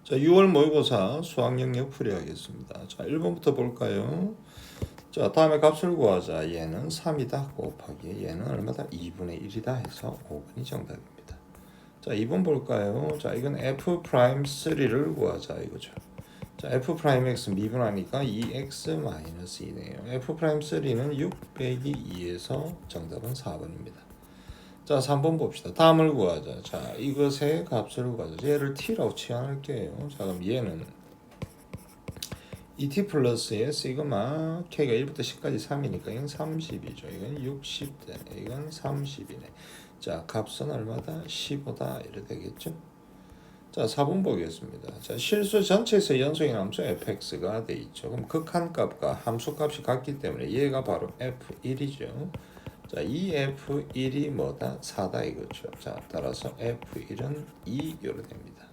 자, 6월 모의고사 수학 영역 풀이하겠습니다. 자, 1번부터 볼까요? 자, 다음에 값을 구하자. 얘는 3이다 곱하기 얘는 얼마다? 2분의 1이다 해서 5번이 정답입니다. 자, 2번 볼까요? 자, 이건 f'3를 구하자 이거죠. 자, f'(x) 미분하니까 2x-2네요. f'3는 6 빼기 2에서 정답은 4번입니다. 자, 3번 봅시다. 다음을 구하자. 자, 이것의 값을 구하자. 얘를 t라고 치환할게요. 자, 그럼 얘는 2t 플러스에 시그마 k가 1부터 10까지 3이니까 이건 30이죠. 이건 60되네. 이건 30이네. 자, 값은 얼마다? 15다. 이래 되겠죠? 자, 4번 보겠습니다. 자, 실수 전체에서 연속인 함수 fx가 돼 있죠. 그럼 극한값과 함수값이 같기 때문에 얘가 바로 f1이죠. 자, 이 f1이 뭐다? 4다 이거죠. 자, 따라서 f1은 2 요로 됩니다.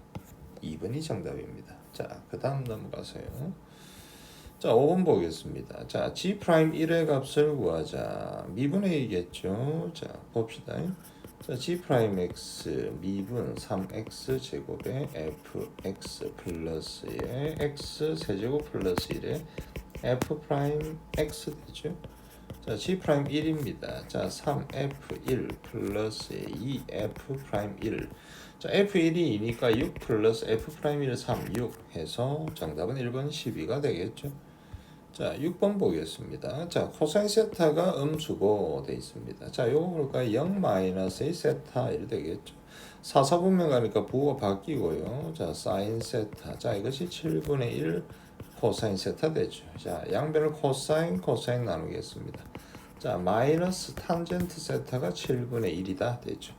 2번이 정답입니다. 자, 그 다음 넘어가세요. 자, 5번 보겠습니다. 자, g'1의 값을 구하자. 미분의이겠죠. 자, 봅시다. 자, g'x 미분 3x 제곱에 fx 플러스에 x 세제곱 플러스 1에 f'x 되죠. 자, g'1입니다. 자, 3f1 플러스 2f'1. 자, f1이 2니까 6 플러스 f'1 3, 6 해서 정답은 1번 12가 되겠죠. 자, 6번 보겠습니다. 자, 코사인 세타가 음수고 돼 있습니다. 자, 요거 볼까요? 0 마이너스 세타 이렇게 되겠죠. 4, 4분면 가니까 부호가 바뀌고요. 자, 사인 세타. 자, 이것이 7분의 1 코사인 세타 되죠. 자, 양변을 코사인 나누겠습니다. 자, 마이너스 탄젠트 세타가 7분의 1이다 되죠.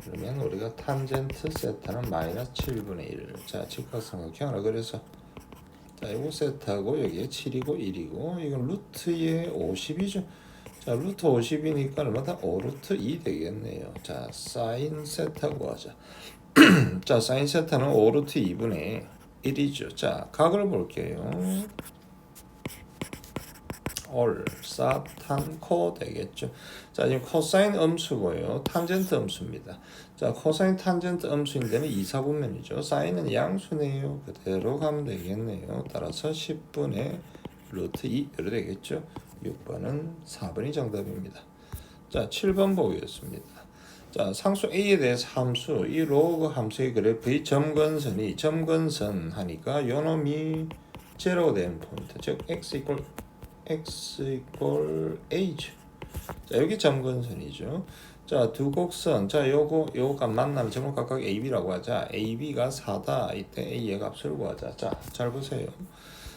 그러면 우리가 탄젠트 세타는 마이너스 7분의 1. 자, 직각삼각형을 그래서 자, 이거 세타고 여기에 7이고 1이고 이건 루트에 50이죠. 자, 루트 50이니까 얼마다? 5루트 2 되겠네요. 자, 사인 세타 구하자. 자, 사인 세타는 5루트 2분의 1이죠. 자, 각을 볼게요. 얼사탄코 되겠죠. 자, 지금 코사인 음수고요. 탄젠트 음수입니다. 자, 코사인 탄젠트 음수인 데는 2, 4분면이죠. 사인은 양수네요. 그대로 가면 되겠네요. 따라서 10분의 루트 2 이렇게 되겠죠. 6번은 4번이 정답입니다. 자, 7번 보겠습니다. 자, 상수 A에 대해서 함수, 이 로그 함수의 그래프의 점근선 하니까 요놈이 제로가 되는 포인트, 즉 x A죠. 자, 여기 점근선이죠. 자, 두 곡선. 자, 요거가 만나는 점을 각각 AB라고 하자. AB가 4다. 이때 A의 값을 구하자. 자, 잘 보세요.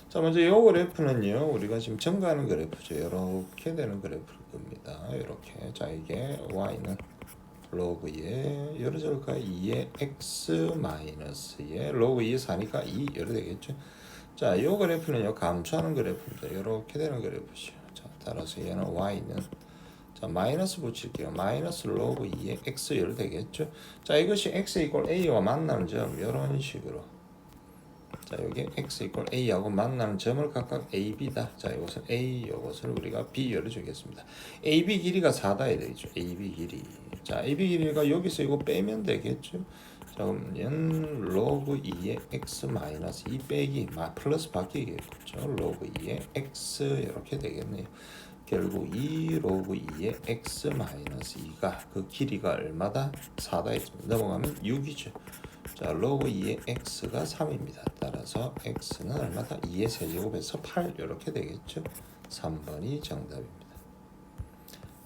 자, 먼저 요 그래프는요. 우리가 지금 증가하는 그래프죠. 이렇게 되는 그래프일 겁니다. 이렇게. 자, 이게 Y는 로그에 요로 적을까요? 2의 X 마이너스에 로그 2에 4니까 2 요로 되겠죠. 자, 이 그래프는요 감소하는 그래프입니다. 이렇게 되는 그래프죠. 자, 따라서 얘는 y는 자 마이너스 붙일게요. 마이너스 로그 2의 x 열 되겠죠. 자, 이것이 x 이퀄 a와 만나는 점 이런 식으로. 자, 여기 x 이퀄 a하고 만나는 점을 각각 ab다. 자, 이것은 a, 이것을 우리가 b 열을 주겠습니다. ab 길이가 4다 해야 되겠죠. ab 길이. 자, ab 길이가 여기서 이거 빼면 되겠죠. 자, 그러면 로그 2의 x 마이너스 2 빼기 플러스 바뀌겠죠. 로그 2의 x 이렇게 되겠네요. 결국 2 로그 2의 x 마이너스 2가 그 길이가 얼마다? 4다 했습니다. 넘어가면 6이죠. 자, 로그 2의 x가 3입니다. 따라서 x는 얼마다? 2의 세제곱에서 8 이렇게 되겠죠. 3번이 정답입니다.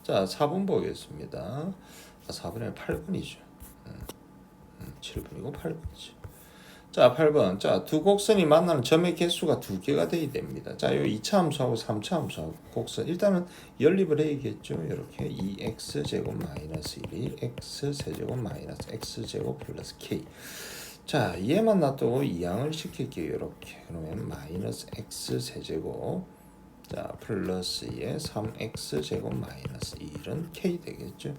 자, 4번 보겠습니다. 4번에 8번이죠. 7번이고 8번이죠. 자, 8번. 자, 두 곡선이 만나는 점의 개수가 두 개가 돼야 됩니다. 자, 요 2차 함수하고 3차 함수하고 곡선. 일단은 연립을 해야겠죠. 이렇게 2x 제곱 마이너스 1이 x 세제곱 마이너스 x 제곱 플러스 k. 자, 얘만 놔두고 이항을 시킬게요. 이렇게. 그러면 마이너스 x 세제곱 자, 플러스 2에 3x 제곱 마이너스 1은 k 되겠죠.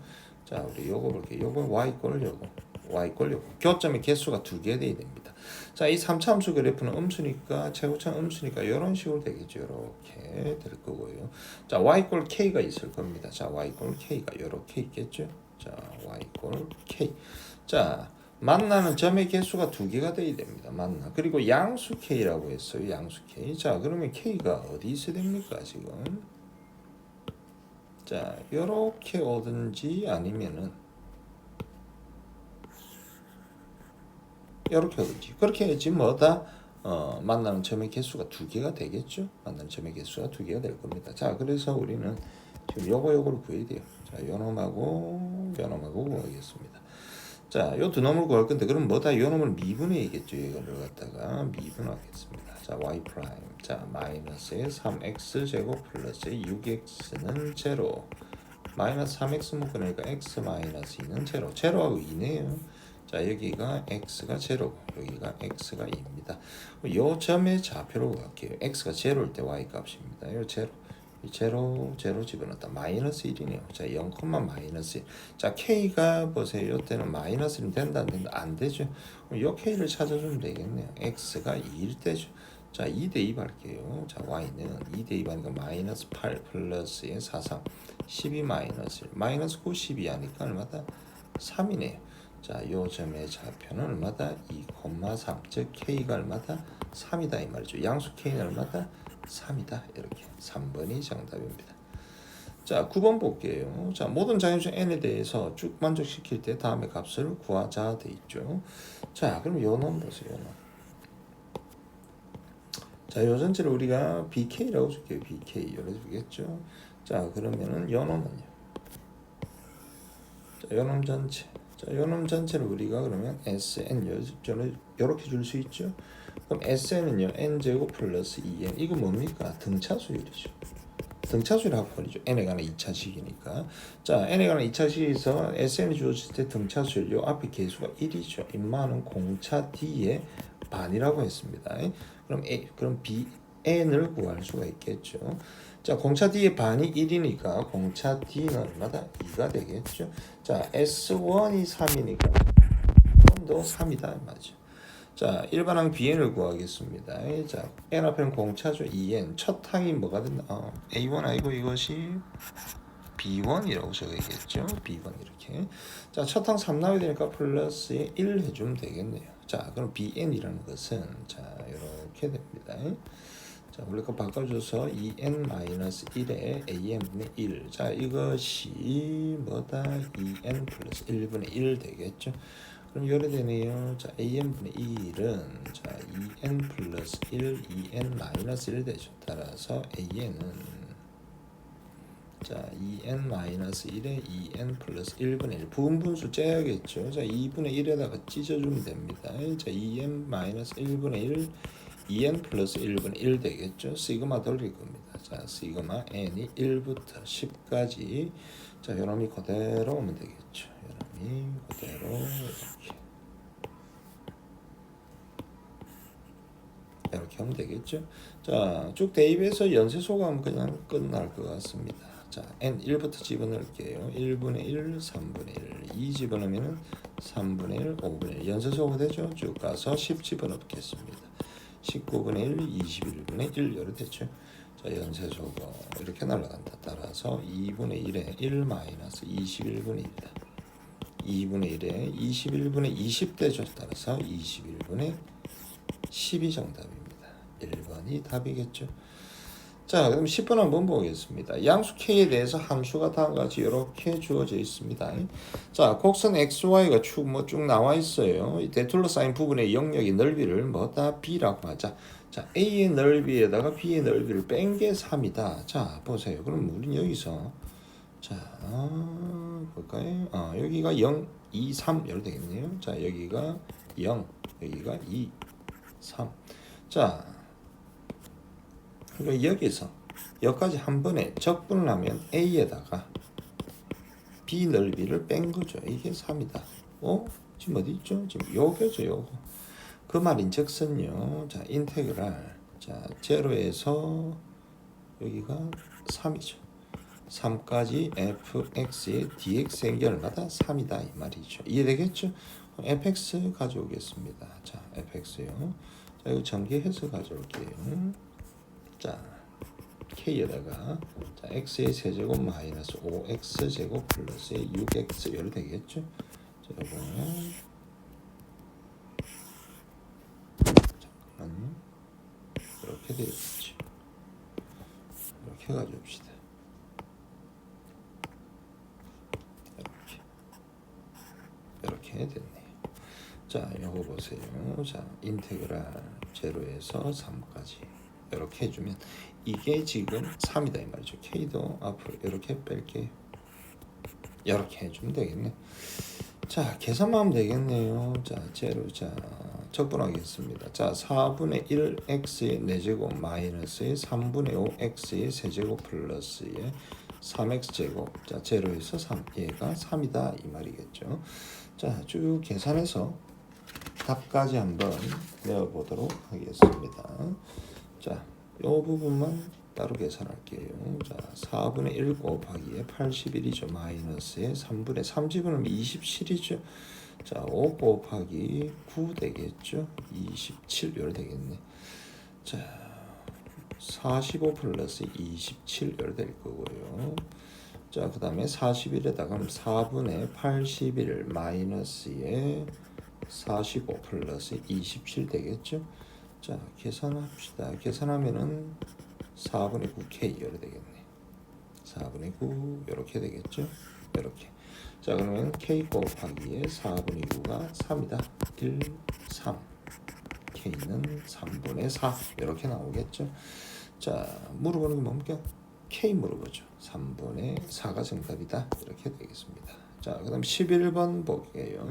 자, 우리 요거 볼게요. 요거 y꼴 요거. y꼴 요거. 교점의 개수가 두 개 돼야 됩니다. 자, 이 3차 함수 그래프는 음수니까 최고점 음수니까 이런 식으로 되겠죠. 이렇게 될 거고요. 자, y꼴 k가 있을 겁니다. 자, y꼴 k가 이렇게 있겠죠. 자, y꼴 k. 자, 만나는 점의 개수가 두 개가 돼야 됩니다. 만나. 그리고 양수 K라고 했어요. 양수 K. 자, 그러면 K가 어디 있어야 됩니까, 지금? 자, 요렇게 오든지 아니면은 요렇게 오든지. 그렇게 해야지 뭐다? 만나는 점의 개수가 두 개가 되겠죠? 만나는 점의 개수가 두 개가 될 겁니다. 자, 그래서 우리는 지금 요거를 구해야 돼요. 자, 요놈하고 구하겠습니다. 자, 요 두 놈을 구할 건데 그럼 뭐다? 요 놈을 미분해야겠죠. 이거를 갖다가 미분하겠습니다. 자, y 프라임. 자, 마이너스에 3x 제곱 플러스에 6x는 제로. 마이너스 3x 묶어내니까 x 마이너스 2는 제로. 제로하고 2네요. 자, 여기가 x가 제로고 여기가 x가 2입니다. 요 점의 좌표로 갈게요. x가 제로일 때 y 값입니다. 요 제로. 제로 집어넣었다. 마이너스 1이네요. 자, 0, 마이너스 1. 자, K가 보세요. 이때는 마이너스 1이 된다 안 된다? 안 되죠. 그럼 요 K를 찾아주면 되겠네요. X가 2일 때죠. 자, 2대 2 할게요. 자, Y는 2대 2 하니까 마이너스 8 플러스에 4, 3, 12 마이너스 1. 마이너스 9, 12 하니까 얼마다? 3이네요. 자, 요 점의 좌표는 얼마다? 2, 3. 즉, K가 얼마다? 3이다 이 말이죠. 양수 K는 얼마다? 3이다. 이렇게 3번이 정답입니다. 자, 9번 볼게요. 자, 모든 자연수 n에 대해서 쭉 만족시킬 때 다음의 값을 구하자 돼 있죠. 자, 그럼 요 놈 보세요. 요 놈. 자, 요 전체를 우리가 BK라고 줄게요. BK 이래 주겠죠. 자, 그러면은 요 놈은요. 자, 요 놈 전체. 자, 요 놈 전체를 우리가 그러면 SN 요렇게 줄 수 있죠. 그럼 SN은요, n제곱 플러스 2n. 이거 뭡니까? 등차수율이죠. 등차수율 합권이죠. n에 관한 2차식이니까. 자, n에 관한 2차식에서 SN이 주어질 때 등차수율, 요 앞에 개수가 1이죠. 인마는 공차 D의 반이라고 했습니다. 그럼 n을 구할 수가 있겠죠. 자, 공차 D의 반이 1이니까 공차 D는 얼마다? 2가 되겠죠. 자, S1이 3이니까 1도 3이다. 맞죠. 자, 일반항 bn을 구하겠습니다. 자, n 앞에는 공차죠. 2n. 첫 항이 뭐가 된다? a1 아니고 이것이 b1이라고 적어야겠죠. b1 이렇게. 자, 첫 항 3 나와야 되니까 플러스에 1 해주면 되겠네요. 자, 그럼 bn이라는 것은 자, 이렇게 됩니다. 자, 원래 거 바꿔줘서 2n-1에 am분의 1. 자, 이것이 뭐다? 2n 플러스 1분의 1 되겠죠. 그럼 요래 되네요. 자, am분의 2은 자, 2n 플러스 1, 2n 마이너스 1 되죠. 따라서 an은 자, 2n 마이너스 1에 2n 플러스 1분의 1. 부분분수 째야겠죠. 자, 2분의 1에다가 찢어주면 됩니다. 자, 2n 마이너스 1분의 1, 2n 플러스 1분의 1 되겠죠. 시그마 돌릴 겁니다. 자, 시그마 n이 1부터 10까지. 자, 요놈이 그대로 오면 되겠죠. 요놈이 그대로 이렇게 하면 되겠죠. 자, 쭉 대입해서 연쇄 소감 그냥 끝날 것 같습니다. 자, n 1부터 집어넣을게요. 1분의 1, 3분의 1, 2 집어넣으면 3분의 1, 5분의 1. 연쇄 소가 되죠. 쭉 가서 10 집어넣겠습니다. 19분의 1, 21분의 1 이렇게 됐죠. 자, 연쇄 소가 이렇게 날아간다. 따라서 2분의 1에 1 마이너스 21분의 1이다. 2분의 1에 21분의 20 되죠. 따라서 21분의 10이 정답입니다. 1번이 답이겠죠. 자, 그럼 10번 한번 보겠습니다. 양수 K에 대해서 함수가 다음과 같이 이렇게 주어져 있습니다. 자, 곡선 XY가 쭉 나와 있어요. 이 대둘러싸인 부분의 영역의 넓이를 뭐다? B라고 하자. 자, A의 넓이에다가 B의 넓이를 뺀 게 3이다. 자, 보세요. 그럼 우리는 여기서 자, 볼까요? 여기가 0, 2, 3 이렇게 되겠네요. 자, 여기가 0, 여기가 2, 3. 자, 그러니까 여기까지 한 번에 적분을 하면 A에다가 B 넓이를 뺀 거죠. 이게 3이다. 지금 어디 있죠? 지금 요거죠, 요거. 그 말인즉슨요. 자, 인테그랄. 자, 제로에서 여기가 3이죠. 3까지 fx의 dx의 얼마다? 3이다 이 말이죠. 이해되겠죠? fx 가져오겠습니다. 자, fx요. 자, 이거 전개해서 가져올게요. 자, k에다가 자, x의 세제곱 마이너스 5x 제곱 플러스의 6x 이렇게 되겠죠? 자, 이거 이렇게 되겠지. 이렇게 가져옵시다. 이렇게 됐네요. 자, 요거 보세요. 자, 인테그랄 제로에서 3까지 이렇게 해주면 이게 지금 3이다 이 말이죠. K도 앞으로 이렇게 뺄게요. 이렇게 해주면 되겠네. 자, 계산만 하면 되겠네요. 자, 제로. 자, 적분하겠습니다. 자, 4분의 1x의 4제곱 마이너스의 3분의 5x의 세제곱 플러스의 3x제곱. 자, 제로에서 3. 얘가 3이다 이 말이겠죠. 자, 쭉 계산해서 답까지 한번 내어보도록 하겠습니다. 자, 요 부분만 따로 계산할게요. 자, 4분의 1 곱하기에 81이죠. 마이너스에 3분의 3 집어넣으면 27이죠. 자, 5 곱하기 9 되겠죠. 27 요래 되겠네. 자, 45 플러스 27 요래 될 거고요. 자, 그 다음에 41에다가 4분의 81 마이너스에 45 플러스 27 되겠죠. 자, 계산합시다. 계산하면은 4분의 9K 이렇게 되겠네. 4분의 9 이렇게 되겠죠. 이렇게. 자, 그러면 K 곱하기에 4분의 9가 3이다. 1, 3. K는 3분의 4 이렇게 나오겠죠. 자, 물어보는 게 뭡니까? K 물어보죠. 3분의 4가 정답이다. 이렇게 되겠습니다. 자, 그 다음 11번 볼게요.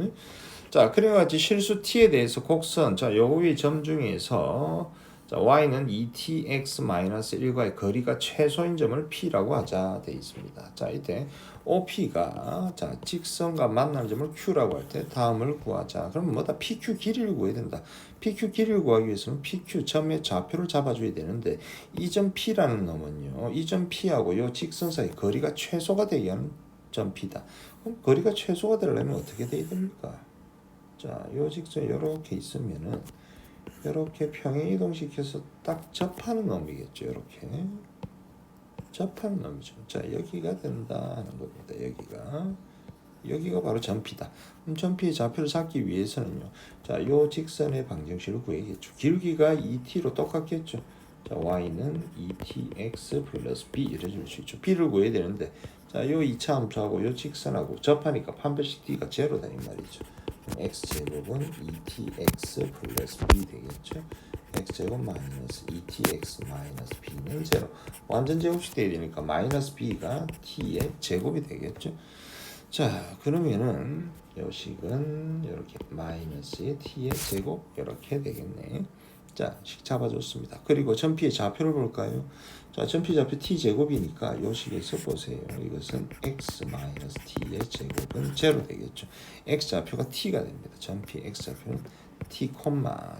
자, 그래가지고 실수 t에 대해서 곡선. 자, 요 위 점 중에서 자, y는 2tx-1과의 거리가 최소인 점을 p라고 하자 돼 있습니다. 자, 이때 OP가 자, 직선과 만나는 점을 q라고 할 때 다음을 구하자. 그럼 뭐다? PQ 길이를 구해야 된다. PQ 길이를 구하기 위해서는 PQ 점의 좌표를 잡아줘야 되는데 이 점 P라는 놈은요. 이 점 P하고 요 직선 사이 거리가 최소가 되게 하는 점 P다. 그럼 거리가 최소가 되려면 어떻게 돼야 됩니까? 자, 요 직선이 이렇게 있으면은 이렇게 평행 이동시켜서 딱 접하는 놈이겠죠. 이렇게 접하는 놈이죠. 자, 여기가 된다 하는 겁니다. 여기가 바로 점피다. 그럼 점피의 좌표를 찾기 위해서는요. 자, 요 직선의 방정식을 구해야겠죠. 길기가 2t로 똑같겠죠. 자, y는 2tx 플러스 b 이래 줄 수 있죠. b를 구해야 되는데 자, 요 2차 함수하고 요 직선하고 접하니까 판별식 d가 제로다 이 말이죠. x제곱은 2tx 플러스 b 되겠죠. x제곱 마이너스 2tx 마이너스 b는 제로. 완전 제곱식 돼야 되니까 마이너스 b가 t의 제곱이 되겠죠. 자, 그러면은 요 식은 이렇게 마이너스의 t의 제곱 이렇게 되겠네. 자, 식 잡아줬습니다. 그리고 점피의 좌표를 볼까요? 자, 점피 좌표 t제곱이니까 요 식에서 보세요. 이것은 x 마이너스 t의 제곱은 제로 되겠죠. x 좌표가 t가 됩니다. 점피 x 좌표는 t,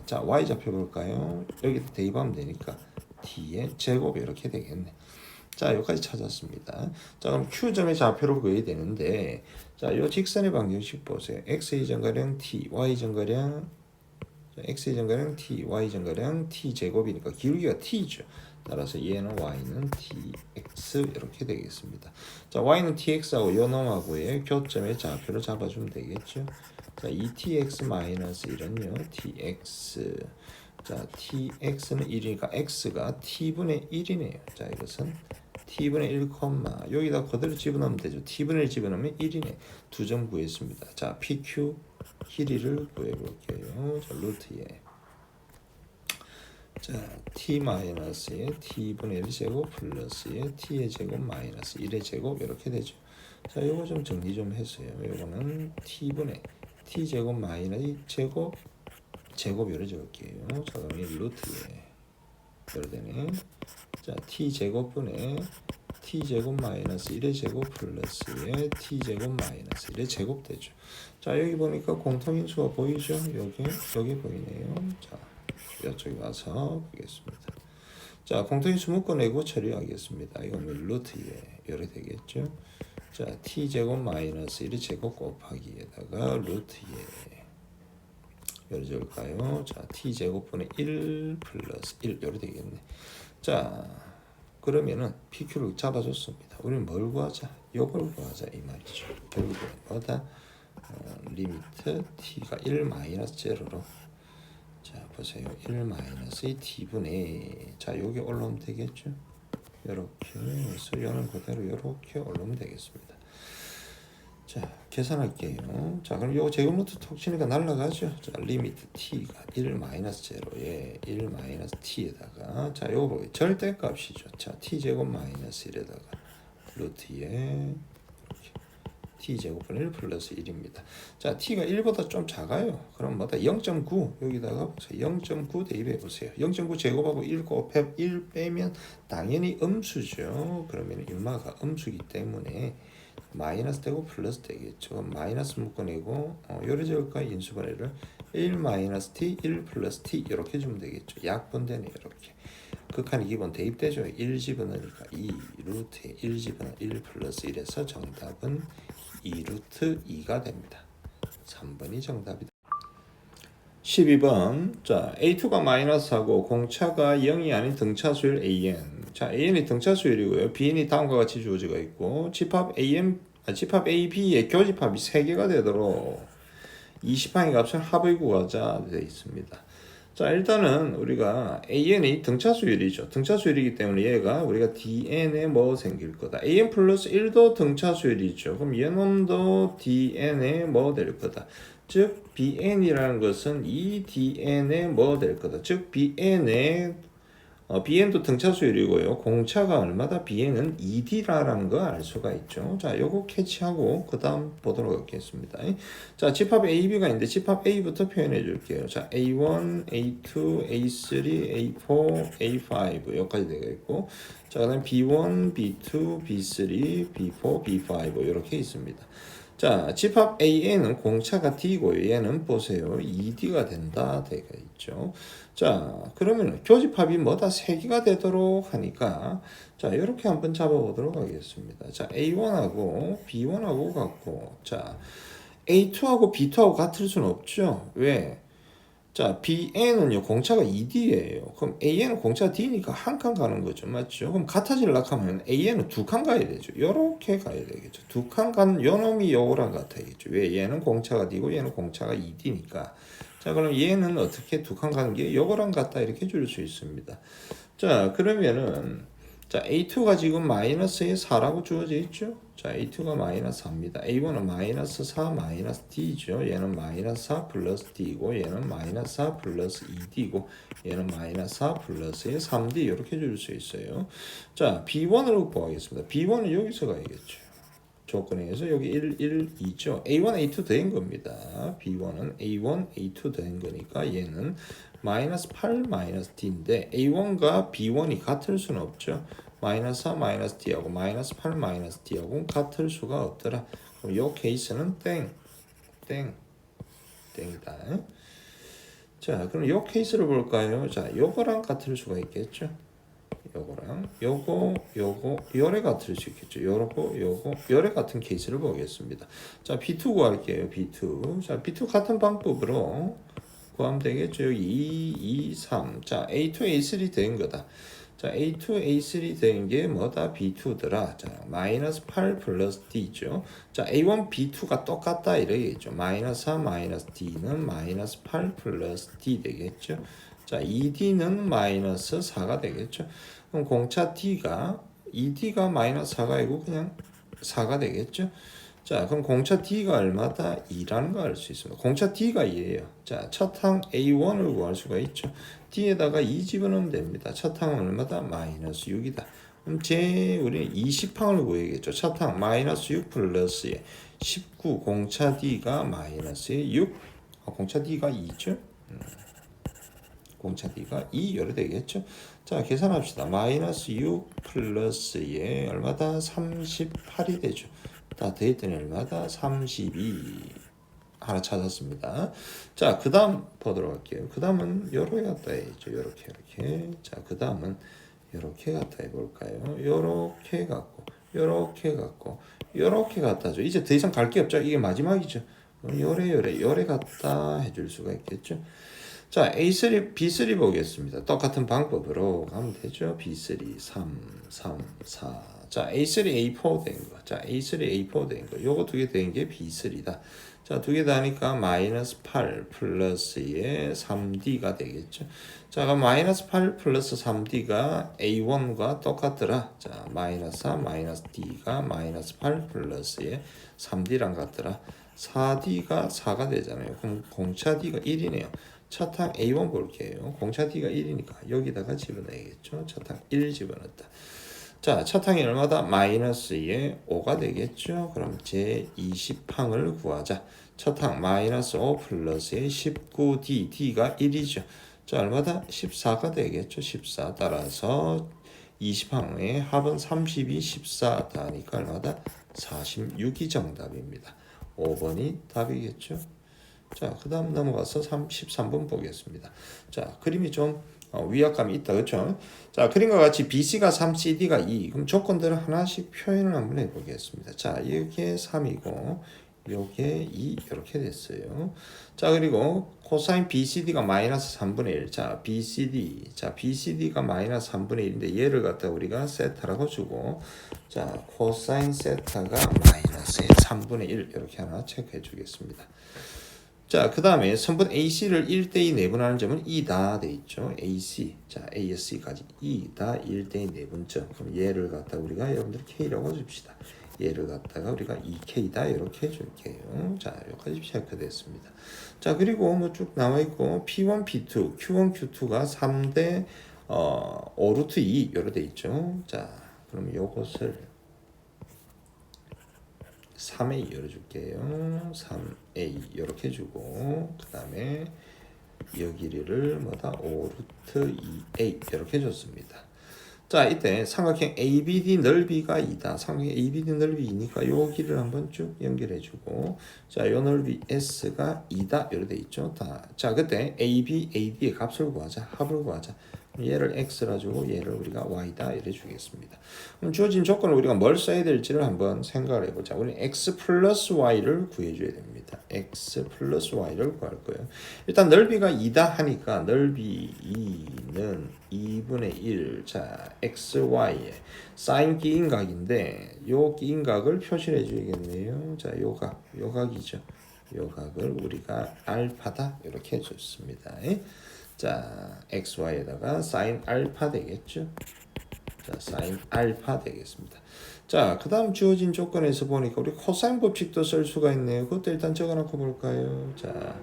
자, y 좌표 볼까요? 여기다 대입하면 되니까 t의 제곱 이렇게 되겠네. 자, 여기까지 찾았습니다. 자, 그럼 Q점의 좌표를 구해야 되는데, 자, 요 직선의 방정식 보세요. x의 정가량 t, y 정가량, x의 정가량 t, y 정가량 t 제곱이니까 기울기가 t죠. 따라서 얘는 y는 tx 이렇게 되겠습니다. 자, y는 tx하고 요 놈하고의 교점의 좌표를 잡아주면 되겠죠. 자, 2tx-1은요, tx. 자, tx는 1이니까 x가 t분의 1이네요. 자, 이것은 t분의 1, 여기다 그대로 집어넣으면 되죠. t분의 1 집어넣으면 1이네. 두 점 구했습니다. 자, PQ 길이를 구해볼게요. 자, 루트에 자, t-의 t분의 1제곱 플러스의 t의 제곱 마이너스 1의 제곱 이렇게 되죠. 자, 요거 좀 정리 좀 했어요. 요거는 t분의 t제곱 마이너스 제곱 요래 적을게요. 자, 그럼 이 루트에 요래 되네. 자, t제곱분의 t제곱 마이너스 1의 제곱 플러스의 t제곱 마이너스 1의 제곱 되죠. 자, 여기 보니까 공통인수가 보이죠? 여기 보이네요. 자, 이쪽에 와서 보겠습니다. 자, 공통인수 묶어내고 처리하겠습니다. 이건 루트에 요래 되겠죠? 자, t제곱 마이너스 1의 제곱 곱하기에다가 루트에 요래 적을까요? 자, t제곱분의 1 플러스 1 요래 되겠네. 자, 그러면은 PQ를 잡아줬습니다. 우리는 뭘 구하자? 요걸 구하자 이 말이죠. 결국은 뭐다? 리미트 t가 1 마이너스 제로로 자, 자, 보세요. 1 t분의 자, 여기 올라오면 되겠죠? 이렇게 해서 얘는 그대로 이렇게 올라오면 되겠습니다. 자, 계산할게요. 자, 그럼 요 제곱 루트 톡 치니까 날라가죠. 자, 리미트 t가 1-0에 1-t에다가 자, 요거 보기 절대값이죠. 자, t제곱 마이너스 1에다가 루트에 t제곱은 1 플러스 1입니다. 자, t가 1보다 좀 작아요. 그럼 뭐다? 0.9 여기다가 보세요. 0.9 대입해 보세요. 0.9 제곱하고 1 빼면 당연히 음수죠. 그러면 인마가 음수기 때문에 마이너스 되고 플러스 되겠죠. 마이너스 묶어내고 요래저래가 인수분해를 1 마이너스 t 1 플러스 t 이렇게 주면 되겠죠. 약분되네 이렇게. 극한이 기본 대입되죠. 1 집어넣으니까 2 루트에 1 집어넣어 1 플러스 1에서 정답은 2 루트 2가 됩니다. 3번이 정답이다. 12번 자 A2가 마이너스하고 공차가 0이 아닌 등차수율 AN 자 AN이 등차수율이고요. BN이 다음과 같이 주어지고 있고 집합 집합 AB의 교집합이 3개가 되도록 20항의 값을 합의 구하자 되어 있습니다. 자 일단은 우리가 AN이 등차수율이죠. 등차수율이기 때문에 얘가 우리가 DN에 뭐 생길 거다. AN 플러스 1도 등차수율이죠. 그럼 얘놈도 DN에 뭐 될 거다. 즉 BN이라는 것은 이 DN에 뭐 될 거다. 즉 BN의 BN도 등차수율이고요. 공차가 얼마다? BN은 2D라는 거 알 수가 있죠. 자, 요거 캐치하고 그 다음 보도록 하겠습니다. 자, 집합 AB가 있는데 집합 A부터 표현해 줄게요. 자, A1, A2, A3, A4, A5 여기까지 되겠고 자, 그 다음 B1, B2, B3, B4, B5 이렇게 있습니다. 자, 집합 AN은 공차가 D고요. 얘는 보세요. 2D가 된다. 되어 있죠. 자, 그러면 교집합이 뭐다? 3개가 되도록 하니까 자, 이렇게 한번 잡아보도록 하겠습니다. 자, A1하고 B1하고 같고 자, A2하고 B2하고 같을 수는 없죠. 왜? 자, BN은요, 공차가 2D예요. 그럼 AN은 공차가 D니까 한 칸 가는 거죠. 맞죠? 그럼 같아지려고 하면 AN은 2칸 가야 되죠. 요렇게 가야 되겠죠. 2칸 간 요놈이 요거랑 같아야겠죠. 왜? 얘는 공차가 D고 얘는 공차가 2D니까. 자, 그럼 얘는 어떻게 2칸 가는 게 요거랑 같다 이렇게 줄 수 있습니다. 자, 그러면은 자, A2가 지금 마이너스에 4라고 주어져 있죠? 자, A2가 마이너스 4입니다. A1은 마이너스 4 마이너스 D죠. 얘는 마이너스 4 플러스 D고 얘는 마이너스 4 플러스 2D고 얘는 마이너스 4 플러스에 3D 이렇게 줄 수 있어요. 자, B1을 구하겠습니다. B1은 여기서 가야겠죠. 조건에 의해서 여기 1, 2죠. A1, A2 더한 겁니다. B1은 A1, A2 더한 거니까 얘는 마이너스 8 마이너스 D인데 A1과 B1이 같을 수는 없죠. 마이너스 4 마이너스 D하고 마이너스 8 마이너스 D하고 같을 수가 없더라. 그럼 요 케이스는 땡이다. 자, 그럼 요 케이스를 볼까요? 자, 요거랑 같을 수가 있겠죠. 요거랑 요래 같을 수 있겠죠. 요래 같은 케이스를 보겠습니다. 자, B2 구할게요. B2. 자, B2 같은 방법으로 구하면 되겠죠. 여기 2, 2, 3. 자, A2, A3 된 거다. 자, A2, A3 된 게 뭐다? B2더라. 자, 마이너스 8 플러스 D죠. 자, A1, B2가 똑같다 이러겠죠. 마이너스 4 마이너스 D는 마이너스 8 플러스 D 되겠죠. 자, 2D는 마이너스 4가 되겠죠. 그럼 공차 D가 2D가 마이너스 4가 아니고 그냥 4가 되겠죠. 자, 그럼 공차 D가 얼마다? 2라는 거 알 수 있습니다. 공차 D가 2예요. 자, 첫 항 A1을 구할 수가 있죠. D에다가 2 집어넣으면 됩니다. 첫 항은 얼마다? 마이너스 6이다. 그럼 우리 20항을 구해야겠죠. 첫 항 마이너스 6 플러스에 19 공차 D가 마이너스에 6 공차 D가 2죠. 공차 D가 2 요래 되겠죠. 자, 계산합시다. 마이너스 6 플러스에 얼마다? 38이 되죠. 다 더했더니 얼마다? 32 하나 찾았습니다. 자, 그 다음 보도록 할게요. 그 다음은 요렇게 갖다 해야죠. 요렇게. 자, 그 다음은 요렇게 갖다 해볼까요? 요렇게 갖다죠. 이제 더 이상 갈 게 없죠. 이게 마지막이죠. 요래 갖다 해줄 수가 있겠죠. 자, A3, B3 보겠습니다. 똑같은 방법으로 가면 되죠. B3, 3, 4. 자, A3, A4 된 거. 자, A3, A4 된 거. 요거 두 개 된 게 B3다. 자, 두 개 다 하니까 마이너스 8 플러스의 3D가 되겠죠. 자, 그럼 마이너스 8 플러스 3D가 A1과 똑같더라. 자, 마이너스 4 마이너스 D가 마이너스 8 플러스의 3D랑 같더라. 4D가 4가 되잖아요. 그럼 공차 D가 1이네요. 차탕 A1 볼게요. 공차 D가 1이니까 여기다가 집어넣어야겠죠. 차탕 1 집어넣었다. 자, 차탕이 얼마다? 마이너스의 5가 되겠죠. 그럼 제 20항을 구하자. 차탕 마이너스 5 플러스의 19D, D가 1이죠. 자, 얼마다? 14가 되겠죠. 14. 따라서 20항의 합은 32, 14 하니까 얼마다? 46이 정답입니다. 5번이 답이겠죠. 자, 그 다음 넘어가서 13번 보겠습니다. 자, 그림이 좀 위압감이 있다. 그렇죠? 자, 그림과 같이 BC가 3, CD가 2. 그럼 조건들을 하나씩 표현을 한번 해보겠습니다. 자, 이게 3이고 요게 2 이렇게 됐어요. 자, 그리고 코사인 BCD가 마이너스 3분의 1. 자, BCD가 마이너스 3분의 1인데 얘를 갖다 우리가 세타라고 주고, 자, 코사인 세타가 마이너스 3분의 1 이렇게 하나 체크해 주겠습니다. 자, 그 다음에 선분 AC를 1대2 내분하는 점은 2다 돼 있죠. AC. 자, A에서 C까지 2다 1대2 내분점. 그럼 얘를 갖다 우리가 여러분들 K라고 줍시다. 얘를 갖다가 우리가 2K다 이렇게 해줄게요. 자, 여기까지 체크됐습니다. 자, 그리고 뭐 쭉 나와 있고 P1, P2, Q1, Q2가 3대 5루트 2 이렇게 돼 있죠. 자, 그럼 요것을 3A 열어줄게요. 3A 이렇게 주고 그 다음에 여기를 뭐다 5루트 2A 이렇게 줬습니다. 자, 이때 삼각형 ABD 넓이가 2다. 삼각형 ABD 넓이 2니까 여기를 한번 쭉 연결해주고, 자, 요 넓이 S가 2다 이렇게 돼 있죠. 다. 자, 그때 AB, AD의 값을 구하자. 합을 구하자. 얘를 x라 주고 얘를 우리가 y다 이래 주겠습니다. 그럼 주어진 조건을 우리가 뭘 써야 될지를 한번 생각을 해보자. 우리 x 플러스 y를 구해줘야 됩니다. x 플러스 y를 구할 거예요. 일단 넓이가 2다 하니까 넓이 2는 2분의 1. 자, xy의 사인 기인각인데 요 기인각을 표시해 줘야겠네요. 자, 요 각이죠. 요 각을 우리가 알파다 이렇게 해줬습니다. 자, xy에다가 사인 알파 되겠죠. 자, 사인 알파 되겠습니다. 자, 그 다음 주어진 조건에서 보니까 우리 코사인 법칙도 쓸 수가 있네요. 그것도 일단 적어놓고 볼까요? 자,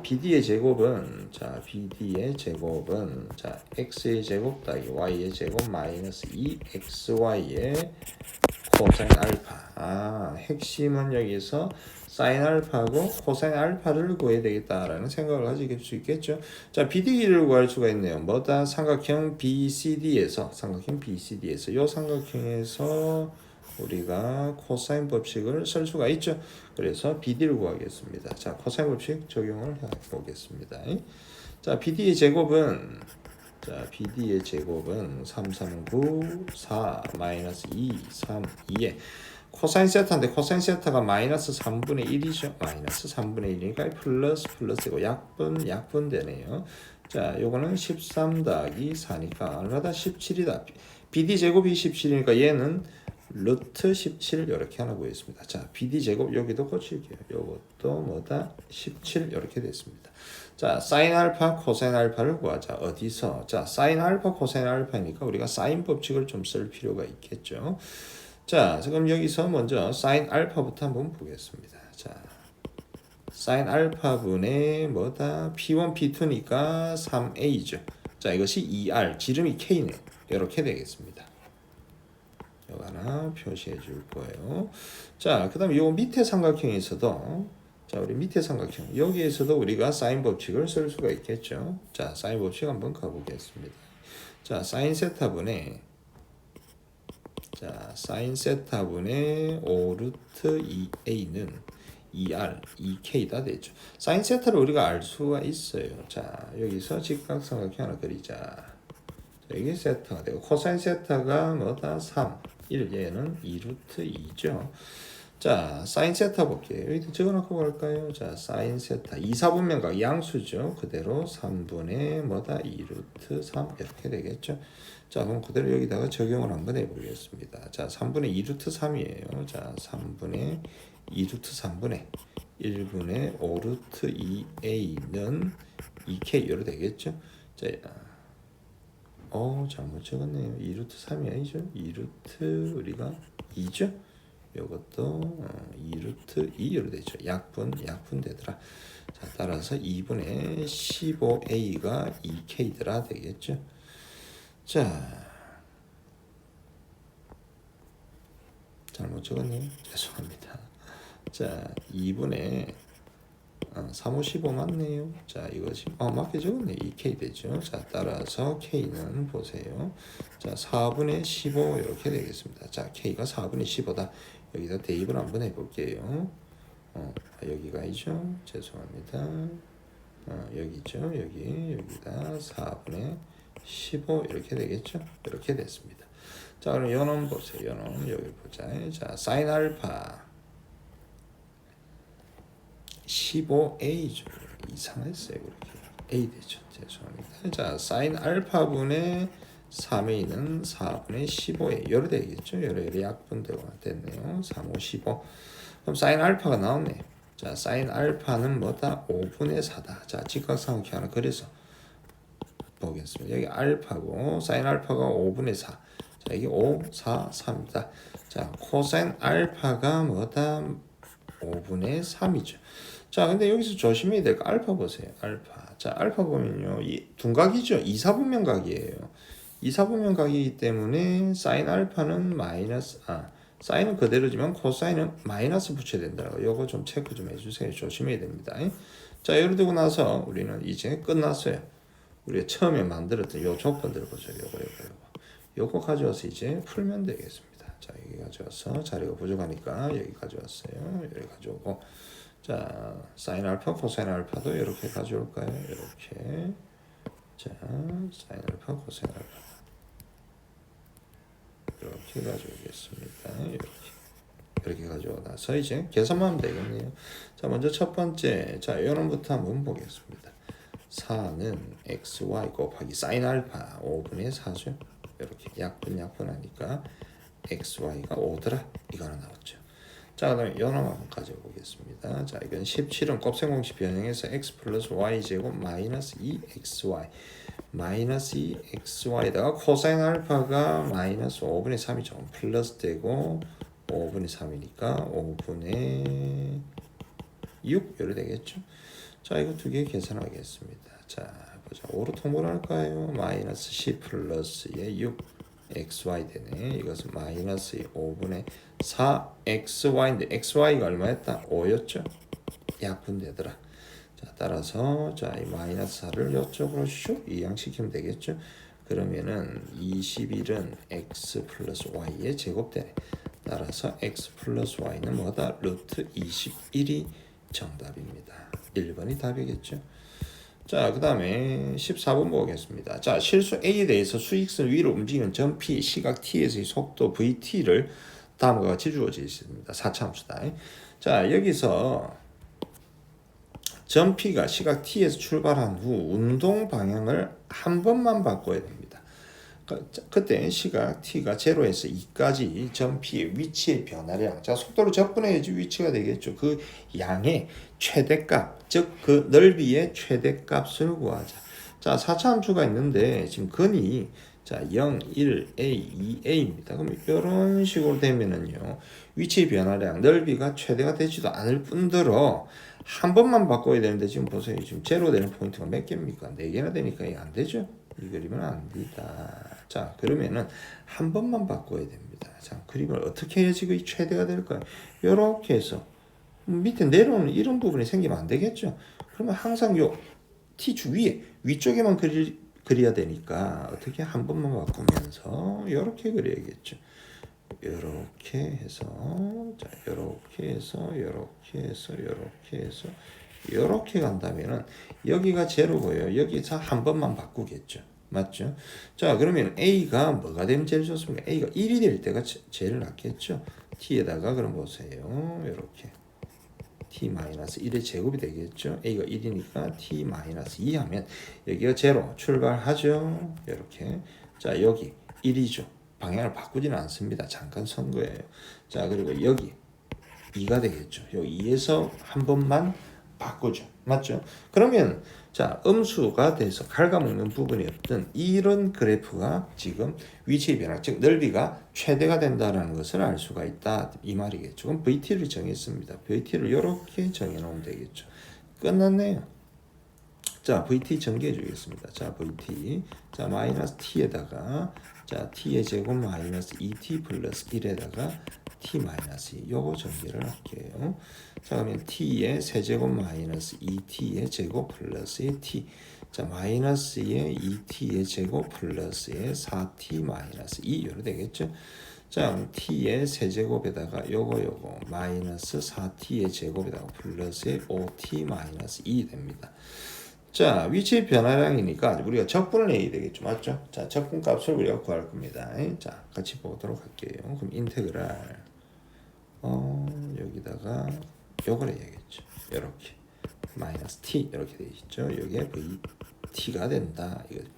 BD의 제곱은, 자, BD의 제곱은, 자, x의 제곱 더하기 y의 제곱 마이너스 2xy의 코사인 알파. 핵심은 여기서 사인 알파고 코사인 알파를 구해야 되겠다라는 생각을 가질 수 있겠죠. 자, BD를 구할 수가 있네요. 뭐다? 삼각형 BCD에서 이 삼각형에서 우리가 코사인 법칙을 쓸 수가 있죠. 그래서 BD를 구하겠습니다. 자, 코사인 법칙 적용을 해보겠습니다. 자, BD의 제곱은 3, 3, 9, 4, 마이너스 2, 3, 2에 코사인 세타인데 코사인 세타가 마이너스 3분의 1이죠. 마이너스 3분의 1이니까 플러스고 약분 되네요. 자, 요거는 13 더하기 4니까 얼마다? 17이다. BD 제곱이 17이니까 얘는 루트 17 이렇게 하나 구했습니다. 자, BD 제곱 여기도 고칠게요. 요것도 뭐다? 17 이렇게 됐습니다. 자, 사인 알파, 코사인 알파를 구하자. 어디서? 자, 사인 알파, 코사인 알파니까 우리가 사인 법칙을 좀 쓸 필요가 있겠죠. 자, 그럼 여기서 먼저 사인 알파부터 한번 보겠습니다. 자, 사인 알파분의 뭐다? P1, P2니까 3A죠. 자, 이것이 2R, 지름이 K네. 이렇게 되겠습니다. 이거 하나 표시해 줄 거예요. 자, 그 다음에 요 밑에 삼각형에서도, 자, 우리 밑에 삼각형 여기에서도 우리가 사인 법칙을 쓸 수가 있겠죠. 자, 사인 법칙 한번 가보겠습니다. 자, 사인 세타분의 5루트 2a는 2r, 2k다 되죠. 사인 세타를 우리가 알 수가 있어요. 자, 여기서 직각삼각형 하나 그리자. 자, 이게 세타가 되고 코사인 세타가 뭐다? 3, 1, 얘는 2루트 2죠. 자, 사인 세타 볼게요. 여기 적어놓고 갈까요? 자, 사인 세타 2, 4분면각 양수죠. 그대로 3분의 뭐다? 2루트 3 이렇게 되겠죠. 자, 그럼 그대로 여기다가 적용을 한번 해보겠습니다. 자, 3분의 2루트 3이에요. 자, 3분의 2루트 3분의 1분의 5루트 2a는 2k 이렇게 되겠죠. 자, 잘못 적었네요. 2루트 3이 아니죠. 2루트 우리가 2죠. 요것도 2루트 2로 되죠. 약분 되더라. 자, 따라서 2분의 15a가 2k더라 되겠죠. 자, 잘못 적었네요. 죄송합니다. 자, 2분의 3, 5, 15 맞네요. 자, 이거 지금 맞게 적었네. 2k 되죠. 자, 따라서 k는 보세요. 자, 4분의 15 이렇게 되겠습니다. 자, k가 4분의 15다. 여기다 대입을 한번 해볼게요. 여기가 있죠. 죄송합니다. 여기죠. 여기다 4분의 15 이렇게 되겠죠. 이렇게 됐습니다. 자, 그럼 요놈 보세요. 요놈 여기 보자. 자, 사인 알파 15a죠. 이상했어요. 그렇게 a 되죠. 죄송합니다. 자, 사인 알파분의 3a는 4분의 15a 요래 되겠죠. 요래 약분되고 됐네요. 3, 5, 15. 그럼 사인 알파가 나오네. 자, 사인 알파는 뭐다? 5분의 4다. 자, 직각삼각형 하나 그래서 보겠습니다. 여기 알파고 사인 알파가 5분의 4. 자, 이게 5, 4, 3이다. 자, 코사인 알파가 뭐다? 5분의 3이죠. 자, 근데 여기서 조심해야 될 거 알파 보세요. 알파. 자, 알파 보면요. 이 둔각이죠. 이사분면각이에요. 이사분면각이기 때문에 사인 알파는 사인은 그대로지만 코사인은 마이너스 붙여야 된다고. 요거 좀 체크 좀 해주세요. 조심해야 됩니다. 자, 예를 들고 나서 우리는 이제 끝났어요. 우리가 처음에 만들었던 요 조건들 보죠. 요거 가져와서 이제 풀면 되겠습니다. 자, 여기 가져와서 자리가 부족하니까 여기 가져왔어요. 여기 가져오고, 자, 사인 알파, 코사인 알파도 이렇게 가져올까요? 이렇게. 자, 사인 알파, 코사인 알파. 이렇게 가져오겠습니다. 이렇게 가져와서 이제 계산만 하면 되겠네요. 자, 먼저 첫 번째, 자, 이놈부터 한번 보겠습니다. 4는 xy 곱하기 사인 알파 5분의 4죠. 이렇게 약분하니까 xy가 5더라. 이거 하나 나왔죠. 자, 그다음에 이놈 한번 가져보겠습니다. 자, 이건 17은 곱셈공식 변형해서 x 플러스 y 제곱 마이너스 2xy 마이너스 2xy에다가 코사인 알파가 마이너스 5분의 3이죠. 플러스 되고 5분의 3이니까 5분의 6 이렇게 되겠죠. 자, 이거 두 개 계산하겠습니다. 자, 보자. 5로 통분할까요? 마이너스 10 플러스의 6 xy 되네. 이것은 마이너스 5분의 4 xy인데 xy가 얼마였다? 5였죠. 약분되더라. 자, 따라서 자, 이 마이너스 4를 이쪽으로 슉 이항시키면 되겠죠. 그러면은 21은 x 플러스 y의 제곱되네. 따라서 x 플러스 y는 뭐다? 루트 21이 정답입니다. 1번이 답이겠죠. 자, 그 다음에 14번 보겠습니다. 자, 실수 A에 대해서 수직선 위로 움직이는 점 P, 시각 T에서의 속도 VT를 다음과 같이 주어져 있습니다. 4차함수다. 자, 여기서 점 P가 시각 T에서 출발한 후 운동 방향을 한 번만 바꿔야 됩니다. 그때 시각 T가 0에서 2까지 점 P의 위치의 변화량, 자, 속도로 접근해야지 위치가 되겠죠. 그 양의 최대값, 즉 그 넓이의 최대값을 구하자. 자, 4차 함수가 있는데 지금 근이 자 0, 1, A, 2A입니다. 그럼 이런 식으로 되면은요, 위치의 변화량, 넓이가 최대가 되지도 않을 뿐더러 한 번만 바꿔야 되는데 지금 보세요. 지금 제로 되는 포인트가 몇 개입니까? 4개나 되니까 이게 안 되죠? 이 그림은 안 된다. 자, 그러면은 한 번만 바꿔야 됩니다. 자, 그림을 어떻게 해야지 그 최대가 될까요? 이렇게 해서 밑에 내려오는 이런 부분이 생기면 안 되겠죠? 그러면 항상 요 T축 위에 위쪽에만 그려야 되니까 어떻게 한 번만 바꾸면서 이렇게 그려야겠죠. 이렇게 해서, 자, 이렇게 해서 이렇게 간다면은 여기가 제로고요. 여기서 한 번만 바꾸겠죠. 맞죠? 자, 그러면 A가 뭐가 되면 제일 좋습니까? A가 1이 될 때가 제일 낫겠죠. T에다가 그럼 보세요. 이렇게 T-1의 제곱이 되겠죠. A가 1이니까 T-2 하면 여기가 제로 출발하죠. 이렇게. 자, 여기 1이죠. 방향을 바꾸지는 않습니다. 잠깐 선 거예요. 자, 그리고 여기 2가 되겠죠. 요 2에서 한 번만 바꾸죠. 맞죠? 그러면 자, 음수가 돼서 갉아먹는 부분이 없던 이런 그래프가 지금 위치의 변화, 즉 넓이가 최대가 된다라는 것을 알 수가 있다. 이 말이겠죠. 그럼 VT를 정했습니다. VT를 이렇게 정해놓으면 되겠죠. 끝났네요. 자, VT 전개해 주겠습니다. 자, VT. 자, 마이너스 t에다가 자, t의 제곱 마이너스 2t 플러스 1에다가 t 마이너스 2. 요거 전개를 할게요. 자, 그러면 t의 세제곱 마이너스 2t의 제곱 플러스의 t. 자, 마이너스의 2t의 제곱 플러스의 4t 마이너스 2. 요로 되겠죠? 자, t의 세제곱에다가 요거 마이너스 4t의 제곱에다가 플러스의 5t 마이너스 2 됩니다. 자, 위치 변화량이니까 우리가 적분을 내야 되겠죠. 맞죠? 자, 적분 값을 우리가 구할 겁니다. 자, 같이 보도록 할게요. 그럼 인테그랄 여기다가 요걸 해야겠죠. 이렇게 마이너스 t 이렇게 되어 있죠. 여기에 vt가 된다 이겁니다.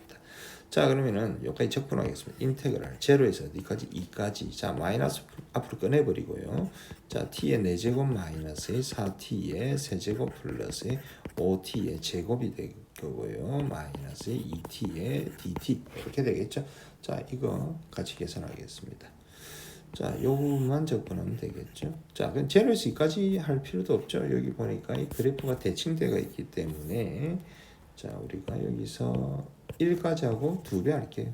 자, 그러면은 여기까지 적분하겠습니다. 인테그랄 제로에서 어디까지 2까지. 자, 마이너스 앞으로 꺼내버리고요. 자, t의 4제곱 마이너스의 4t의 세제곱 플러스의 5t의 제곱이 될 거고요. 마이너스 2t의 dt 이렇게 되겠죠. 자, 이거 같이 계산하겠습니다. 자, 요것만 적분하면 되겠죠. 자, 그럼 제로에서 2까지 할 필요도 없죠. 여기 보니까 이 그래프가 대칭되어 있기 때문에 자, 우리가 여기서 1까지 하고 2배 할게요.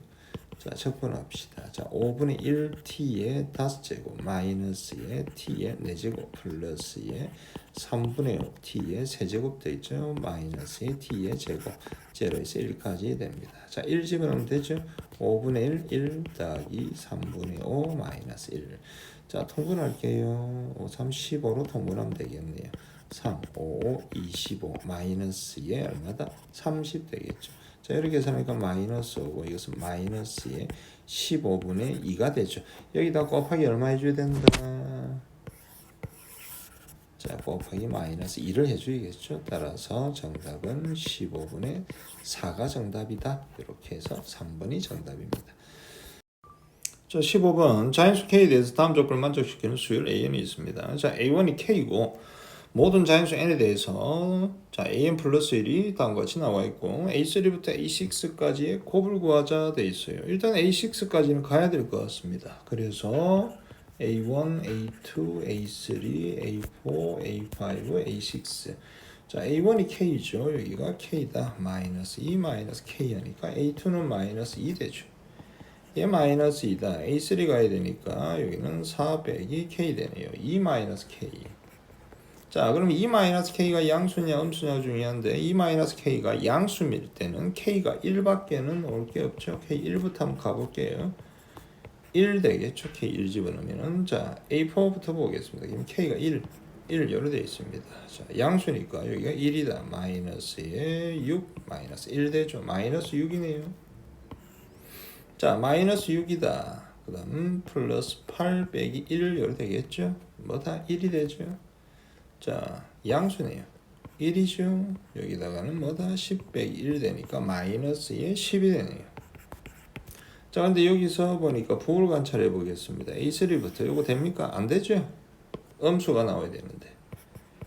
자, 적분합시다. 자, 5분의 1t의 5제곱 마이너스의 t의 4제곱 플러스의 3분의 5t의 세제곱 되어있죠. 마이너스의 t의 제곱 제로에서 1까지 됩니다. 자, 1 집어넣으면 되죠. 5분의 1 더하기 3분의 5 마이너스 1. 자, 통분할게요. 5, 3, 15로 통분하면 되겠네요. 3, 5, 25 마이너스에 얼마다? 30 되겠죠. 자, 이렇게 계산하니까 마이너스 5고 이것은 마이너스에 15분의 2가 되죠. 여기다 곱하기 얼마 해줘야 된다? 자, 곱하기 마이너스 2를 해줘야겠죠. 따라서 정답은 15분의 4가 정답이다. 이렇게 해서 3번이 정답입니다. 자, 15번 자연수 K에 대해서 다음 조건을 만족시키는 수열 AN이 있습니다. 자, A1이 K이고 모든 자연수 n에 대해서 자, an 플러스 1이 다음과 같이 나와 있고 a3부터 a6까지의 곱을 구하자 돼 있어요. 일단 a6까지는 가야 될 것 같습니다. 그래서 a1, a2, a3, a4, a5, a6. 자, a1이 k죠. 여기가 k다. 마이너스 2 마이너스 k 하니까 a2는 마이너스 2 되죠. 얘 마이너스 2다. a3 가야 되니까 여기는 4 빼기 k 되네요. 2 마이너스 k. 자, 그럼 2-k가 양수냐 음수냐 중요한데 2-k가 양수일 때는 k가 1밖에는 올 게 없죠. k 1부터 한번 가볼게요. 1 되겠죠. k 1 집어넣으면은 자, a4부터 보겠습니다. 그럼 k가 1 요로 되어 있습니다. 자, 양수니까 여기가 1이다. 마이너스에 6 마이너스 1 되죠. 마이너스 6이네요. 자, 마이너스 6이다. 그 다음 플러스 8 빼기 1 요로 되겠죠. 뭐다? 1이 되죠. 자, 양수네요. 1이죠. 여기다가는 뭐다? 10 빼기 1 되니까 마이너스에 10이 되네요. 자, 근데 여기서 보니까 부호를 관찰해 보겠습니다. A3부터 이거 됩니까? 안 되죠? 음수가 나와야 되는데.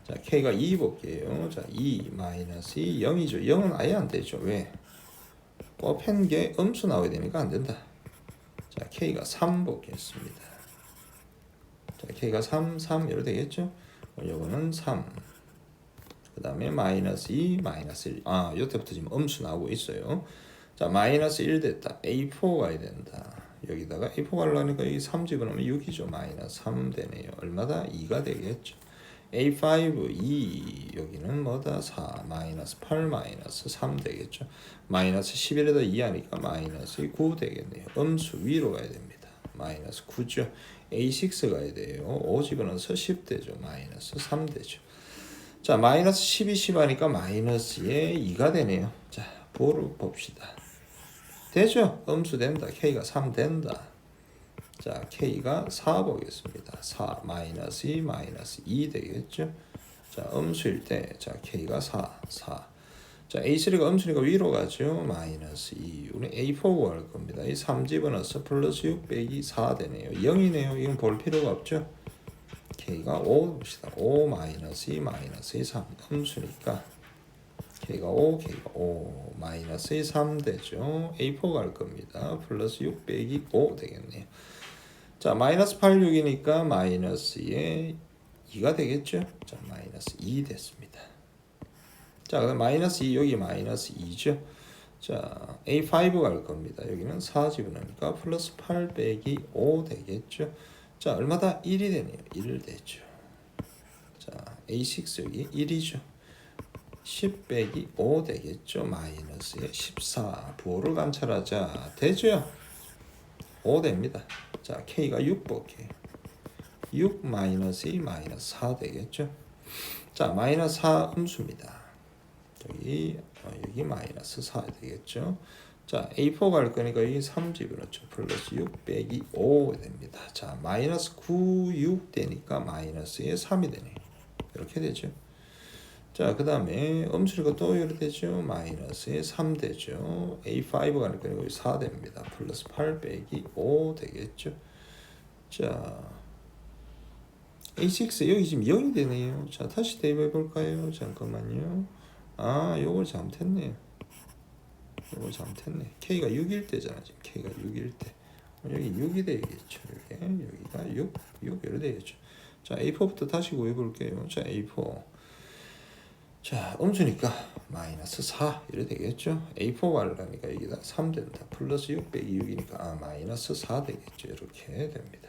자, K가 2 볼게요. 자, 2 마이너스 2 0이죠. 0은 아예 안 되죠. 왜? 곱한 게 음수 나와야 되니까 안 된다. 자, K가 3 보겠습니다. 자, K가 3 이렇게 되겠죠? 요거는 3. 그 다음에 마이너스 2, 마이너스 1. 아, 요때부터 지금 음수 나오고 있어요. 자, 마이너스 1 됐다. A4 가야 된다. 여기다가 A4 가려니까 여기 3 집어넣으면 6이죠. 마이너스 3 되네요. 얼마다? 2가 되겠죠. A5, 2. 여기는 뭐다? 4. 마이너스 8, 마이너스 3 되겠죠. 마이너스 11에다 2 하니까 마이너스 9 되겠네요. 음수 위로 가야 됩니다. 마이너스 9죠. A6 가야 돼요. 5 집어넣어서 10 되죠. 마이너스 3 되죠. 자, 마이너스 12, 10 하니까 마이너스에 2가 되네요. 자, 부호를 봅시다. 되죠? 음수 된다. K가 3 된다. 자, K가 4 보겠습니다. 4 마이너스 2 마이너스 2 되겠죠? 자, 음수일 때 자, K가 4. 자, A3가 음수니까 위로 가죠. 마이너스 2. 우리 A4 구할 겁니다. 이 3 집어넣어서 플러스 6 빼기 4 되네요. 0이네요. 이건 볼 필요가 없죠. K가 5 봅시다. 5 마이너스 2 마이너스 2 3 음수니까 K가 5 K가 5 마이너스 2 3 되죠. A4 갈 겁니다. 플러스 6 빼기 5 되겠네요. 자 마이너스 8 6이니까 마이너스에 2가 되겠죠. 자 마이너스 2 됐습니다. 자 그럼 마이너스 2 여기 마이너스 2죠. 자 A5 갈 겁니다. 여기는 4 집어넣으니까 플러스 8 빼기 5 되겠죠. 자 얼마다? 1이 되네요. 1 되죠. 자 A6 여기 1이죠. 10 빼기 5 되겠죠. 마이너스에 14 부호를 관찰하자. 되죠. 5 됩니다. 자 K가 6 볼게요. 6 마이너스 2 마이너스 4 되겠죠. 자 마이너스 4 음수입니다. 여기 마이너스 4 되겠죠. 자 A4 갈 거니까 여기 3 집어넣죠. 플러스 6 빼기 5 됩니다. 자 마이너스 9 6 되니까 마이너스에 3이 되네요. 이렇게 되죠. 자 그 다음에 음수리가 또 이렇게 되죠. 마이너스에 3 되죠. A5 갈 거니까 여기 4 됩니다. 플러스 8 빼기 5 되겠죠. 자 A6 여기 지금 0이 되네요. 자 다시 대입해 볼까요? 잠깐만요. 아 요걸 잘못했네요. 요걸 잘못했네. K가 6일 때잖아. 지금 K가 6일 때 여기 6이 되겠죠. 여기가 6 이렇게 되겠죠. 자 A4부터 다시 구해 볼게요. 자 A4 자 음수니까 마이너스 4 이렇게 되겠죠. A4 가려니까 여기다 3 된다. 플러스 6 빼기 6이니까 마이너스 4 되겠죠. 이렇게 됩니다.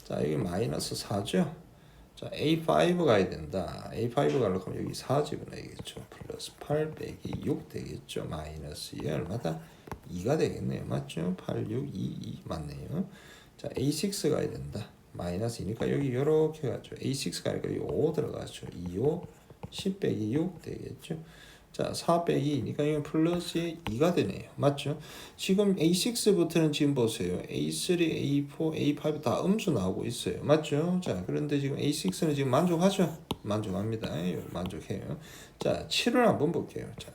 자 여기 마이너스 4죠. 자 A5 가야 된다. A5 가려고 하면 여기 4 집어넣어야겠죠. 플러스 8 빼기 6 되겠죠. 마이너스에 얼마다? 2가 되겠네요. 맞죠? 8, 6, 2, 2 맞네요. 자 A6 가야 된다. 마이너스이니까 여기 이렇게 가죠. A6 가니까 여기 5 들어가죠. 2, 5, 10 빼기 6 되겠죠. 자 4 빼기 2니까 이건 플러스에 2가 되네요. 맞죠? 지금 A6부터는 지금 보세요. A3, A4, A5 다 음수 나오고 있어요. 맞죠? 자 그런데 지금 A6는 지금 만족하죠? 만족합니다. 만족해요. 자 7을 한번 볼게요. 자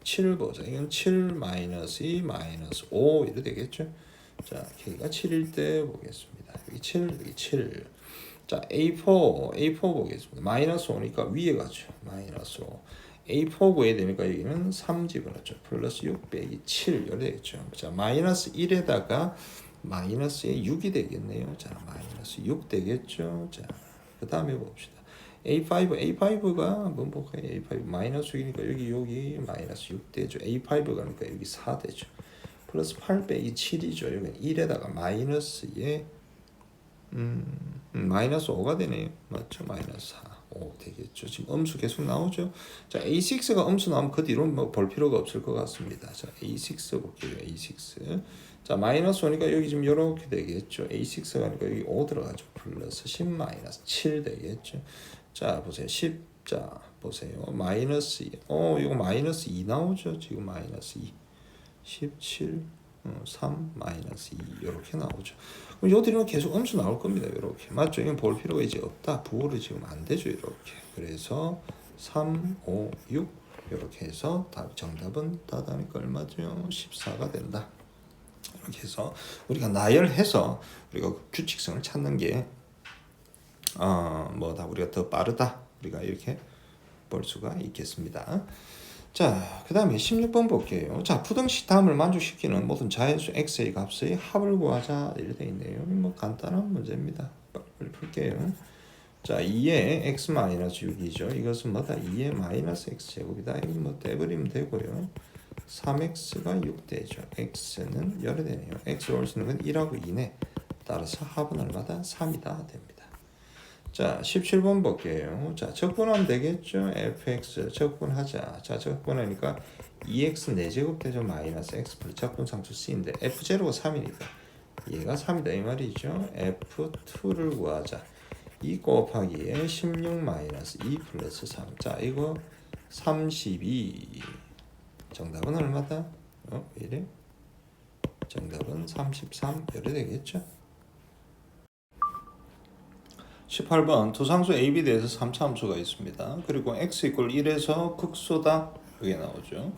7을 보자. 이건 7 마이너스 2 마이너스 5 이렇게 되겠죠? 자 K가 7일 때 보겠습니다. 여기 7 여기 7. 자 A4 보겠습니다. 마이너스 5니까 위에 가죠. 마이너스 5. A4 구해야 되니까 여기는 3 집어넣죠. 플러스 6 빼기 7 이렇게 되겠죠. 자 마이너스 1에다가 마이너스에 6이 되겠네요. 자 마이너스 6 되겠죠. 자 그 다음에 봅시다. A5가 한번 볼까요? A5 마이너스 6이니까 여기 마이너스 6 되죠. A5 가니까 여기 4 되죠. 플러스 8 빼기 7이죠. 여기 1에다가 마이너스에 마이너스 5가 되네요. 맞죠? 마이너스 4, 5 되겠죠. 지금 음수 계속 나오죠. 자, A6가 음수 나오면 그 뒤로 뭐 볼 필요가 없을 것 같습니다. 자, A6 볼게요. A6. 자, 마이너스 5니까 여기 지금 이렇게 되겠죠. A6 가니까 여기 5 들어가죠. 플러스 10 마이너스 7 되겠죠. 자, 보세요. 10. 자, 보세요. 마이너스 2. 이거 마이너스 2 나오죠. 지금 마이너스 2. 17. 3 마이너스 2 이렇게 나오죠. 그럼 요들은 계속 음수 나올 겁니다. 이렇게 맞죠? 이건 볼 필요가 이제 없다. 부호를 지금 안 되죠. 이렇게. 그래서 3, 5, 6 이렇게 해서 정답은 따다니까 얼마죠? 14가 된다. 이렇게 해서 우리가 나열해서 우리가 규칙성을 찾는 게 뭐다 우리가 더 빠르다. 우리가 이렇게 볼 수가 있겠습니다. 자, 그 다음에 16번 볼게요. 자, 부등식담을 만족시키는 모든 자연수 x의 값의 합을 구하자 이렇게 되어 있네요. 뭐 간단한 문제입니다. 빨리 풀게요. 자, 2의 x-6이죠. 이것은 뭐다? 2의 마이너스 x제곱이다. 이거 뭐 떼버리면 되고요. 3x가 6 되죠. x는 열이 되네요. x 올 수 있는 건 1하고 2네. 따라서 합은 얼마다? 3이다 됩니다. 자, 17번 볼게요. 자, 적분하면 되겠죠? fx 적분하자. 자, 적분하니까 2x 4제곱 되죠. 마이너스 x 플러스 적분상수 c인데 f0가 3이니까 얘가 3이다 이 말이죠. f2를 구하자. 2 곱하기에 16 마이너스 2 플러스 3. 자, 이거 32. 정답은 얼마다? 왜 이래? 정답은 33 이렇게 되겠죠? 18번 두 상수 A, B 대해서 3차 함수가 있습니다. 그리고 x = 1에서 극소다 그게 나오죠.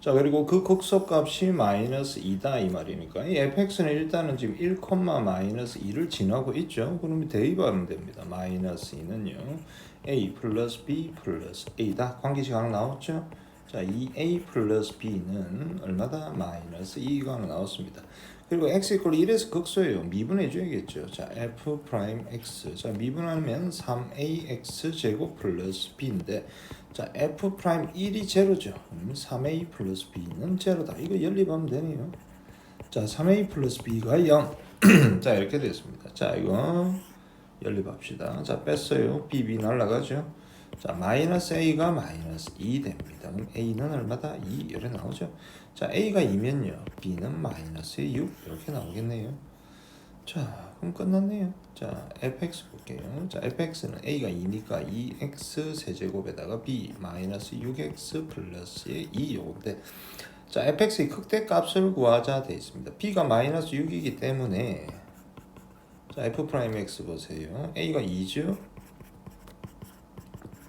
자, 그리고 그 극소값이 마이너스 2다 이 말이니까 이 fx는 일단은 지금 1, 마이너스 2를 지나고 있죠. 그러면 대입하면 됩니다. 마이너스 2는요. a 플러스 b 플러스 a다. 관계시각 나왔죠. 자, 이 a 플러스 b는 얼마다? 마이너스 2가 나왔습니다. 그리고 x 이퀄 1에서 극소예요. 미분해 줘야겠죠. 자, f 프라임 x. 자, 미분하면 3ax 제곱 플러스 b인데 자, f 프라임 1이 제로죠. 3a 플러스 b는 제로다. 이거 연립하면 되네요. 자, 3a 플러스 b가 0. 자, 이렇게 됐습니다. 자, 이거 연립합시다. 자, 뺐어요. bb 날라가죠. 자, 마이너스 a가 마이너스 2 됩니다. 그럼 a는 얼마다? 2 이렇게 나오죠. 자, a가 2면요. b는 마이너스 6 이렇게 나오겠네요. 자, 그럼 끝났네요. 자, fx 볼게요. 자, fx는 a가 2니까 2x 세제곱에다가 b 마이너스 6x 플러스의 2 요건데 자, fx의 극대값을 구하자 돼 있습니다. b가 마이너스 6이기 때문에 자, f 프라임 x 보세요. a가 2죠.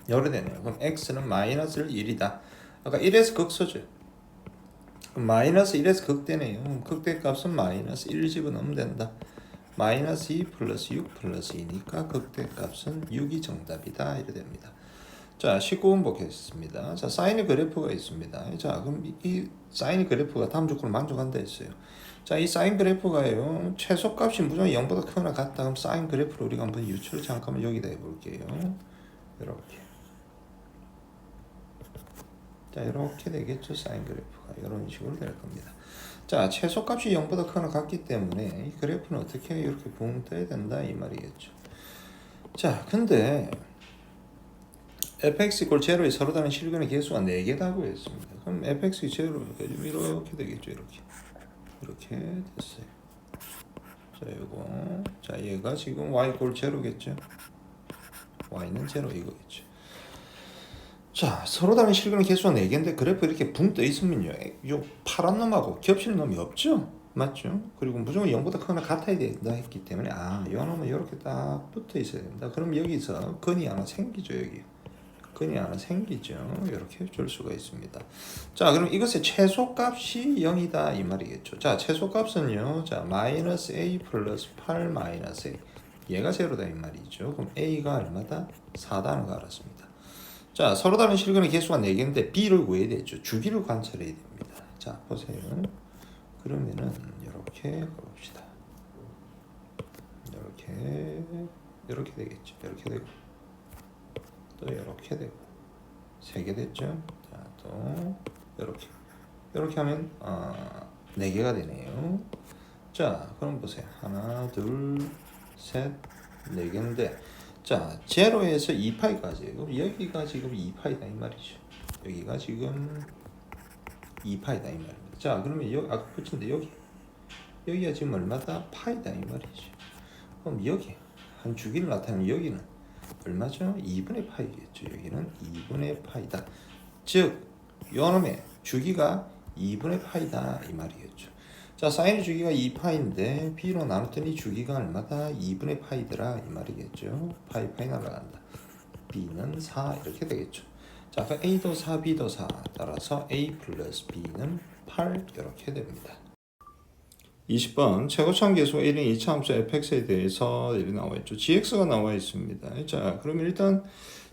열이 되네요. 그럼 x는 마이너스 1이다. 아까 1에서 극소죠. 그럼 마이너스 1에서 극대네요. 그럼 극대값은 마이너스 1 집어넣으면 된다. 마이너스 2 플러스 6 플러스 2니까 극대값은 6이 정답이다. 이래 됩니다. 자, 19번 보겠습니다. 자, 사인의 그래프가 있습니다. 자, 그럼 이 사인의 그래프가 다음 조건을 만족한다 했어요. 자, 이 사인 그래프가요. 최소값이 무조건 0보다 크거나 같다. 그럼 사인 그래프를 우리가 한번 유추를 잠깐만 여기다 해볼게요. 이렇게. 자, 이렇게 되겠죠. 사인 그래프가 이런 식으로 될 겁니다. 자, 최소값이 0보다 크거나 같기 때문에 이 그래프는 어떻게 이렇게 붕 떠야 된다 이 말이겠죠. 자, 근데 fx 이퀄 제로에 서로 다른 실근의 개수가 4개다고 했습니다. 그럼 fx가 제로 이렇게 되겠죠. 이렇게 됐어요. 자, 이거 자, 얘가 지금 y 이퀄 제로겠죠. y는 제로 이거겠죠. 자, 서로 다른 실근의 개수가 4개인데 그래프 이렇게 붕 떠 있으면요. 요 파란 놈하고 겹치는 놈이 없죠? 맞죠? 그리고 무조건 0보다 크거나 같아야 된다 했기 때문에 요 놈은 이렇게 딱 붙어 있어야 됩니다. 그럼 여기서 근이 하나 생기죠. 여기. 근이 하나 생기죠. 이렇게 줄 수가 있습니다. 자, 그럼 이것의 최소값이 0이다 이 말이겠죠. 자, 최소값은요. 자, 마이너스 a 플러스 8 마이너스 a. 얘가 제로다 이 말이죠. 그럼 a가 얼마다? 4다는 거 알았습니다. 자, 서로 다른 실근의 개수가 4개인데 b를 구해야 되죠. 주기를 관찰해야 됩니다. 자, 보세요. 그러면은 이렇게 가봅시다. 이렇게 되겠죠. 이렇게 되고 또 이렇게 되고 3개 됐죠. 자, 또 이렇게 하면 4개가 되네요. 자, 그럼 보세요. 하나, 둘, 셋, 4개인데 자, 제로에서 2파이까지. 그럼 여기가 지금 2파이다 이 말이죠. 여기가 지금 2파이다 이 말입니다. 자, 그러면 여기 아까 붙인데 여기가 지금 얼마다? 파이다 이 말이죠. 그럼 여기 한 주기를 나타내면 여기는 얼마죠? 2분의 파이겠죠. 여기는 2분의 파이다. 즉, 요놈의 주기가 2분의 파이다 이 말이겠죠. 자, 사인의 주기가 2파인데 b로 나눴더니 주기가 얼마다? 2분의 파이더라 이 말이겠죠. 파이 날아간다. b는 4 이렇게 되겠죠. 자, 그 a도 4, b도 4 따라서 a 플러스 b는 8 이렇게 됩니다. 20번 최고참 계수 1인 이차함수 fx에 대해서 일이 나와 있죠. gx가 나와 있습니다. 자, 그럼 일단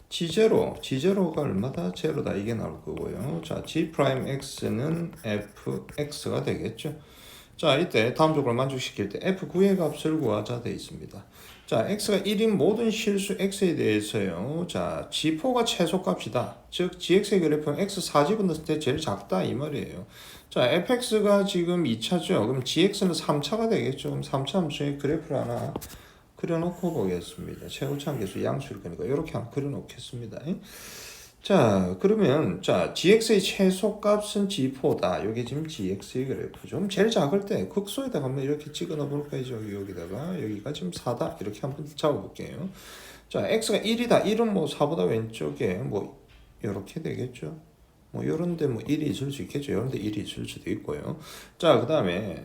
G0가 얼마다? 제로다 이게 나올 거고요. 자, G 프라임 X는 fx가 되겠죠. 자, 이때 다음 조건을 만족시킬 때 f9의 값을 구하자 돼 있습니다. 자, x가 1인 모든 실수 x에 대해서요. 자, g4가 최소값이다. 즉 gx의 그래프는 x 4집어넣을 때 제일 작다 이 말이에요. 자, fx가 지금 2차죠. 그럼 gx는 3차가 되겠죠. 그럼 3차 함수의 그래프를 하나 그려놓고 보겠습니다. 최고참 계수 양수일 거니까 이렇게 한번 그려놓겠습니다. 자, 그러면 자 gx의 최소값은 g4다. 이게 지금 gx의 그래프죠. 그럼 제일 작을 때 극소에다가 한번 이렇게 찍어 넣어 볼까요? 여기다가 여기가 지금 4다. 이렇게 한번 잡아볼게요. 자, x가 1이다. 1은 뭐 4보다 왼쪽에 뭐 이렇게 되겠죠. 뭐 요런데 뭐 1이 있을 수 있겠죠. 요런데 1이 있을 수도 있고요. 자, 그다음에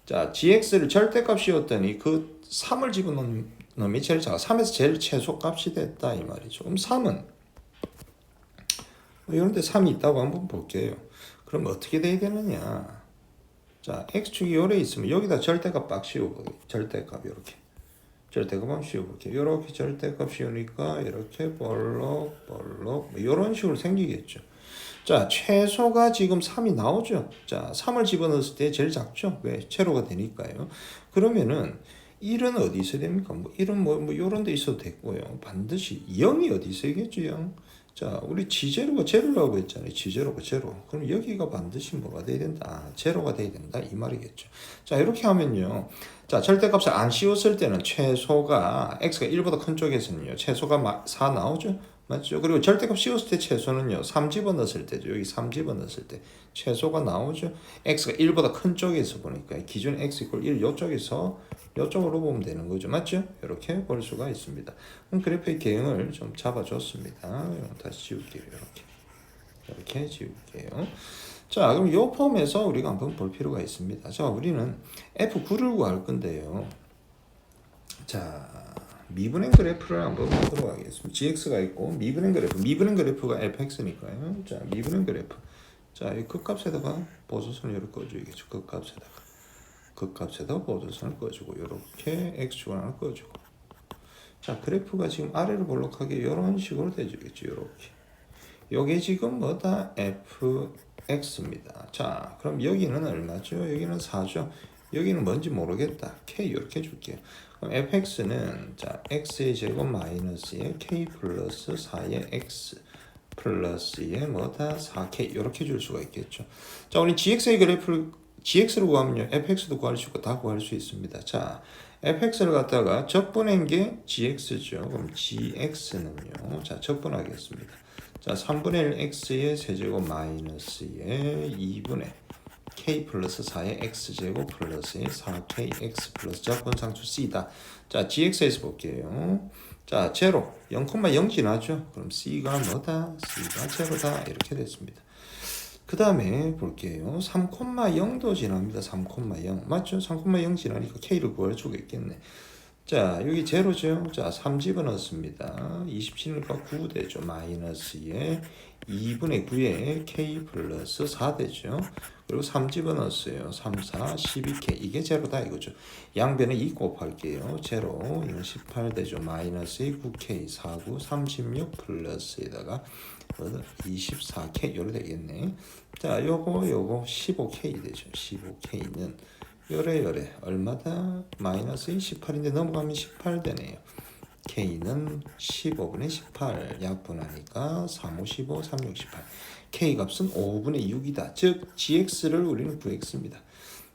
자, gx를 절대값이었더니 그 3을 집어넣은 놈이 제일 작아. 3에서 제일 최소값이 됐다 이 말이죠. 그럼 3은 이런 데 3이 있다고 한번 볼게요. 그럼 어떻게 돼야 되느냐? 자, x축이 요래 있으면 여기다 절대값 빡 씌우고 절대값 이렇게. 절대값 한번 씌워볼게요. 이렇게 절대값 씌우니까 이렇게 볼록 이런 식으로 생기겠죠. 자, 최소가 지금 3이 나오죠. 자, 3을 집어넣었을 때 제일 작죠. 왜? 제로가 되니까요. 그러면은 1은 어디 있어야 됩니까? 뭐 1은 뭐 요런 데 있어도 되고요. 반드시 0이 어디 있어야겠죠, 0. 자, 우리 지제로가 제로라고 했잖아요. 지제로가 제로. 그럼 여기가 반드시 뭐가 돼야 된다? 아, 제로가 돼야 된다. 이 말이겠죠. 자, 이렇게 하면요. 자, 절대값을 안 씌웠을 때는 최소가 x가 1보다 큰 쪽에서는요. 최소가 4 나오죠? 맞죠? 그리고 절대값 씌웠을 때 최소는요. 3 집어넣었을 때죠. 여기 3 집어넣었을 때 최소가 나오죠. x가 1보다 큰 쪽에서 보니까 기준 x = 1 요쪽에서 요쪽으로 보면 되는 거죠. 맞죠? 이렇게 볼 수가 있습니다. 그럼 그래프의 개형을 좀 잡아줬습니다. 다시 지울게요. 이렇게 지울게요. 자, 그럼 이 폼에서 우리가 한번 볼 필요가 있습니다. 자, 우리는 F9를 구할 건데요. 자, 미분행 그래프를 한번 보도록 하겠습니다. GX가 있고 미분행 그래프가 fx니까요. 자, 미분행 그래프. 자, 이 극값에다가 보조선을 이렇게 꺼줘야겠죠. 극값에다 보조선을 꺼주고 이렇게 x축을 하나 꺼주고. 자, 그래프가 지금 아래로 볼록하게 이런 식으로 되주겠죠. 이렇게. 요게 지금 뭐다? fx입니다. 자, 그럼 여기는 얼마죠? 여기는 4죠. 여기는 뭔지 모르겠다. k 이렇게 줄게요. 그럼 fx는 자 x의 제곱 마이너스의 k 플러스 4의 x 플러스의 뭐다? 4k 이렇게 줄 수가 있겠죠. 자, 우리 gx의 그래프를 gx로 구하면요. fx도 구할 수 있고 다 구할 수 있습니다. 자, fx를 갖다가 적분한 게 gx죠. 그럼 gx는요. 자, 적분하겠습니다. 자, 3분의 1 x의 세제곱 마이너스의 2분의 k 플러스 4의 x제곱 플러스의 4k x 플러스 적분상수 c다. 자, gx에서 볼게요. 자, 제로 0,0 지나죠. 그럼 c가 뭐다? c가 제로다. 이렇게 됐습니다. 그 다음에 볼게요. 3,0도 지납니다. 3,0 맞죠? 3,0 지나니까 k를 구할 수가 있겠네. 자, 여기 제로죠. 자, 3 집어넣습니다. 27이니까 9 되죠. 마이너스에 2분의 9에 k 플러스 4 되죠. 그리고 3 집어넣었어요. 3, 4, 12k. 이게 제로다 이거죠. 양변에 2 곱할게요. 제로. 이건 18 되죠. 마이너스 9k, 4, 9, 36 플러스에다가 24k 요래 되겠네. 자, 요거 15k 되죠. 15k는 요래 얼마다? 마이너스 18인데 넘어가면 18 되네요. K는 15분의 18 약분하니까 3, 5, 15, 3, 6, 18 K 값은 5분의 6이다. 즉 GX를 우리는 구했습니다.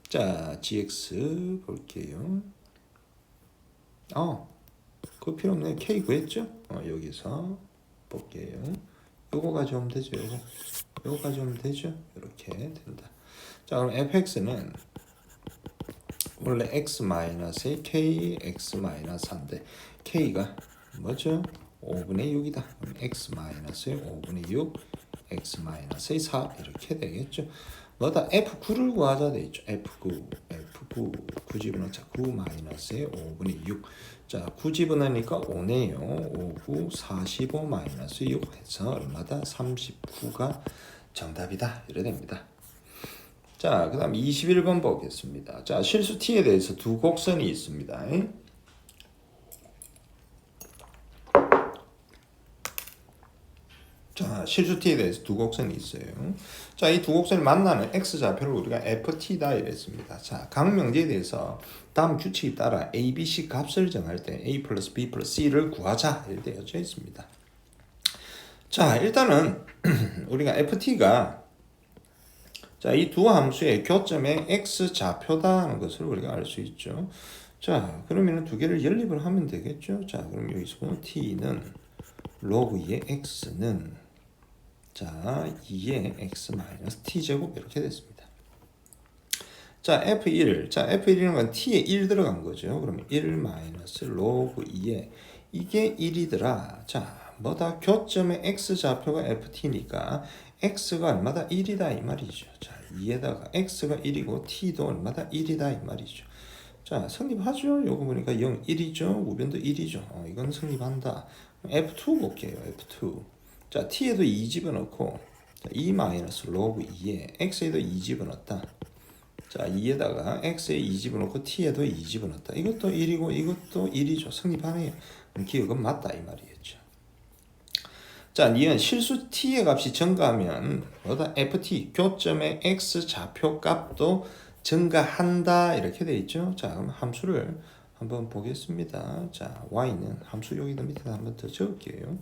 자, GX 볼게요. 그거 필요 없네. K 구했죠? 여기서 볼게요. 요거 가져오면 되죠. 요거 가져오면 되죠. 이렇게 된다. 자, 그럼 fx는 원래 x-의 k, x-4인데 k가 뭐죠? 5분의 6이다. x-의 5분의 6, x-의 4 이렇게 되겠죠. 뭐다? f9를 구하자 돼 있죠. f9 9 집어넣자. 9-의 5분의 6. 자, 9 집어넣으니까 5네요. 5, 9, 45 마이너스 6 해서 얼마다? 39가 정답이다. 이래 됩니다. 자, 그 다음 21번 보겠습니다. 자, 실수 t에 대해서 두 곡선이 있습니다. 자, 실수 t에 대해서 두 곡선이 있어요. 자, 이 두 곡선이 만나는 x좌표를 우리가 ft다 이랬습니다. 자, 각 명제에 대해서 다음 규칙에 따라 a, b, c 값을 정할 때 a 플러스 b 플러스 c를 구하자 이렇게 되어져 있습니다. 자, 일단은 우리가 ft가 자, 이 두 함수의 교점의 x좌표다 하는 것을 우리가 알 수 있죠. 자, 그러면 두 개를 연립을 하면 되겠죠. 자, 그럼 여기서 t는 log 2의 x는 자, 2의 x 마이너스 t제곱 이렇게 됐습니다. 자, f1. 자, f1이라는 건 t에 1 들어간 거죠. 그러면 1 마이너스 log 2에 이게 1이더라. 자, 뭐다? 교점의 x좌표가 ft니까 x가 얼마다? 1이다 이 말이죠. 자, 2에다가 x가 1이고 t도 얼마다? 1이다 이 말이죠. 자, 성립하죠. 요거 보니까 0, 1이죠. 우변도 1이죠. 이건 성립한다. f2 볼게요. f2. 자, t에도 2 집어넣고, 자, 2 마이너스 로그 2에 x에도 2 집어넣었다. 자, 2에다가 x에 2 집어넣고 t에도 2 집어넣었다. 이것도 1이고 이것도 1이죠. 성립하네요. 기억은 맞다 이 말이겠죠. 자, 니은 실수 t의 값이 증가하면 뭐다? ft 교점의 x 좌표 값도 증가한다 이렇게 돼 있죠. 자, 그럼 함수를 한번 보겠습니다. 자, y는 함수 여기다 밑에다 한번 더 적을게요.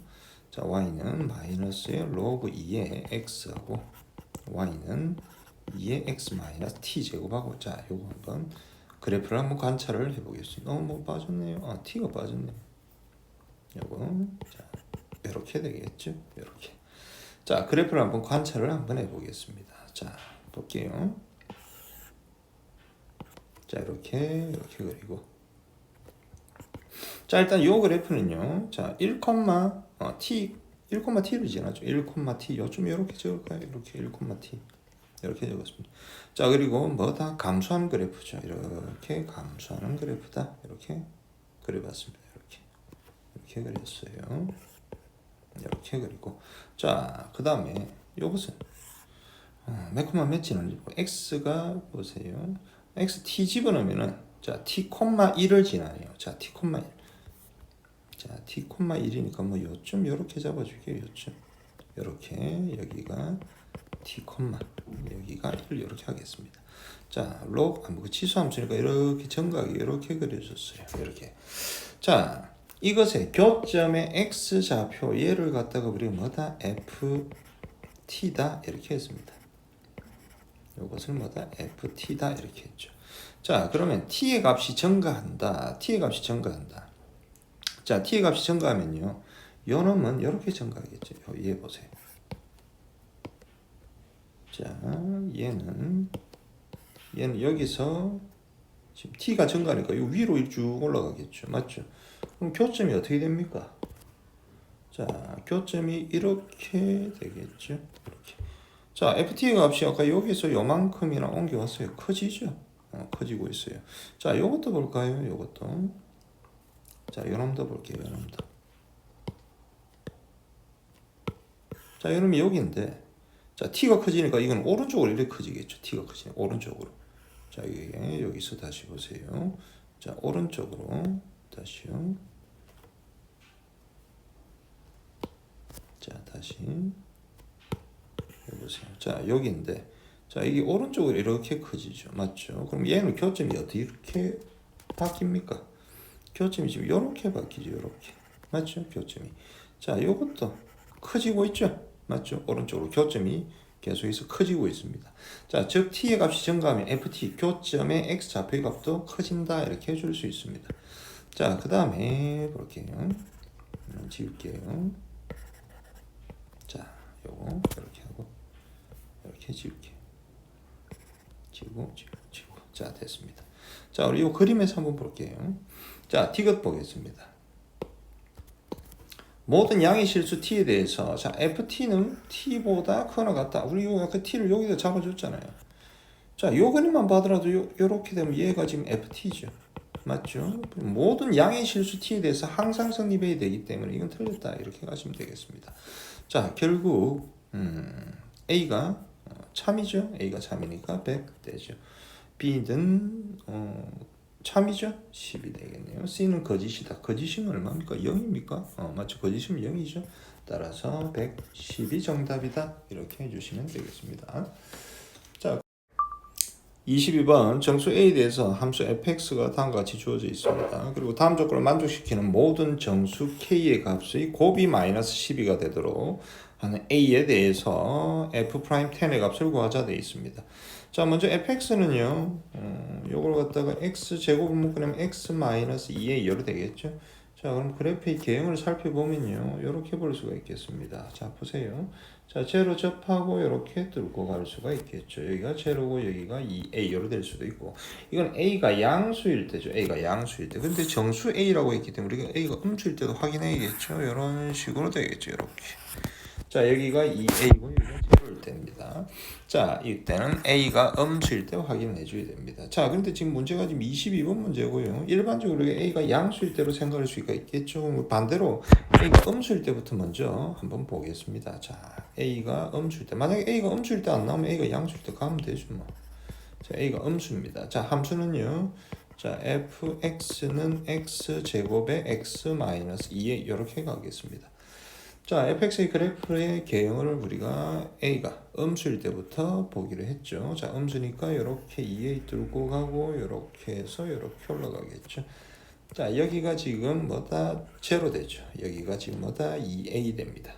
자, y는 마이너스의 로그 2의 x하고 y는 2의 x 마이너스 t 제곱하고, 자, 요거 한번 그래프를 한번 관찰을 해보겠습니다. 뭐 빠졌네요. 아, t가 빠졌네요. 요거 자, 이렇게 되겠죠. 이렇게. 자, 그래프를 한번 관찰을 한번 해보겠습니다. 자, 볼게요. 자, 이렇게 그리고, 자, 일단 요 그래프는요. 자, 1,t를 지나죠. 1,t 요즘 이렇게 적을까요? 이렇게 1,t 이렇게 적었습니다. 자, 그리고 뭐다? 감소하는 그래프죠. 이렇게 감소하는 그래프다. 이렇게 그려봤습니다. 이렇게 그렸어요. 이렇게 그리고, 자, 그 다음에 요것은 매콤한 매치는 x가 보세요. xt 집어넣으면은, 자, t,1을 지나요. 자, t,1. 자, t,1이니까 뭐 요쯤 요렇게 잡아줄게요. 요쯤 요렇게, 여기가 t, 여기가 1 이렇게 하겠습니다. 자, 그 치수 함수니까 이렇게 정각이 이렇게 그려졌어요. 이렇게. 자, 이것의 교점의 x 좌표 얘를 갖다가 우리가 뭐다? ft다 이렇게 했습니다. 이것을 뭐다? ft다 이렇게 했죠. 자, 그러면 t의 값이 증가한다. t의 값이 증가한다. 자, t의 값이 증가하면요, 요 놈은 이렇게 증가하겠죠. 얘 보세요. 자, 얘는 여기서 지금 t가 증가하니까 이 위로 쭉 올라가겠죠. 맞죠? 그럼 교점이 어떻게 됩니까? 자, 교점이 이렇게 되겠죠. 이렇게. 자, ft의 값이 아까 여기서 요만큼이나 옮겨왔어요. 커지죠? 커지고 있어요. 자, 요것도 볼까요? 요것도. 자, 요놈도 볼게요. 요놈도. 자, 요놈이 여기인데, 자, t가 커지니까 이건 오른쪽으로 이렇게 커지겠죠. t가 커지니까 오른쪽으로. 자, 이게 여기서 다시 보세요. 자, 오른쪽으로 다시요. 자, 다시 보세요. 자, 여기인데, 자, 이게 오른쪽으로 이렇게 커지죠. 맞죠? 그럼 얘는 교점이 어떻게 바뀝니까? 교점이 지금 이렇게 바뀌죠. 이렇게. 맞죠? 교점이. 자, 요것도 커지고 있죠. 맞죠? 오른쪽으로 교점이 계속해서 커지고 있습니다. 자, 즉 t의 값이 증가하면 ft 교점의 x 좌표의 값도 커진다 이렇게 해줄 수 있습니다. 자, 그 다음에 볼게요. 지울게요. 자, 요거 이렇게 하고 이렇게 지울게요. 지우고. 자, 됐습니다. 자, 우리 이 그림에서 한번 볼게요. 자, 디귿 보겠습니다. 모든 양의 실수 t에 대해서, 자, ft는 t보다 크거나 같다. 우리 요 그 t를 여기다 잡아줬잖아요. 자, 요 그림만 봐더라도 요렇게 되면 얘가 지금 ft죠. 맞죠? 모든 양의 실수 t에 대해서 항상 성립해야 되기 때문에 이건 틀렸다 이렇게 가시면 되겠습니다. 자, 결국 a가 참이죠. a가 참이니까 100 되죠. b는 참이죠. 10이 되겠네요. C는 거짓이다. 거짓이면 얼마입니까? 0입니까? 맞죠. 거짓이면 0이죠. 따라서 110이 정답이다. 이렇게 해주시면 되겠습니다. 자, 22번 정수 A에 대해서 함수 fx가 다음과 같이 주어져 있습니다. 그리고 다음 조건을 만족시키는 모든 정수 K의 값의 곱이 마이너스 12가 되도록 하는 A에 대해서 f'10의 값을 구하자 되어 있습니다. 자, 먼저 fx는요, 요걸 갖다가 x 제곱을 묶으면 x 마이너스 2의 2로 되겠죠. 자, 그럼 그래프의 개형을 살펴보면요, 요렇게 볼 수가 있겠습니다. 자, 보세요. 자, 제로 접하고 요렇게 뚫고 갈 수가 있겠죠. 여기가 제로고 여기가 2a로 될 수도 있고, 이건 a가 양수일 때죠. a가 양수일 때. 근데 정수 a라고 했기 때문에 우리가 a가 음수일 때도 확인해야겠죠. 이런 식으로 되겠죠. 이렇게. 자, 여기가 2a고 여기가 제로일 때입니다. 됩니다. 자, 이때는 A가 음수일 때 확인해 줘야 됩니다. 자, 그런데 지금 문제가 지금 22번 문제고요. 일반적으로 A가 양수일 때로 생각할 수 있겠죠. 반대로 A가 음수일 때부터 먼저 한번 보겠습니다. 자, A가 음수일 때. 만약에 A가 음수일 때 안 나오면 A가 양수일 때 가면 되죠, 뭐. 자, A가 음수입니다. 자, 함수는요. 자, fx는 x제곱에 x-2에 이렇게 가겠습니다. 자, fx의 그래프의 개형을 우리가 a가 음수일 때부터 보기로 했죠. 자, 음수니까 이렇게 2a 뚫고 가고 이렇게 해서 이렇게 올라가겠죠. 자, 여기가 지금 뭐다? 제로 되죠. 여기가 지금 뭐다? 2a 됩니다.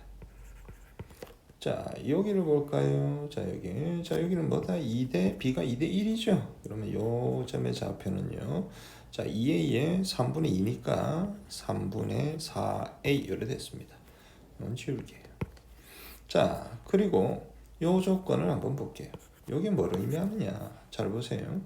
자, 여기를 볼까요? 자, 여기는 뭐다? 2대, b가 2대 1이죠. 그러면 요 점의 좌표는요. 자, 2a에 3분의 2니까 3분의 4a 이렇게 됐습니다. 지울게요. 자, 그리고 요 조건을 한번 볼게요. 여기 뭐를 의미하느냐? 잘 보세요.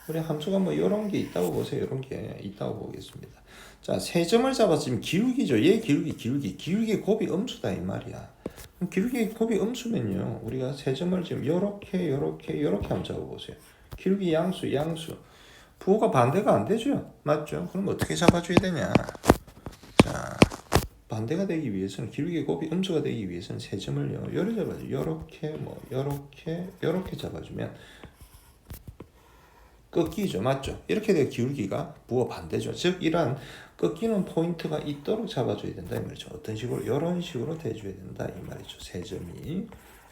우리 함수가 뭐 이런 게 있다고 보세요. 이런 게 있다고 보겠습니다. 자, 세 점을 잡아서 지금 기울기죠. 얘 기울기 곱이 음수다 이 말이야. 그럼 기울기 곱이 음수면요. 우리가 세 점을 지금 이렇게 한번 잡아보세요. 기울기 양수. 부호가 반대가 안 되죠. 맞죠? 그럼 어떻게 잡아줘야 되냐? 자, 반대가 되기 위해서는 기울기 곱이 음수가 되기 위해서는 세 점을요. 요렇게 잡아줘. 요렇게 잡아주면 꺾이죠. 맞죠? 이렇게 되면 기울기가 부호 반대죠. 즉 이러한 꺾이는 포인트가 있도록 잡아줘야 된다 이 말이죠. 어떤 식으로? 이런 식으로 대줘야 된다 이 말이죠. 세 점이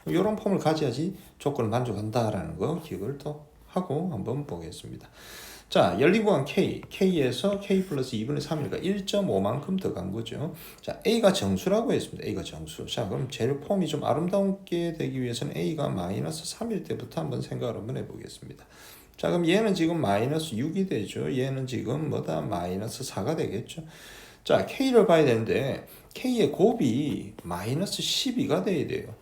이런 폼을 가져야지 조건을 만족한다라는 거 기억을 또 하고 한번 보겠습니다. 자, 열린 구간 K에서 K 플러스 2분의 3이니까 1.5만큼 더 간 거죠. 자, A가 정수라고 했습니다. A가 정수. 자, 그럼 제일 폼이 좀 아름답게 되기 위해서는 A가 마이너스 3일 때부터 한번 생각을 한번 해보겠습니다. 자, 그럼 얘는 지금 마이너스 6이 되죠. 얘는 지금 뭐다? 마이너스 4가 되겠죠. 자, K를 봐야 되는데 K의 곱이 마이너스 12가 돼야 돼요.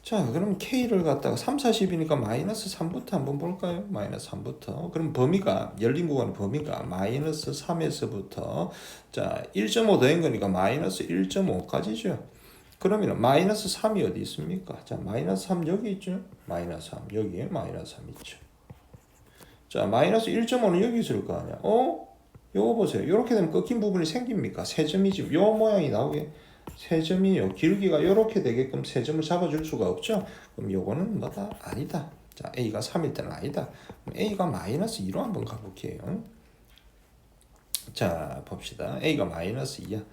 자, 그럼 K를 갖다가 3, 4, 10이니까 마이너스 3부터 한번 볼까요? 마이너스 3부터. 그럼 범위가, 열린 구간의 범위가 마이너스 3에서부터, 자, 1.5 더한 거니까 마이너스 1.5까지죠. 그러면 마이너스 3이 어디 있습니까? 자, 마이너스 3 여기 있죠? 마이너스 3. 여기에 마이너스 3 있죠. 자, 마이너스 1.5는 여기 있을 거 아니야. 요거 보세요. 이렇게 되면 꺾인 부분이 생깁니까? 세 점이 지금 요 모양이 나오게. 세 점이요. 기울기가 이렇게 되게끔 세 점을 잡아줄 수가 없죠. 그럼 요거는 뭐다? 아니다. 자, A가 3일 때는 아니다. 그럼 A가 마이너스 2로 한번 가볼게요. 자, 봅시다. A가 마이너스 2야.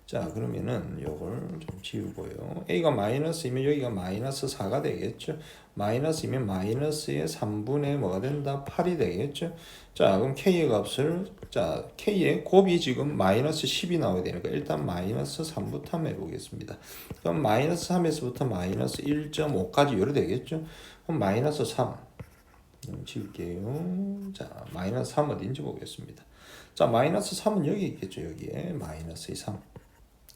자, 그러면은 요걸 좀 지우고요. A가 마이너스이면 여기가 마이너스 4가 되겠죠. 마이너스이면 마이너스의 3분의 뭐가 된다? 8이 되겠죠. 자, 그럼 K의 값을, 자, K의 곱이 지금 마이너스 10이 나와야 되니까 일단 마이너스 3부터 한번 해보겠습니다. 그럼 마이너스 3에서부터 마이너스 1.5까지 요래 되겠죠. 그럼 마이너스 3. 지울게요. 자, 마이너스 3 어딘지 보겠습니다. 자, 마이너스 3은 여기 있겠죠. 여기에 마이너스 3.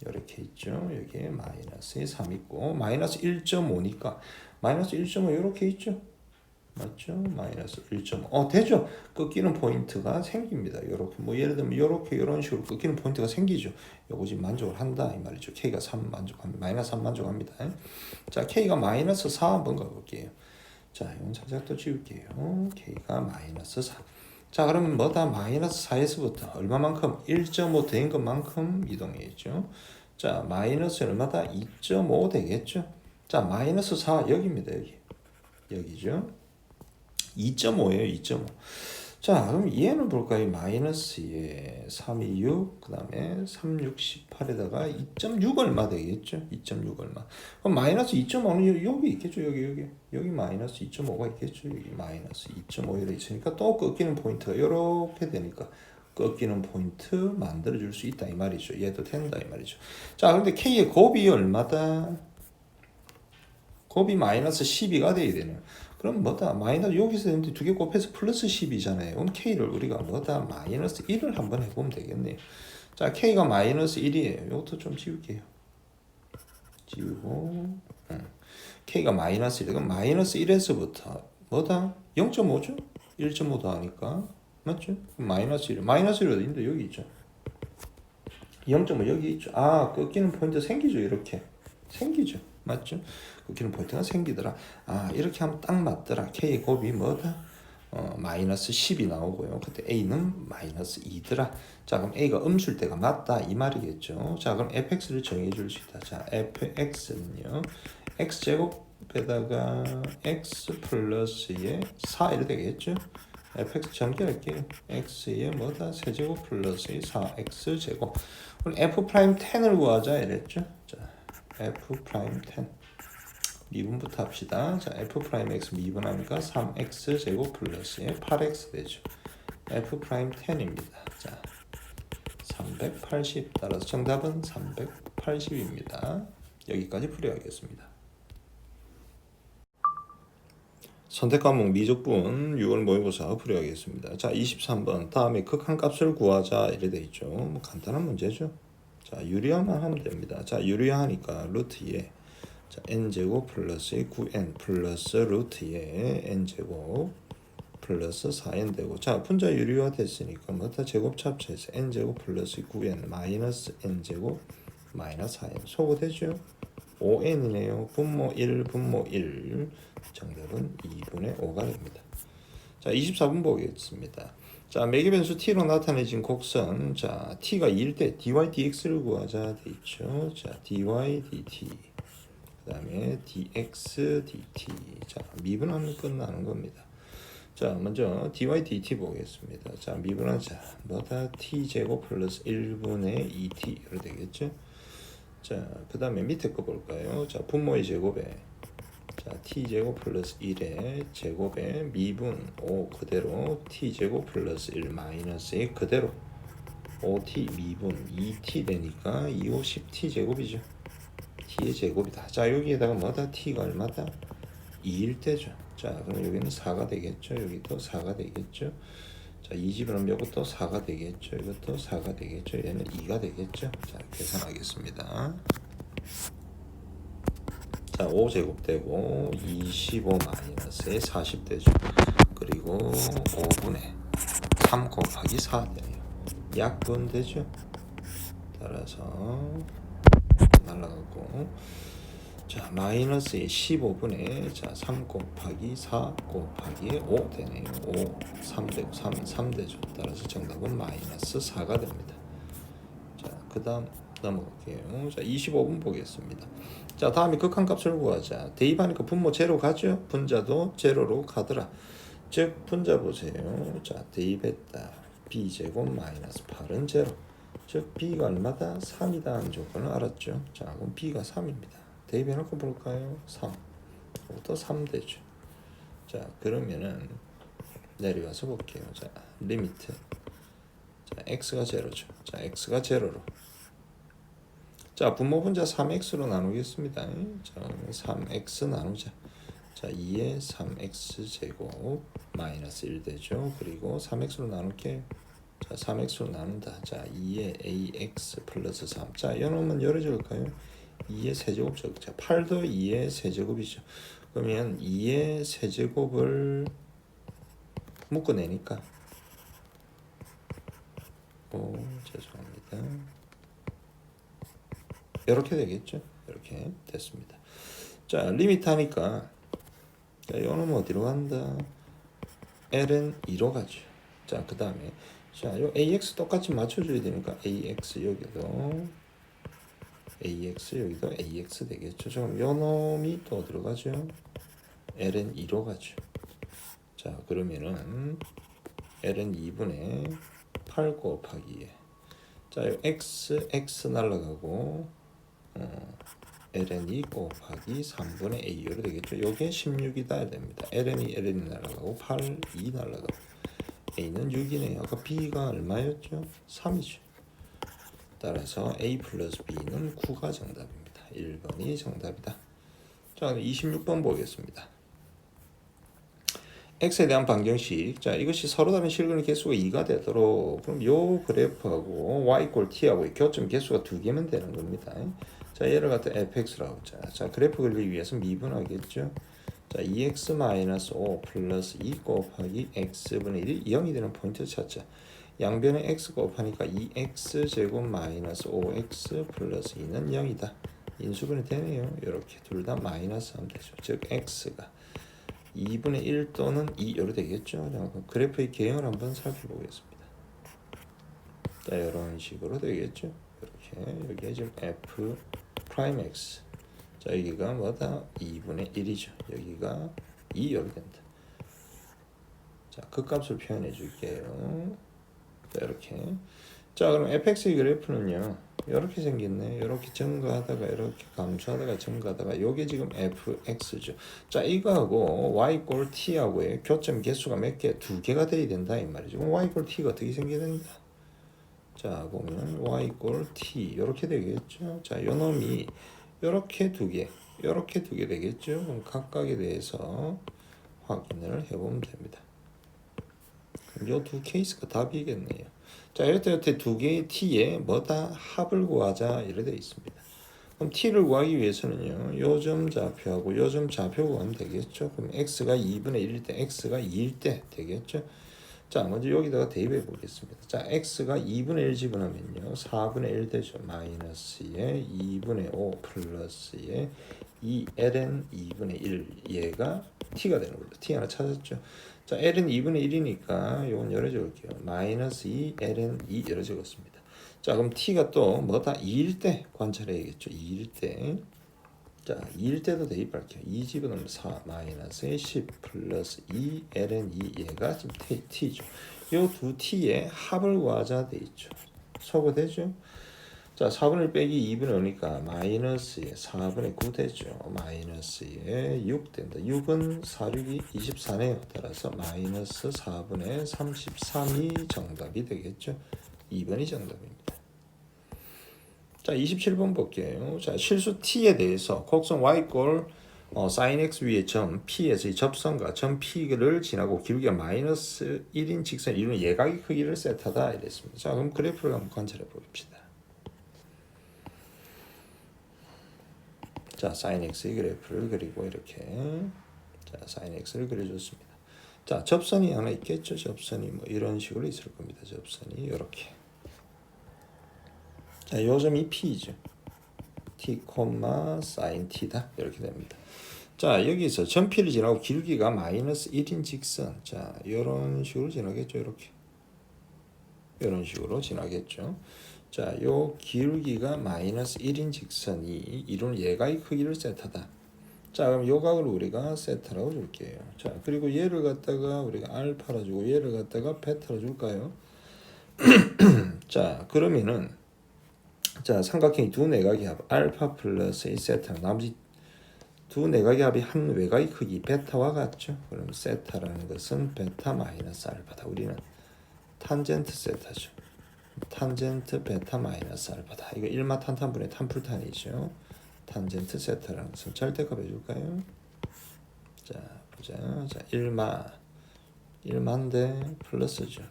이렇게 있죠. 여기에 마이너스 3 있고 마이너스 1.5니까 마이너스 1.5 이렇게 있죠. 맞죠? 마이너스 1.5. 되죠. 꺾이는 포인트가 생깁니다. 이렇게 뭐 예를 들면 이렇게 이런 식으로 꺾이는 포인트가 생기죠. 요거 지금 만족을 한다 이 말이죠. K가 3 만족합니다. 마이너스 3 만족합니다. 자, K가 마이너스 4 한번 가볼게요. 자, 이건 살짝 또 지울게요. K가 마이너스 4. 자, 그러면 뭐다? 마이너스 4에서부터 얼마만큼? 1.5 된 것만큼 이동해야죠. 자, 마이너스 얼마다? 2.5 되겠죠. 자, 마이너스 4 여기입니다. 여기죠. 2.5예요. 2.5. 자, 그럼 얘는 볼까요? 마이너스에 3이 6, 그 다음에 3, 6, 18에다가 2.6 얼마 되겠죠? 2.6 얼마. 그럼 마이너스 2.5는 여기 있겠죠? 여기 마이너스 2.5가 있겠죠? 여기 마이너스 2.5에 있으니까 또 꺾이는 포인트가 이렇게 되니까 꺾이는 포인트 만들어줄 수 있다 이 말이죠. 얘도 된다 이 말이죠. 자, 그런데 K의 곱이 얼마다? 곱이 마이너스 12가 돼야 되네요. 그럼 뭐다? 마이너스 여기서 했는데 두 개 곱해서 플러스 10이잖아요. 그럼 K를 우리가 뭐다? 마이너스 1을 한번 해보면 되겠네요. 자, K가 마이너스 1이에요. 이것도 좀 지울게요. 지우고 K가 마이너스 1. 그럼 마이너스 1에서부터 뭐다? 0.5죠? 1.5 더하니까 맞죠? 마이너스 1. 마이너스 1 어디인데? 여기 있죠. 0.5 여기 있죠. 아, 꺾이는 포인트 생기죠. 이렇게 생기죠. 맞죠? 그렇게는 포인트가 생기더라. 아 이렇게 하면 딱 맞더라. K의 곱이 뭐다? 마이너스 10이 나오고요. 그때 A는 마이너스 2더라. 자 그럼 A가 음수일 때가 맞다 이 말이겠죠. 자 그럼 fx를 정해 줄 수 있다. 자 fx는요. x제곱에다가 x 플러스의 4 이렇게 되겠죠. fx 전개할게요. x의 뭐다? 세제곱 플러스의 4x제곱. 그럼 f 프라임 10을 구하자 이랬죠. 자 f 프라임 10 미분부터 합시다. 자, f 프라임 x 미분하니까 3x 제곱 플러스에 8x 되죠. f 프라임 10입니다. 자, 380 따라서 정답은 380입니다. 여기까지 풀이하겠습니다. 선택 과목 미적분 6월 모의고사 풀이하겠습니다. 자, 23번 다음에 극한값을 구하자 이래 돼 있죠. 뭐 간단한 문제죠. 자, 유리화만 하면 됩니다. 자, 유리화하니까 루트 2에 자, n제곱 플러스 9n 플러스 루트에 n제곱 플러스 4n 되고 자 분자 유리화 됐으니까 뭐다 제곱 합쳐서 n제곱 플러스 9n 마이너스 n제곱 마이너스 4n 소거되죠. 5n이네요. 분모 1 분모 1 정답은 2분의 5가 됩니다. 자 24분 보겠습니다. 자 매개변수 t로 나타내진 곡선 자 t가 2일 때 dy dx를 구하자 돼 있죠. 자 dy dt 그 다음에 dx dt 자 미분하면 끝나는 겁니다. 자 먼저 dy dt 보겠습니다. 자 미분하자 뭐다 t제곱 플러스 1분의 2t 이렇게 되겠죠. 자 그 다음에 밑에 거 볼까요. 자 분모의 제곱에 자 t제곱 플러스 1의 제곱에 미분 5 그대로 t제곱 플러스 1 마이너스 1 그대로 5t 미분 2t 되니까 2, 5, 10t 제곱이죠. t의 제곱이다. 자 여기에다가 뭐다? t가 얼마다? 2일 때죠. 자 그럼 여기는 4가 되겠죠. 여기도 4가 되겠죠. 자 이 집은 이것도 4가 되겠죠. 이것도 4가 되겠죠. 얘는 2가 되겠죠. 자 계산하겠습니다. 자 5제곱 되고 25 마이너스에 40 되죠. 그리고 5분의 3 곱하기 4 되네요. 약분 되죠. 따라서 날라가고 자 마이너스 15분의 자 3 곱하기 4 곱하기 5 되네요. 5 3 되고 3은 3 되죠. 따라서 정답은 마이너스 4가 됩니다. 자 그 다음 넘어갈게요. 자 25분 보겠습니다. 자 다음에 극한값을 구하자. 대입하니까 분모 제로 가죠. 분자도 제로로 가더라. 즉 분자 보세요. 자 대입했다. b제곱 마이너스 8은 제로. 즉 b가 얼마다? 3이다 하는 조건을 알았죠. 자 그럼 b가 3입니다. 대입해놓고 볼까요? 3. 또 3 되죠. 자 그러면은 내려와서 볼게요. 자 리미트 자 x가 제로죠. 자 x가 제로로 자 분모 분자 3x로 나누겠습니다. 자 3x 나누자. 자 2에 3x 제곱 마이너스 1 되죠. 그리고 3x로 나눌게요. 자 3x로 나눈다. 자 2에 ax 플러스 3. 자 이놈은 열어줄까요? 2의 세제곱 적자. 8도 2의 세제곱이죠. 그러면 2의 세제곱을 묶어내니까 죄송합니다. 이렇게 되겠죠. 이렇게 됐습니다. 자 리미트 하니까 자 이놈은 어디로 간다? l은 2로 가죠. 자 그 다음에 자 요 ax 똑같이 맞춰줘야 되니까 ax 여기도 ax 여기도 ax 되겠죠. 그럼 요 놈이 또 어디로 가죠? ln 2로 가죠. 자 그러면은 ln 2분의 8 곱하기 2. 자 요 x 날라가고 ln 2 곱하기 3분의 a로 되겠죠. 요게 16이다 해야 됩니다. ln이 날라가고 8, 2 날라가고 a는 6이네요. 아까 b가 얼마였죠? 3이죠. 따라서 a 플러스 b는 9가 정답입니다. 1번이 정답이다. 자 26번 보겠습니다. x에 대한 방정식. 자 이것이 서로 다른 실근의 개수가 2가 되도록 그럼 요 그래프하고 y 꼴 t하고 교점 개수가 2개면 되는 겁니다. 자 얘를 갖다 fx라고 자 그래프 그리기 위해서 미분하겠죠. 자 2x-5 플러스 2 곱하기 x분의 1이 0이 되는 포인트 찾자. 양변에 x 곱하니까 2x 제곱 마이너스 5x 플러스 2는 0이다. 인수분해 되네요. 이렇게 둘 다 마이너스 하면 되죠. 즉 x가 2분의 1 또는 2 이렇게 되겠죠. 자, 그래프의 개형을 한번 살펴보겠습니다. 자, 이런 식으로 되겠죠. 이렇게 여기에 지금 f 프라임 x. 자, 여기가 뭐다? 2분의 1이죠. 여기가 2 이렇게 된다. 자, 그 값을 표현해 줄게요. 자, 이렇게. 자, 그럼 fx의 그래프는요. 이렇게 생겼네. 이렇게 증가하다가 이렇게 감소하다가 증가하다가 요게 지금 fx죠. 자, 이거하고 y 꼴 t하고의 교점 개수가 몇 개? 2개가 돼야 된다 이 말이죠. 그럼 y 꼴 t가 어떻게 생겨야 된다? 자, 보면 y 꼴 t 이렇게 되겠죠. 자, 요 놈이 이렇게 2개, 이렇게 2개 되겠죠. 그럼 각각에 대해서 확인을 해보면 됩니다. 요 두 케이스가 답이겠네요. 자, 이렇게 두 개의 t에 뭐다 합을 구하자 이래 되어 있습니다. 그럼 t를 구하기 위해서는요, 요점 좌표하고 요점 좌표 구하면 되겠죠. 그럼 x가 2분의 1일 때 x가 2일 때 되겠죠. 자, 먼저 여기다가 대입해 보겠습니다. 자, x가 2분의 1 집어넣으면요 4분의 1 되죠. 마이너스에 2분의 5 플러스에 2ln 2분의 1 얘가 t가 되는 거죠. t 하나 찾았죠. 자, l은 2분의 1이니까 요건 열어 적을게요. 마이너스 2 ln 2 열어 적었습니다. 자, 그럼 t가 또 뭐다? 2일 때 관찰해야겠죠. 2일 때. 자, 2일 때도 대입할게요. 2 집어넣으면 4 마이너스 10 플러스 2 ln 2 얘가 지금 t죠. 요 두 t의 합을 구하자 돼 있죠. 소거되죠. 자, 4분의 1 빼기 2분의 5니까 마이너스에 4분의 9 되죠. 마이너스에 6 된다. 6은 4, 6이 24네요. 따라서 마이너스 4분의 33이 정답이 되겠죠. 2번이 정답입니다. 자, 27번 볼게요. 자, 실수 t에 대해서 곡선 y꼴 sin x 위에 점 p에서의 접선과 점 p를 지나고 길이가 마이너스 1인 직선 이루는 예각의 크기를 세타다 이랬습니다. 자, 그럼 그래프를 한번 관찰해 봅시다. 자, sin x의 그래프를 그리고 이렇게 자, sin x를 그려줬습니다. 자, 접선이 하나 있겠죠. 접선이 뭐 이런 식으로 있을 겁니다. 접선이 이렇게. 자, 요 점이 p죠. t, sin t다 이렇게 됩니다. 자, 여기서 점 p를 지나고 길기가 마이너스 1인 직선. 자, 이런 식으로 지나겠죠. 이렇게. 이런 식으로 지나겠죠. 자, 요 길기가 마이너스 1인 직선이 이루는 예각의 크기를 세타다. 자, 그럼 요 각을 우리가 세타라고 줄게요. 자, 그리고 얘를 갖다가 우리가 알파라 주고 얘를 갖다가 베타라 줄까요? 자, 그러면은 자, 삼각형이 두 내각의 합 알파 플러스 1 세타 나머지 두 내각의 합이 한 외곽의 크기 베타와 같죠. 그럼 세타라는 것은 베타 마이너스 알파다. 우리는 탄젠트 세타죠. 탄젠트 베타 마이너스 알파다. 이거 일마탄탄분의 탄풀탄이죠. 탄젠트 세타라는 것은 절대값 해줄까요? 자, 보자. 자, 1만대 플러스죠.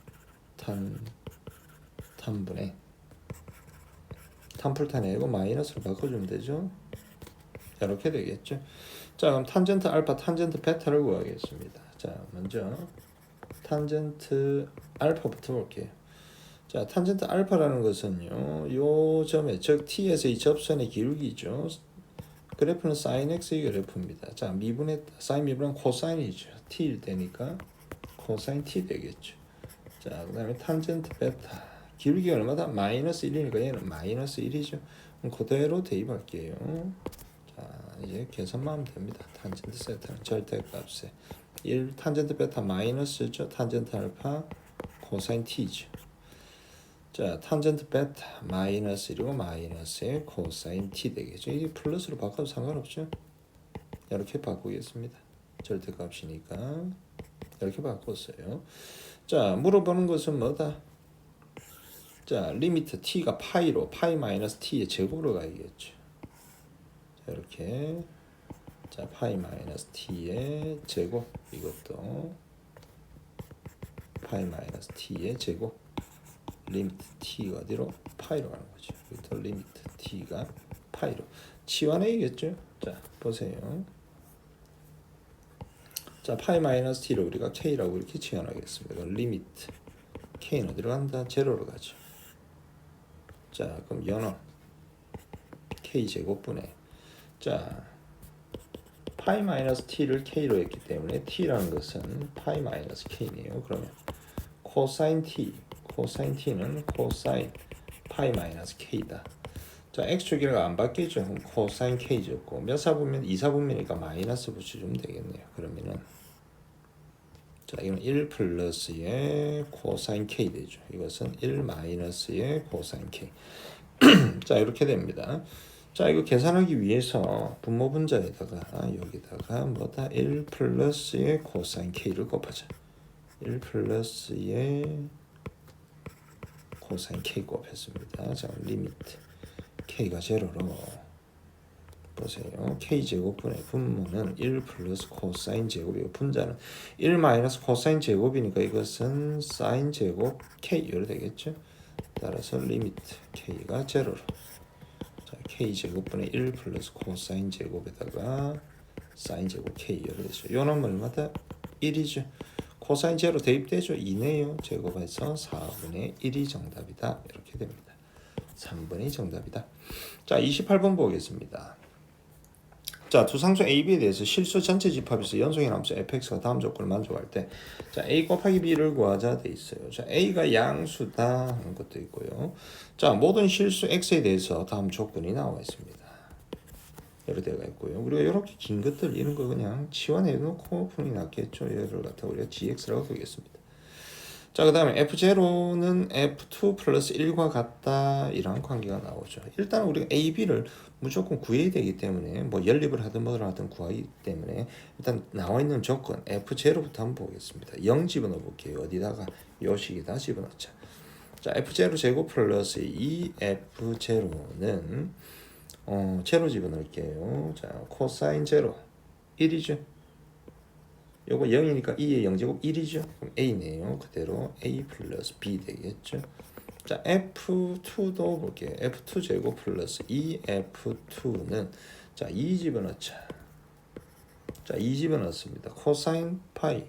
탄분의 탄풀탄이 아니고 마이너스로 바꿔주면 되죠. 이렇게 되겠죠. 자, 그럼 탄젠트 알파, 탄젠트 베타를 구하겠습니다. 자, 먼저 탄젠트 알파부터 볼게요. 자, 탄젠트 알파라는 것은요, 요 점에 즉 t에서의 접선의 기울기죠. 그래프는 sin x의 그래프입니다. 자, 미분했다. sin 미분은 코사인이죠. t일 때니까 코사인 t 되겠죠. 자, 그 다음에 탄젠트 베타 기울기가 얼마다? 마이너스 1이니까 얘는 마이너스 1이죠. 그럼 그대로 대입할게요. 자, 이제 계산만 하면 됩니다. 탄젠트 세타는 절대값에 1 탄젠트 베타 마이너스죠. 탄젠트 알파 코사인 t죠. 자, 탄젠트 베타 마이너스 1이고 마이너스의 코사인 t 되겠죠. 이게 플러스로 바꿔도 상관없죠. 이렇게 바꾸겠습니다. 절대값이니까 이렇게 바꿨어요. 자, 물어보는 것은 뭐다? 자, 리미트 t가 파이로 파이 마이너스 t의 제곱으로 가야겠죠. 자, 이렇게 자, 파이 마이너스 t의 제곱 이것도 파이 마이너스 t의 제곱 리미트 t가 어디로? 파이로 가는 거죠. 이것도 리미트 t가 파이로 치환해야겠죠. 자, 보세요. 자, 파이 마이너스 t를 우리가 k라고 이렇게 치환하겠습니다. 그럼 리미트 k는 어디로 간다? 제로로 가죠. 자, 그럼 연원 k 제곱분의 자 파이 마이너스 t를 k로 했기 때문에 t라는 것은 파이 마이너스 k네요. 그러면 코사인 t는 코사인 파이 마이너스 k다. 자 x축이가 안 바뀌죠. 그럼 코사인 k였고 몇 사분면 2사분면이니까 마이너스 붙여주면 되겠네요. 그러면은 자 이건 1 플러스의 코사인 k 되죠. 이것은 1 마이너스의 코사인 k. 자 이렇게 됩니다. 자 이거 계산하기 위해서 분모 분자에다가 여기다가 뭐다 1 플러스의 코사인 k를 곱하자. 1 플러스의 코사인 k 곱했습니다. 자 리미트 k가 제로로 보세요. k 제곱분의 분모는 1 플러스 코사인 제곱이고 분자는 1 마이너스 코사인 제곱이니까 이것은 사인 제곱 k 이렇게 되겠죠. 따라서 리미트 k가 제로로 자 k 제곱분의 1 플러스 코사인 제곱에다가 사인 제곱 k 이렇게 되죠. 요 놈은 얼마다? 1이죠. 코사인 제로 대입되죠. 2네요. 제곱해서 4분의 1이 정답이다. 이렇게 됩니다. 3번이 정답이다. 자 28번 보겠습니다. 자, 두 상수 A, B에 대해서 실수 전체 집합에서 연속의 함수 fx가 다음 조건을 만족할 때 자, A 곱하기 B를 구하자 돼 있어요. 자, A가 양수다 하는 것도 있고요. 자, 모든 실수 X에 대해서 다음 조건이 나와 있습니다. 여러 대가 있고요. 우리가 이렇게 긴 것들 이런 거 그냥 치환해 놓고 푸는 게 낫겠죠. 얘를 갖다 우리가 gx라고 쓰겠습니다. 자, 그 다음에 f0는 f2 플러스 1과 같다 이런 관계가 나오죠. 일단 우리가 a, b를 무조건 구해야 되기 때문에 뭐 연립을 하든 뭐를 하든 구하기 때문에 일단 나와 있는 조건 f0부터 한번 보겠습니다. 0 집어넣어 볼게요. 어디다가 요식에다 집어넣자. 자, f0 제곱 플러스 2f0는 제로 집어넣을게요. 자, 코사인 제로 1이죠. 요거 0이니까 2의 0제곱 1이죠. 그럼 A네요. 그대로 A 플러스 B 되겠죠. 자, F2도 볼게요. F2 제곱 플러스 2F2는 자, 2 집어넣자. 자, 2 집어넣습니다. 코사인 파이.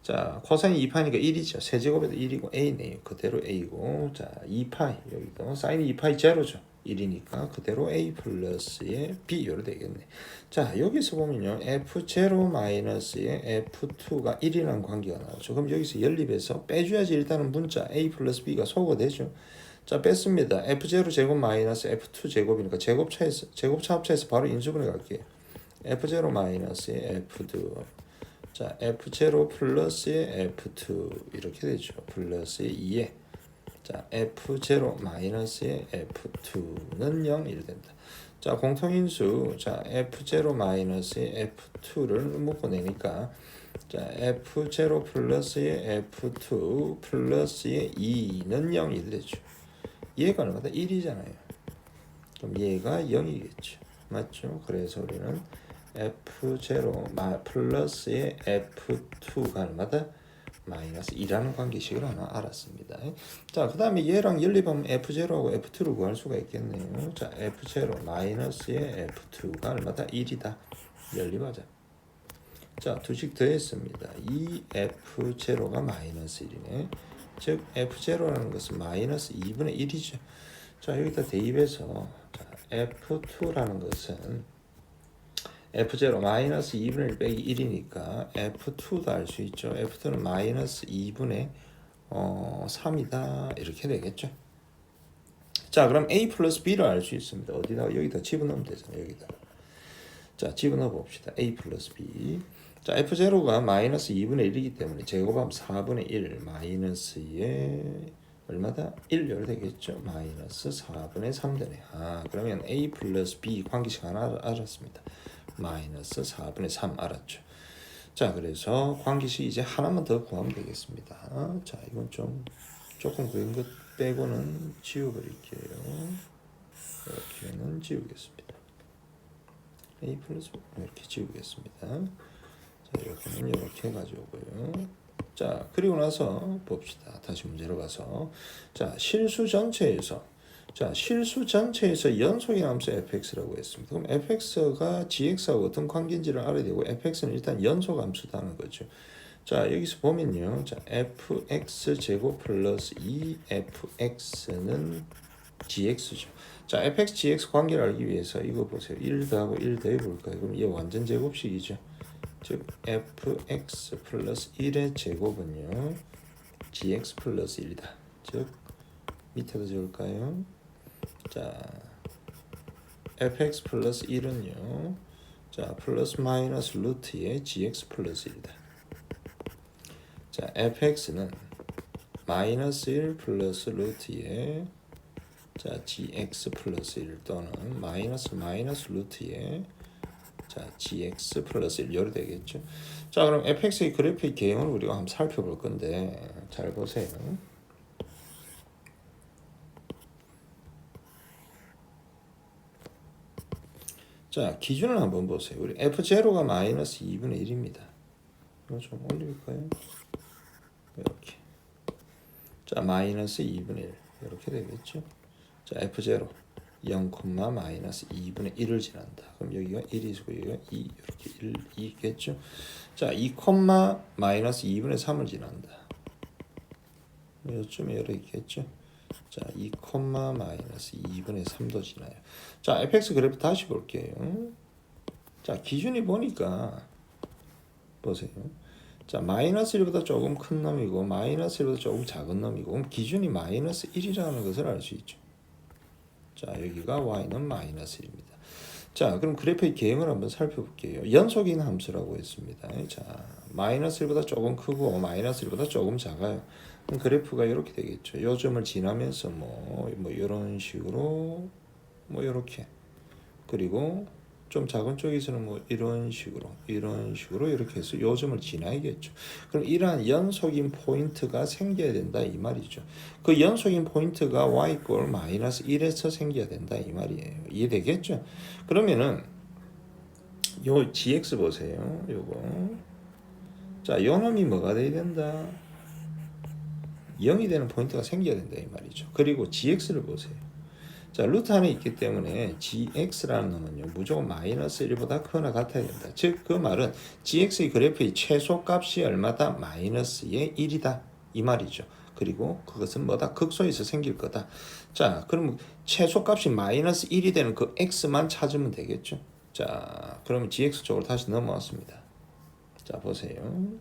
자, 코사인 2파이니까 1이죠. 세제곱에도 1이고 A네요. 그대로 A고. 자, 2파이. 여기도 사인 2파이 제로죠. 1이니까 그대로 A 플러스의 B 요로 되겠네. 자, 여기서 보면요. F0 마이너스의 F2가 1이라는 관계가 나오죠. 그럼 여기서 연립해서 빼줘야지 일단은 문자 A 플러스 B가 소거되죠. 자, 뺐습니다. F0 제곱 마이너스 F2 제곱이니까 제곱차 합차해서 바로 인수분해 갈게요. F0 마이너스의 F2 자, F0 플러스의 F2 이렇게 되죠. 플러스의 2에 자, F0 마이너스의 F2는 0 이렇게 된다. 자, 공통인수 자, F0 마이너스의 F2를 묶어내니까 자, F0 플러스의 F2 플러스의 2는 0이 되죠. 얘가 얼마다? 1이잖아요. 그럼 얘가 0이겠죠. 맞죠? 그래서 우리는 F0 플러스의 F2가 얼마다? 마이너스 2라는 관계식을 하나 알았습니다. 자, 그 다음에 얘랑 연립하면 F0하고 F2를 구할 수가 있겠네요. 자, F0 마이너스의 F2가 얼마다? 1이다. 연립하자. 자, 두식 더했습니다. 2F0가 마이너스 1이네. 즉, F0라는 것은 마이너스 2분의 1이죠. 자, 여기다 대입해서 자, F2라는 것은 F0 마이너스 2분의 1 빼기 1이니까 F2도 알 수 있죠. F2는 마이너스 2분의 3이다 이렇게 되겠죠. 자, 그럼 A 플러스 B를 알 수 있습니다. 어디다가 여기다 집어넣으면 되잖아요. 여기다. 자, 집어넣어 봅시다. A 플러스 B. 자, F0가 마이너스 2분의 1이기 때문에 제곱하면 4분의 1 마이너스에 얼마다? 1 열 되겠죠. 마이너스 4분의 3 되네. 아, 그러면 A 플러스 B 관계식 하나 알았습니다. 마이너스 4분의 3 알았죠. 자, 그래서 관계식 이제 하나만 더 구하면 되겠습니다. 자, 이건 조금 그린 것 빼고는 지워버릴게요. 이렇게는 지우겠습니다. A 플러스 이렇게 지우겠습니다. 자, 이렇게는 이렇게 가져오고요. 자, 그리고 나서 봅시다. 다시 문제로 가서 자, 실수 전체에서 연속의 함수 fx라고 했습니다. 그럼 fx가 gx하고 어떤 관계인지를 알아야 되고 fx는 일단 연속 함수다는 거죠. 자, 여기서 보면요. 자, fx 제곱 플러스 2fx는 gx죠. 자, fx, gx 관계를 알기 위해서 이거 보세요. 1 더하고 1 더해볼까요? 그럼 이게 완전 제곱식이죠. 즉 fx 플러스 1의 제곱은요 gx 플러스 1이다. 즉 밑에다 적을까요? 자, fx 플러스 1은요 자 플러스 마이너스 루트의 gx 플러스 1이다. 자, fx는 마이너스 1 플러스 루트의 자 gx 플러스 1 또는 마이너스 루트의 자 gx 플러스 1 이렇게 되겠죠. 자, 그럼 fx의 그래프의 개형을 우리가 한번 살펴볼 건데 잘 보세요. 자, 기준을 한번 보세요. 우리 f0가 마이너스 2분의 1입니다. 이거 좀 올릴까요? 이렇게. 자, 마이너스 2분의 1 이렇게 되겠죠. 자, f0 0, 마이너스 2분의 1을 지난다. 그럼 여기가 1이고 여기가 2 이렇게 1, 2겠죠. 자, 2, 마이너스 2분의 3을 지난다. 요쯤에 이렇게 있겠죠. 자, 2, 마이너스 2분의 3도 지나요. 자, fx 그래프 다시 볼게요. 자, 기준이 보니까 보세요. 자, 마이너스 1보다 조금 큰 놈이고 마이너스 1보다 조금 작은 놈이고 그럼 기준이 마이너스 1이라는 것을 알 수 있죠. 자, 여기가 y는 마이너스 1입니다. 자, 그럼 그래프의 개형을 한번 살펴볼게요. 연속인 함수라고 했습니다. 자, 마이너스 1보다 조금 크고 마이너스 1보다 조금 작아요. 그럼 그래프가 이렇게 되겠죠. 요 점을 지나면서 뭐 이런 식으로 뭐 이렇게 그리고 좀 작은 쪽에서는 뭐 이런 식으로 이렇게 해서 요 점을 지나야겠죠. 그럼 이러한 연속인 포인트가 생겨야 된다 이 말이죠. 그 연속인 포인트가 y 꼴 마이너스 1에서 생겨야 된다 이 말이에요. 이해되겠죠? 그러면은 요 gx 보세요. 요거 자, 요 놈이 뭐가 돼야 된다? 0이 되는 포인트가 생겨야 된다 이 말이죠. 그리고 gx를 보세요. 자, 루트 안에 있기 때문에 gx라는 놈은요 무조건 마이너스 1보다 크거나 같아야 된다. 즉 그 말은 gx의 그래프의 최소값이 얼마다? 마이너스의 1이다 이 말이죠. 그리고 그것은 뭐다? 극소에서 생길 거다. 자, 그럼 최소값이 마이너스 1이 되는 그 x만 찾으면 되겠죠. 자, 그러면 gx 쪽으로 다시 넘어왔습니다. 자, 보세요.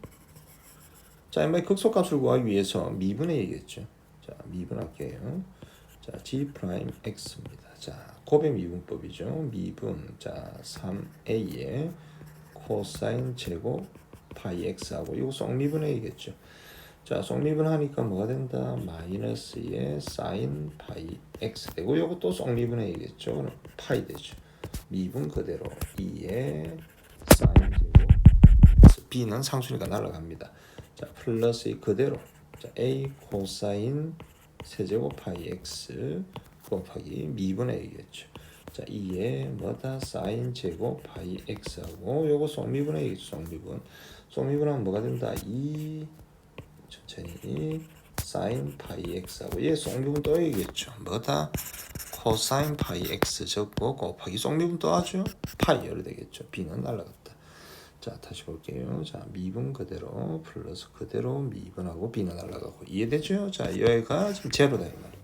자, 극소값을 구하기 위해서 미분해야겠죠. 자, 미분할게요. 자, G'X입니다. 자, 곱의 미분법이죠. 미분, 자, 3A의 코사인 제곱 파이 X하고 이거 쏙미분해야겠죠. 자, 쏙미분하니까 뭐가 된다? 마이너스의 사인 파이 X 되고 이거 또 쏙미분해야겠죠. 그럼 파이 되죠. 미분 그대로 2의 사인 제곱 B는 상수니까 날아갑니다. 자, 플러스 그대로 자, A 코사인 세제곱 파이 x 곱하기 미분의 a겠죠. 자, 2에 뭐다? 사인 제곱 파이 x하고 요거 쏙미분의 a겠죠. 쏙미분하면 뭐가 된다? 2 천천히 사인 파이 x하고 얘 쏙미분 또 해야겠죠. 뭐다? 코사인 파이 x 적고 곱하기 쏙미분 또 하죠. 파이어로 되겠죠. b는 날라갔다. 자, 다시 볼게요. 자, 미분 그대로 플러스 그대로 미분하고 b는 날라가고 이해되죠? 자, 여기가 지금 제로다 이 말입니다.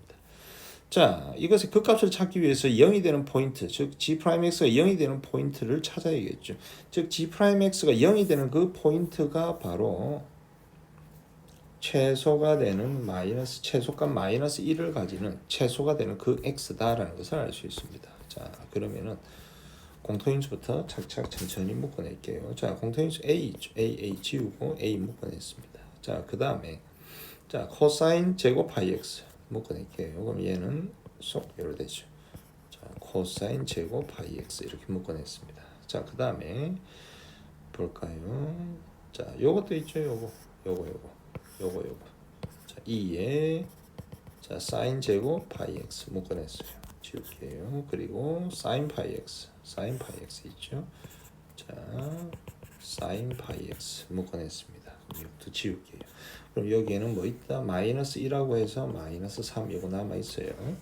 자, 이것의 극값을 찾기 위해서 0이 되는 포인트, 즉 g'x가 0이 되는 포인트를 찾아야겠죠. 즉 g'x가 0이 되는 그 포인트가 바로 최소가 되는 최소값 마이너스 1을 가지는 최소가 되는 그 x다라는 것을 알 수 있습니다. 자, 그러면은 공통인수부터 착착 천천히 묶어낼게요. 자, 공통인수 A 있죠. A 지우고 A 묶어냈습니다. 자, 그 다음에 자, 코사인 제곱 파이 X 묶어낼게요. 그럼 얘는 쏙 이렇게 되죠. 자, 코사인 제곱 파이 X 이렇게 묶어냈습니다. 자, 그 다음에 볼까요? 자, 요것도 있죠. 요거. 자, 2에 자, 사인 제곱 파이 X 묶어냈어요. 지울게요. 그리고 사인 파이 x 있죠. 자, 사인 파이 x 묶어냈습니다. 이것도 지울게요. 그럼 여기에는 뭐 있다? 마이너스 1하고 해서 마이너스 3 이거 남아있어요.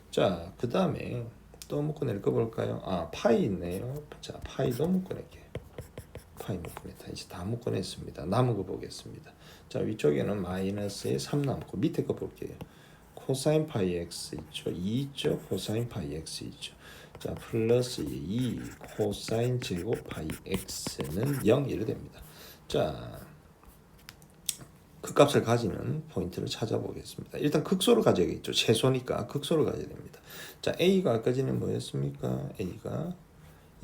자, 그 다음에 또 묶어낼 거 볼까요? 아, 파이 있네요. 자, 파이도 묶어낼게요. 파이 묶어냈다. 이제 다 묶어냈습니다. 남은 거 보겠습니다. 자, 위쪽에는 마이너스에 3 남고 밑에 거 볼게요. 코사인 파이 x 있죠. 2 있죠. 코사인 파이 x 있죠. 자, 플러스 2 코사인 제곱 파이 x는 0 이래 됩니다. 자, 그 값을 가지는 포인트를 찾아보겠습니다. 일단 극소를 가져야겠죠. 최소니까 극소를 가져야 됩니다. 자, a가 아까 전에 뭐였습니까? a가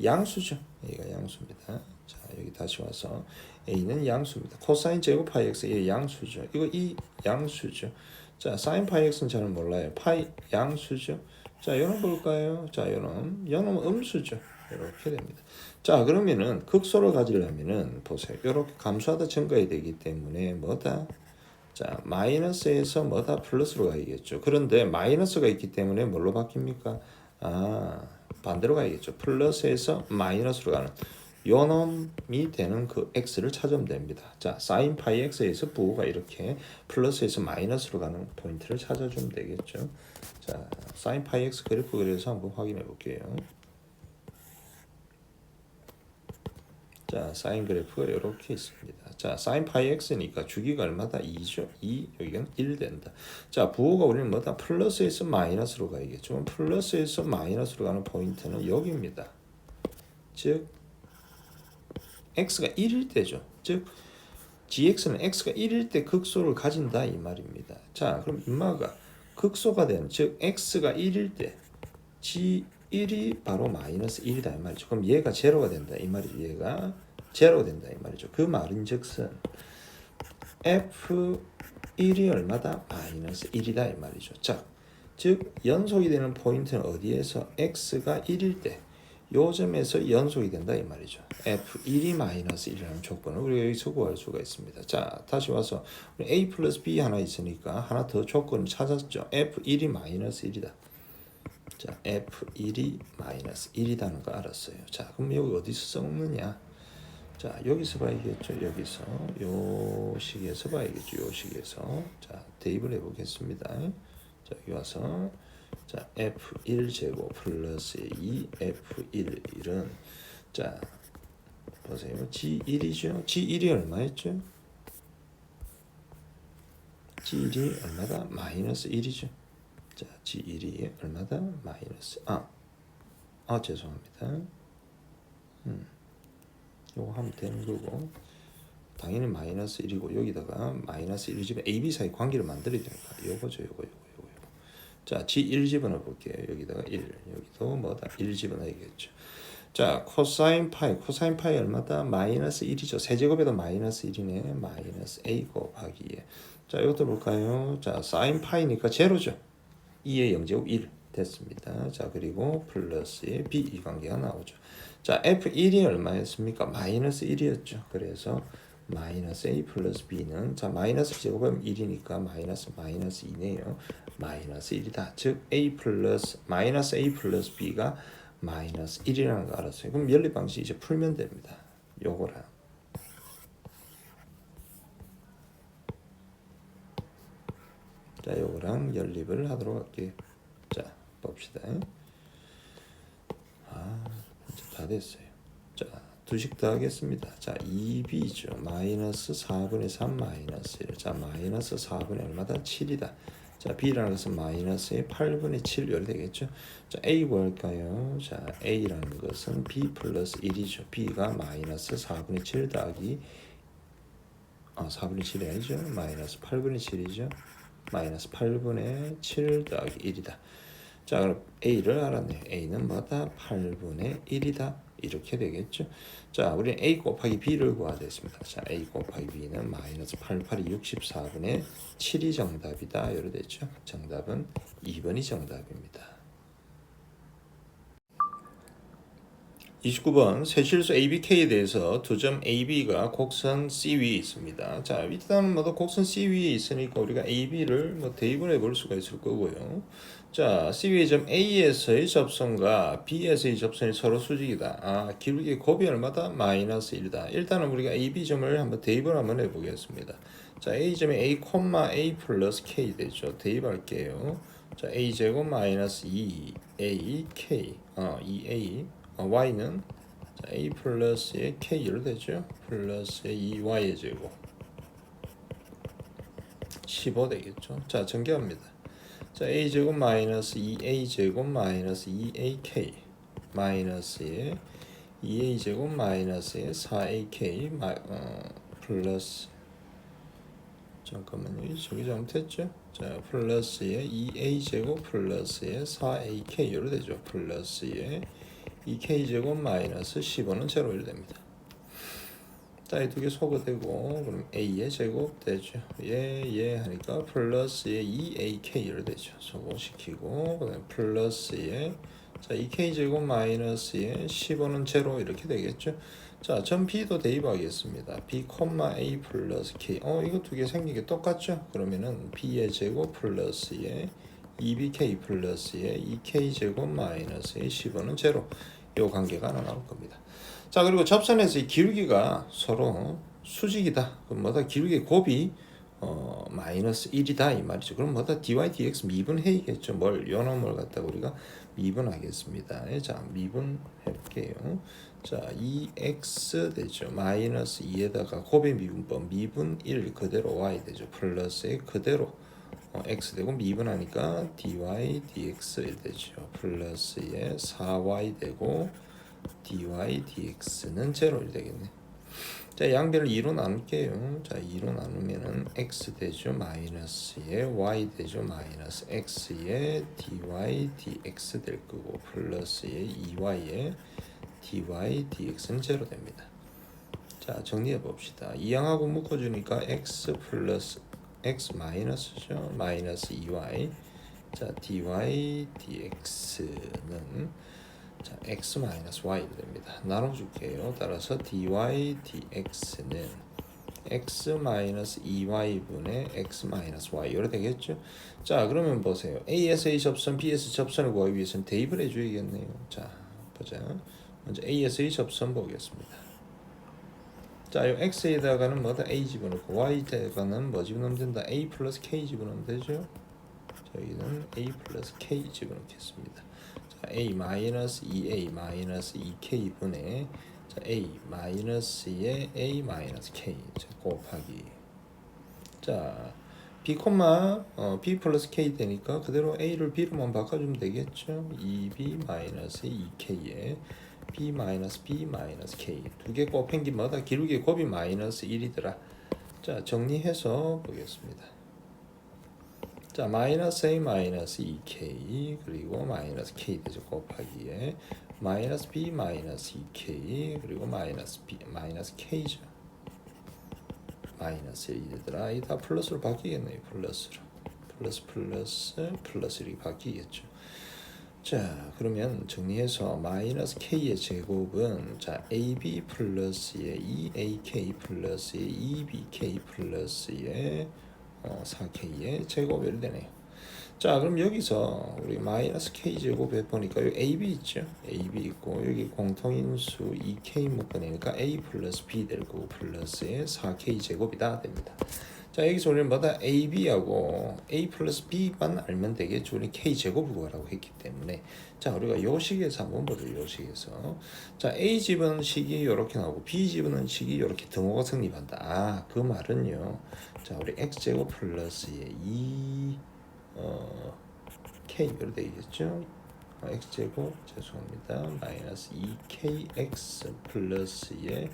양수죠. a가 양수입니다. 자, 여기 다시 와서 a는 양수입니다. 코사인 제곱 파이 x 이 양수죠. 이거 이 양수죠. 자, 사인 파이 x는 잘 몰라요. 파이 양수죠. 자, 요놈 볼까요? 자, 요놈 음수죠. 이렇게 됩니다. 자, 그러면은 극소를 가지려면은 보세요. 이렇게 감수하다 증가해야 되기 때문에 뭐다? 자, 마이너스에서 뭐다? 플러스로 가야겠죠. 그런데 마이너스가 있기 때문에 뭘로 바뀝니까? 반대로 가야겠죠. 플러스에서 마이너스로 가는 요 놈이 되는 그 x를 찾으면 됩니다. 자, 사인 파이 x에서 부호가 이렇게 플러스에서 마이너스로 가는 포인트를 찾아주면 되겠죠. 자, 사인 파이 x 그래프 그려서 한번 확인해 볼게요. 자, 사인 그래프가 이렇게 있습니다. 자, 사인 파이 x니까 주기가 얼마다? 2죠. 2, 여기는 1 된다. 자, 부호가 우리는 뭐다? 플러스에서 마이너스로 가야겠죠. 플러스에서 마이너스로 가는 포인트는 여기입니다. 즉 x가 1일 때죠. 즉 gx는 x가 1일 때 극소를 가진다 이 말입니다. 자, 그럼 인마가 극소가 되는 즉 x가 1일 때 g1이 바로 마이너스 1이다 이 말이죠. 그럼 얘가 제로가 된다 이 말이죠. 얘가 제로가 된다 이 말이죠. 그 말인즉슨 f1이 얼마다? 마이너스 1이다 이 말이죠. 자, 즉 연속이 되는 포인트는 어디에서? x가 1일 때 요점에서 연속이 된다 이 말이죠. f1이 마이너스 1이라는 조건을 우리가 여기서 구할 수가 있습니다. 자, 다시 와서 a 플러스 b 하나 있으니까 하나 더 조건을 찾았죠. f1이 마이너스 1이다. 자, f1이 마이너스 1이라는 거 알았어요. 자, 그럼 여기 어디서 써먹느냐? 자, 여기서 봐야겠죠. 여기서 요 식에서 봐야겠죠. 요 식에서 자, 대입을 해보겠습니다. 자, 여기 와서 자, f1 제곱 플러스 2f1은 자, 보세요. g1이죠. g1이 얼마였죠? g1이 얼마다? 마이너스 1이죠. 자, g1이 얼마다? 마이너스 죄송합니다. 요거 하면 되는 거고 당연히 마이너스 1이고 여기다가 마이너스 1 집에 a, b 사이 관계를 만들어야 됩니다. 요거죠. 요거. 자, g1 집어넣어볼게요. 여기다가 1 여기도 뭐다? 1 집어넣어야겠죠. 자, 코사인 파이 얼마다? 마이너스 1이죠. 세제곱에도 마이너스 1이네. 마이너스 a 곱하기 2. 자, 이것도 볼까요? 자, 사인 파이니까 제로죠. 2의 0제곱 1 됐습니다. 자, 그리고 플러스의 b 이 관계가 나오죠. 자, f1이 얼마였습니까? 마이너스 1이었죠. 그래서 마이너스 a 플러스 b는 자, 마이너스 제곱하면 1이니까 마이너스 2네요. 마이너스 1이다. 즉 a 플러스 마이너스 a 플러스 b가 마이너스 1이라는 거 알았어요. 그럼 연립 방식 이제 풀면 됩니다. 요거랑 자, 요거랑 연립을 하도록 할게요. 자, 봅시다. 이제 다 됐어요. 자, 두식 더 하겠습니다. 자, 2b죠. 마이너스 4분의 3 마이너스 1. 자, 마이너스 4분의 얼마다? 7이다. 자, b라는 것은 마이너스의 8분의 7 요리 되겠죠. 자, a 구할까요? 자, a라는 것은 b 플러스 1이죠. b가 마이너스 4분의 7 더하기 4분의 7이 아니죠. 마이너스 8분의 7이죠. 마이너스 8분의 7 더하기 1이다. 자, 그럼 a를 알았네요. a는 뭐다? 8분의 1이다. 이렇게 되겠죠. 자, 우리는 a 곱하기 b를 구하야 됐습니다. 자, a 곱하기 b는 마이너스 88이 64분의 7이 정답이다. 이렇게 됐죠. 정답은 2번이 정답입니다. 29번 세실수 ABK에 대해서 두점 AB가 곡선 C 위에 있습니다. 자, 일단 모두 곡선 C 위에 있으니까 우리가 AB를 대입을 해볼 수가 있을 거고요. 자, C 위의 점 A에서의 접선과 B에서의 접선이 서로 수직이다. 기울기 곱이 얼마다? 마이너스 1이다. 일단은 우리가 AB점을 한번 대입을 한번 해보겠습니다. 자, A점이 A, A 플러스 K 되죠. 대입할게요. 자, A제곱 마이너스 2AK 2A y는 자, a 플러스의 k로 되죠. 플러스의 2y의 제곱 15 되겠죠. 자, 전개합니다. 자, a제곱 마이너스 2a제곱 마이너스 2ak 마이너스에 2a제곱 마이너스에 4ak 플러스 잠깐만요. 저기 잘못했죠? 자, 플러스에 2a제곱 플러스에 4ak 이렇게 되죠. 플러스에 2k제곱 마이너스 15는 제로 이렇게 됩니다. 자, 이 두 개 소거되고 그럼 a의 제곱 되죠. 예 하니까 플러스에 2ak 이렇게 되죠. 소거시키고 그다음에 플러스에 자, 2k제곱 마이너스에 15는 제로 이렇게 되겠죠. 자, 전 b도 대입하겠습니다. b, a 플러스 k. 이거 두 개 생긴 게 똑같죠? 그러면은 b의 제곱 플러스에 2bk 플러스에 2k제곱 마이너스에 15는 제로. 요 관계가 하나 나올 겁니다. 자, 그리고 접선에서 이 기울기가 서로 수직이다. 그럼 뭐다? 기울기 곱이 마이너스 1이다 이 말이죠. 그럼 뭐다? dy dx 미분해야겠죠. 요 놈을 갖다가 우리가 미분하겠습니다. 자, 미분해 볼게요. 자, 2x 되죠. 마이너스 2에다가 곱의 미분법 미분 1 그대로 y 되죠. 플러스에 그대로 x 되고 미분하니까 dy dx 되죠. 플러스에 4y 되고 dy dx는 0 되겠네. 자, 양변을 2로 나눌게요. 자, 2로 나누면은 x 되죠. 마이너스에 y 되죠. 마이너스 x에 dy dx 될 거고 플러스에 2y에 dy dx는 0 됩니다. 자, 정리해 봅시다. 2항하고 묶어주니까 x 플러스 x 마이너스죠. 마이너스 2y. 자, dy dx는 자, x 마이너스 y 됩니다. 나눠줄게요. 따라서 dy dx는 x 마이너스 2y 분의 x 마이너스 y 이렇게 되겠죠. 자, 그러면 보세요. a에서 a 접선, b에서 접선을 구하기 위해서는 대입을 해줘야겠네요. 자, 보자. 먼저 a에서 a 접선 보겠습니다. 자, 요 x에다가는 뭐다? a 집어넣고 y에다가는 뭐 집어넣으면 된다? a 플러스 k 집어넣으면 되죠. 저희는 a 플러스 k 집어넣겠습니다. 자, a 마이너스 2a 마이너스 2k 분의 자, a 마이너스에 a 마이너스 k 자, 곱하기 자 b b 플러스 k 되니까 그대로 a를 b로만 바꿔주면 되겠죠. 2b 마이너스 2k에 b 마이너스 b 마이너스 k 두 개 곱한 게 뭐다? 기울기 곱이 마이너스 1이더라. 자, 정리해서 보겠습니다. 자, 마이너스 a 마이너스 2k 그리고 마이너스 k 되죠. 곱하기에 마이너스 b 마이너스 2k 그리고 마이너스 b 마이너스 k죠. 마이너스 1이더라. 이 다 플러스로 바뀌겠네요. 플러스로 플러스 이렇게 바뀌겠죠. 자, 그러면 정리해서 마이너스 k의 제곱은 자 ab 플러스에 2ak 플러스에 2bk 플러스에 4k의 제곱이 되네요. 자, 그럼 여기서 우리 마이너스 k 제곱 해보니까 여기 ab 있죠. ab 있고 여기 공통인수 2k 묶어내니까 a 플러스 b 될 거고 플러스에 4k 제곱이다 됩니다. 자, 여기서 우리는 뭐다? ab하고 a 플러스 b만 알면 되겠죠. 우리 k 제곱을 구하라고 했기 때문에. 자, 우리가 요 식에서 한번 보죠. 요 식에서. 자, a 집은 식이 이렇게 나오고 b 집은 식이 이렇게 등호가 성립한다. 아, 그 말은요. 자, 우리 x 제곱 플러스에 2k 이렇게 되겠죠. x 제곱 죄송합니다. 마이너스 2kx 플러스에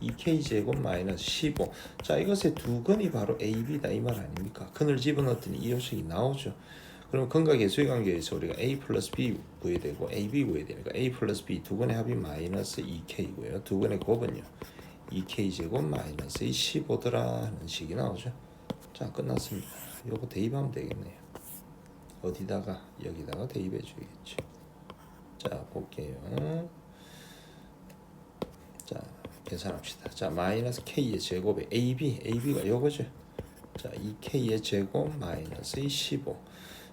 2k 제곱 마이너스 15. 자, 이것의 두 근이 바로 ab다 이 말 아닙니까? 근을 집어넣었더니 이 요식이 나오죠. 그럼 근각의 수의 관계에서 우리가 a 플러스 b 구해야 되고 ab 구해야 되니까 a 플러스 b 두 근의 합이 마이너스 2k고요. 두 근의 곱은요 2k 제곱 마이너스 15더라 하는 식이 나오죠. 자, 끝났습니다. 요거 대입하면 되겠네요. 어디다가? 여기다가 대입해 주겠죠. 자, 볼게요. 자, 계산합시다. 자, 마이너스 k의 제곱에 ab가 요거죠. 자, 2k의 제곱 마이너스 15.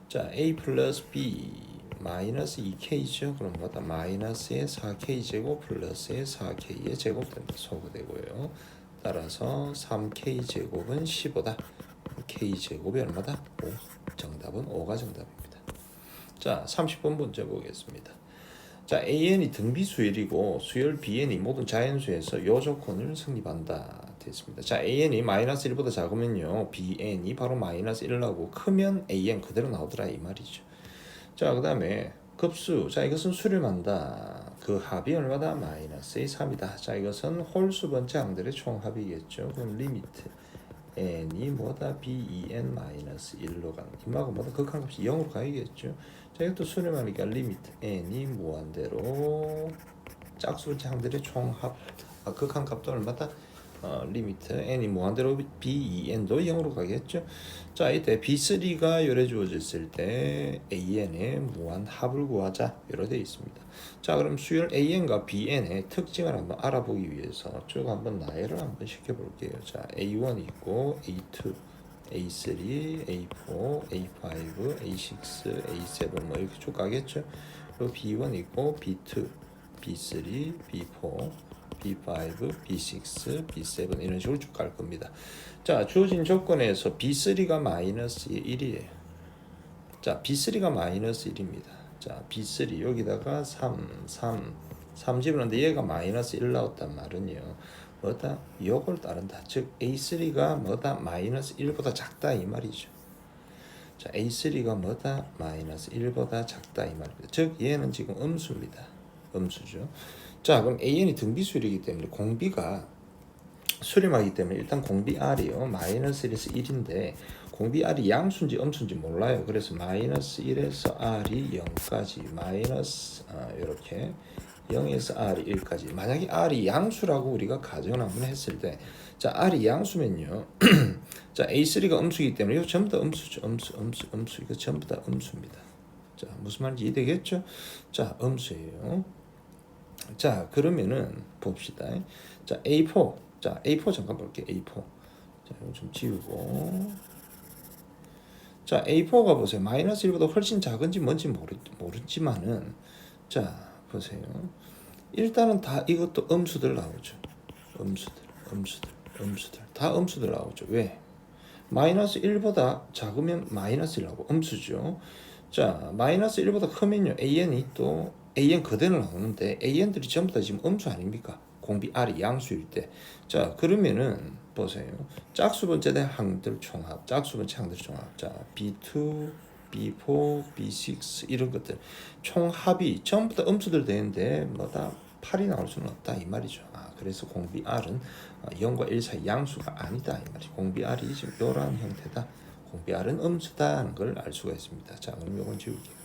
자, a 플러스 b 마이너스 2k죠. 그럼 뭐다? 마이너스의 4k 제곱 플러스의 4k의 제곱 됩니다. 소거되고요. 따라서 3k 제곱은 15다. k 제곱이 얼마다? 5. 정답은 5가 정답입니다. 자, 30번 문제 보겠습니다. 자, AN이 등비 수열이고 수열 BN이 모든 자연수에서 요 조건을 성립한다 돼 있습니다. 자, an이 마이너스 1보다 작으면요, bn이 바로 마이너스 1 나오고 크면 an 그대로 나오더라 이 말이죠. 자, 그 다음에 급수. 자, 이것은 수렴한다. 그 합이 얼마다? 마이너스 3이다. 자, 이것은 홀수 번째 항들의 총합이겠죠. 그럼 리미트 n이 뭐다? ben 마이너스 1로 가는 이마가 뭐다? 극한값이 0으로 가야겠죠. 자, 이것도 수렴하니까 리미트 n이 무한대로 짝수 번째 항들의 총합. 극한값도 얼마다? 리미트 n이 무한대로 ben도 0으로 가겠죠. 자, 이때 b3가 요래 주어졌을 때 an의 무한합을 구하자 요래 되어 있습니다. 자, 그럼 수열 an과 bn의 특징을 한번 알아보기 위해서 쭉 한번 나열을 한번 시켜볼게요. 자, a1 있고 a2 A3, A4, A5, A6, A7 뭐 이렇게 쭉 가겠죠. 그리고 B1 있고 B2, B3, B4, B5, B6, B7 이런 식으로 쭉 갈 겁니다. 자, 주어진 조건에서 B3가 마이너스 1이에요. 자, B3가 마이너스 1입니다. 자, B3 여기다가 3 집어넣는데 얘가 마이너스 1 나왔단 말은요. 뭐다? 요걸 따른다. 즉 A3가 뭐다? 마이너스 1보다 작다 이 말이죠. 자, A3가 뭐다? 마이너스 1보다 작다 이 말입니다. 즉 얘는 지금 음수입니다. 음수죠. 자, 그럼 AN이 등비수열이기 때문에 공비가 수렴하기 때문에 일단 공비 R이요. 마이너스 1에서 1인데 공비 R이 양수인지 음수인지 몰라요. 그래서 마이너스 1에서 R이 0까지 마이너스 이렇게 0에서 R이 1까지. 만약에 R이 양수라고 우리가 가정을 한번 했을 때, 자, R이 양수면요. 자, A3가 음수이기 때문에 이거 전부 다 음수죠. 음수. 이거 전부 다 음수입니다. 자, 무슨 말인지 이해되겠죠? 자, 음수예요. 자, 그러면은 봅시다. 자, A4. 자, A4 잠깐 볼게요. A4. 자, 이거 좀 지우고. 자, A4가 보세요. 마이너스 1보다 훨씬 작은지 뭔지 모르지만은, 자, 보세요. 일단은 다 이것도 음수들 나오죠. 음수들. 다 음수들 나오죠. 왜? 마이너스 1보다 작으면 마이너스 1하고 음수죠. 자, 마이너스 1보다 크면요. AN이 또 AN 그대로 나오는데 AN들이 전부 다 지금 음수 아닙니까? 공비 R이 양수일 때. 자, 그러면은 보세요. 짝수 번째 항들 총합. 자, B2, B4, B6 이런 것들 총합이 전부 다 음수들 되는데 뭐다 8이 나올 수는 없다 이 말이죠. 그래서 공비 R은 0과 1 사이 양수가 아니다 이 말이죠. 공비 R이 지금 이러한 형태다. 공비 R은 음수다는 걸 알 수가 있습니다. 자, 그럼 이건 지울게요.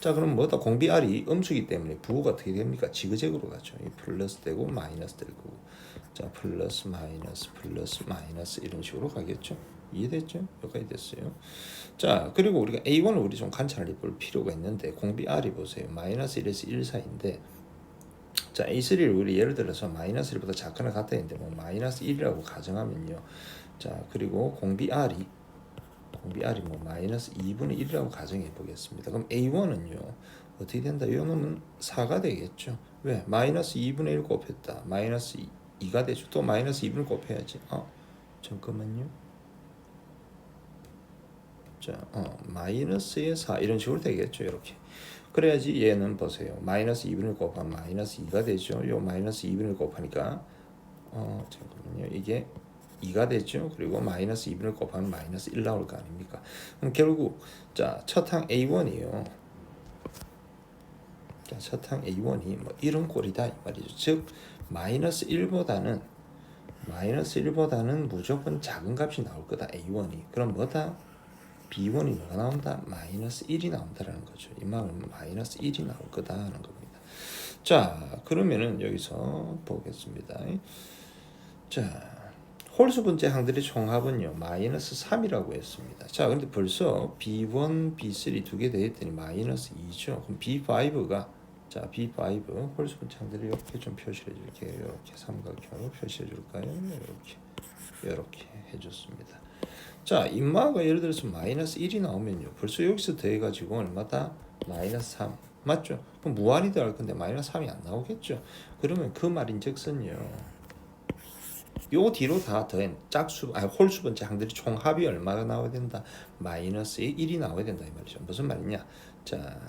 자, 그럼 뭐다? 공비 R이 음수이기 때문에 부호가 어떻게 됩니까? 지그재그로 가죠. 플러스 되고 마이너스 되고. 자, 플러스 마이너스 이런 식으로 가겠죠. 이해됐죠? 여기까지 됐어요. 자, 그리고 우리가 A1을 우리 좀 관찰해 볼 필요가 있는데 공비 R이 보세요. 마이너스 1에서 1 사이인데, 자, A3를 우리 예를 들어서 마이너스 1보다 작거나 같다 했는데 뭐 마이너스 1이라고 가정하면요. 자, 그리고 공비 R이 뭐 마이너스 2분의 1이라고 가정해 보겠습니다. 그럼 A1은요 어떻게 된다? 이놈은 4가 되겠죠. 왜? 마이너스 2분의 1 곱했다. 마이너스 2가 되죠. 또 마이너스 2분을 곱해야지. 잠깐만요. 자, 마이너스의 4 이런 식으로 되겠죠. 이렇게. 그래야지 얘는 보세요. 마이너스 2분을 곱하면 마이너스 2가 되죠. 요 마이너스 2분을 곱하니까 잠깐만요. 이게 2가 되죠. 그리고 마이너스 2분을 곱하면 마이너스 1 나올 거 아닙니까? 그럼 결국 자, 첫 항 A1이요. 자, 첫 항 A1이 뭐 이런 꼴이다 이 말이죠. 즉 마이너스 1보다는 무조건 작은 값이 나올 거다 A1이. 그럼 뭐다? B1이 뭐가 나온다? 마이너스 1이 나온다라는 거죠. 이 말은 마이너스 1이 나올 거다라는 겁니다. 자, 그러면은 여기서 보겠습니다. 자, 홀수 번째 항들의 총합은요 마이너스 3이라고 했습니다. 자, 근데 벌써 B1, B3 두 개 되었더니 마이너스 2죠. 그럼 B5가 자, B5 홀수 번째 항들을 이렇게 좀 표시해 줄게요. 이렇게 삼각형으로 표시해 줄까요? 이렇게 해줬습니다. 자, 인마가 예를 들어서 마이너스 1이 나오면요 벌써 여기서 더해가지고 얼마다? 마이너스 3 맞죠? 그럼 무한이 더할 건데 마이너스 3이 안 나오겠죠? 그러면 그 말인즉슨요 요 뒤로 다 더한 홀수 번째 항들이 총합이 얼마가 나와야 된다? 마이너스 1이 나와야 된다 이 말이죠. 무슨 말이냐? 자,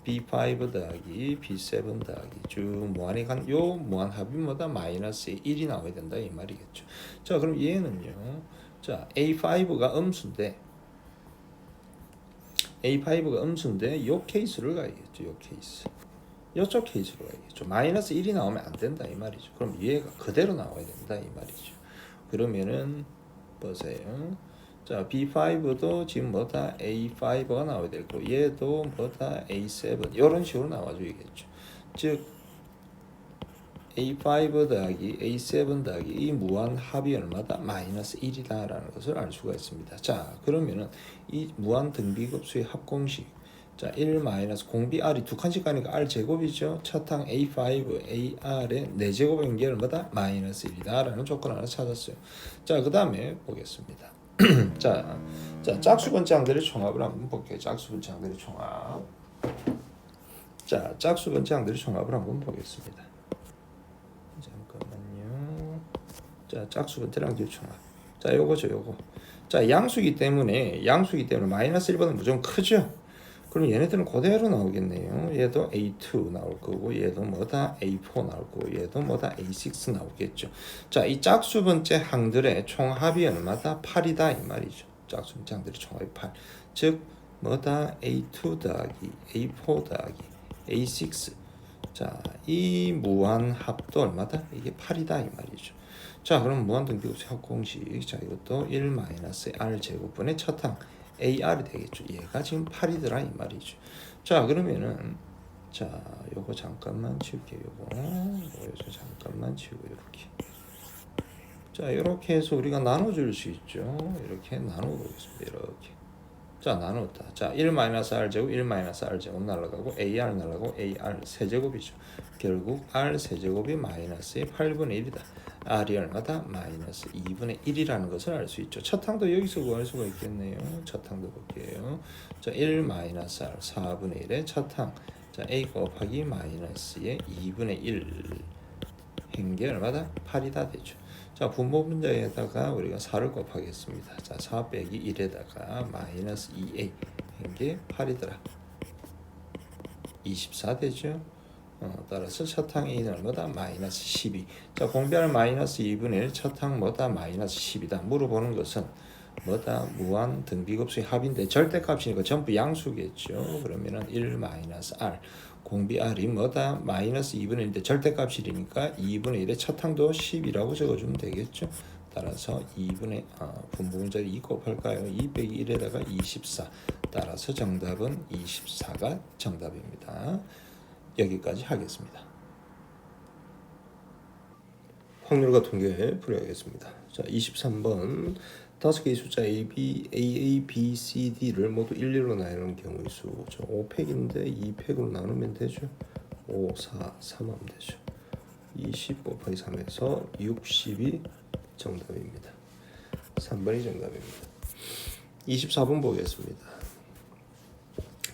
B5 더하기 B7 더하기 쭉 무한히 간 요 무한 합이마다 마이너스 1이 나와야 된다 이 말이겠죠. 자 그럼 얘는요. 자 A5가 음수인데 요 케이스를 가야겠죠. 요 케이스. 요쪽 케이스로 가야겠죠. 마이너스 1이 나오면 안 된다 이 말이죠. 그럼 얘가 그대로 나와야 된다 이 말이죠. 그러면은 보세요. 자 B5도 지금 뭐다 A5가 나와야 되고 얘도 뭐다 A7 이런 식으로 나와줘야겠죠. 즉 A5 더하기 A7 더하기 이 무한 합이 얼마다? 마이너스 1이다라는 것을 알 수가 있습니다. 자 그러면은 이 무한 등비급수의 합공식 자 1 마이너스 공비 R이 두 칸씩 가니까 R 제곱이죠. 첫항 A5 AR의 4제곱인 게 얼마다? 마이너스 1이다라는 조건 하나 찾았어요. 자 그 다음에 보겠습니다. 자 짝수번째 항들의 총합을 한번 볼게요. 짝수번째 항들의 총합. 자 짝수번째 항들의 총합을 한번 보겠습니다. 잠깐만요. 자 짝수번째 항들의 총합. 자 요거죠 요거. 자 양수기 때문에 마이너스 1보다 무조건 크죠. 그럼 얘네들은 그대로 나오겠네요. 얘도 A2 나올 거고 얘도 뭐다 A4 나올 거고 얘도 뭐다 A6 나오겠죠. 자, 이 짝수번째 항들의 총합이 얼마다? 8이다 이 말이죠. 짝수번째 항들의 총합이 8. 즉 뭐다 A2 더하기 A4 더하기 A6. 자, 이 무한합도 얼마다? 이게 8이다 이 말이죠. 자, 그럼 무한등비급수 합공식. 자, 이것도 1-R 제곱분의 첫항 AR이 되겠죠. 얘가 지금 8이더라 이 말이죠. 자 그러면은 자 요거 잠깐만 치울게요. 요거 잠깐만 치우고 이렇게. 자 이렇게 해서 우리가 나눠줄 수 있죠. 이렇게 나눠보겠습니다. 이렇게. 자 나눴다. 자 1-R 제곱 1-R 제곱 날라가고 AR 날라가고 AR 세제곱이죠. 결국 R 세제곱이 마이너스의 8분의 1이다. R이 얼마다? 마이너스 2분의 1이라는 것을 알 수 있죠. 첫 항도 여기서 구할 수가 있겠네요. 첫 항도 볼게요. 자, 1-R 4분의 1의 첫 항. 자, A 곱하기 마이너스의 2분의 1 행계 얼마다? 8이다 되죠. 자, 분모 분자에다가 우리가 4를 곱하겠습니다. 자, 4 빼기 1에다가 마이너스 2A 행계 8이더라. 24 되죠. 따라서 첫항 A는 얼마다? 마이너스 12. 자 공비할 마이너스 2분의 1 첫항 뭐다? 마이너스 10이다. 물어보는 것은 뭐다? 무한 등비급수의 합인데 절대값이니까 전부 양수겠죠. 그러면은 1-R 공비 R이 뭐다? 마이너스 2분의 1인데 절대값이니까 2분의 1의 첫항도 10이라고 적어주면 되겠죠. 따라서 2분의 분모분자를 2 곱할까요? 2 빼기 1에다가 24. 따라서 정답은 24가 정답입니다. 여기까지 하겠습니다. 확률과 통계 풀이하겠습니다. 자, 23번 5개의 숫자 A, B, C, D를 모두 1, 1로 나누는 경우의 수. 5팩인데 2팩으로 나누면 되죠. 5, 4, 3 하면 되죠. 20 곱하기 3에서 60이 정답입니다. 3번이 정답입니다. 24번 보겠습니다.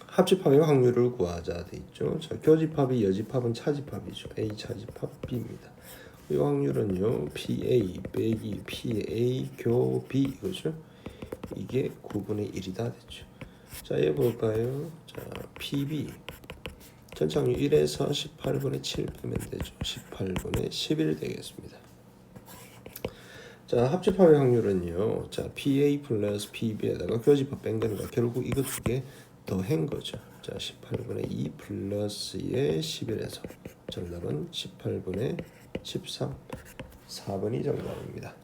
합집합의 확률을 구하자 돼 있죠. 자, 교집합이 여집합은 차집합이죠. A 차집합 B입니다. 이 확률은요. PA 빼기 PA 교 B 이거죠. 이게 9분의 1이다 됐죠. 자, 얘 볼까요? 자, PB 전착률 1에서 18분의 7 빼면 되죠. 18분의 11 되겠습니다. 자, 합집합의 확률은요. 자, PA 플러스 PB에다가 교집합 뺀 거니까 결국 이거 두 개 더한 거죠. 자, 18분의 2 플러스의 11에서 정답은 18분의 13 4번이 정답입니다.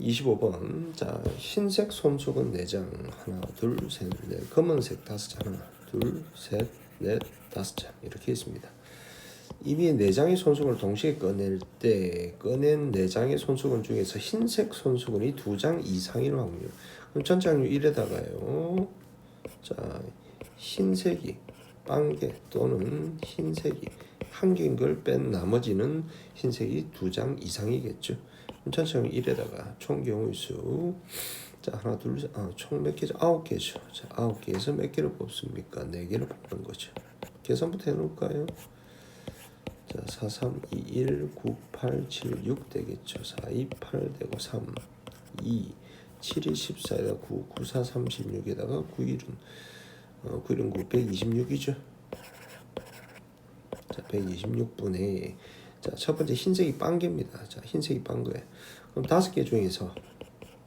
25번 자 흰색 손수건 4장 하나 둘 셋 넷 검은색 5장 하나 둘 셋 넷 5장 이렇게 있습니다. 이미 4장의 손수건을 동시에 꺼낼 때 꺼낸 4장의 손수건 중에서 흰색 손수건이 2장 이상일 확률. 그럼 전착률 1에다가요. 자, 흰색이 빵개 또는 흰색이 한 개인 걸 뺀 나머지는 흰색이 2장 이상이겠죠. 그럼 전착률 1에다가 총 경우의 수. 자, 하나 둘 셋 총 몇 개죠? 9개죠. 자, 9개에서 몇 개를 뽑습니까? 4개를 뽑는 거죠. 계산부터 해 놓을까요? 자, 4, 3, 2, 1, 9, 8, 7, 6 되겠죠. 4, 2, 8 되고 3, 2, 7이 14에다가 9, 9, 4, 36에다가 9, 1은 919 126이죠. 자, 126분의 자, 첫 번째 흰색이 빵개입니다. 자, 흰색이 빵 거예요. 그럼 5개 중에서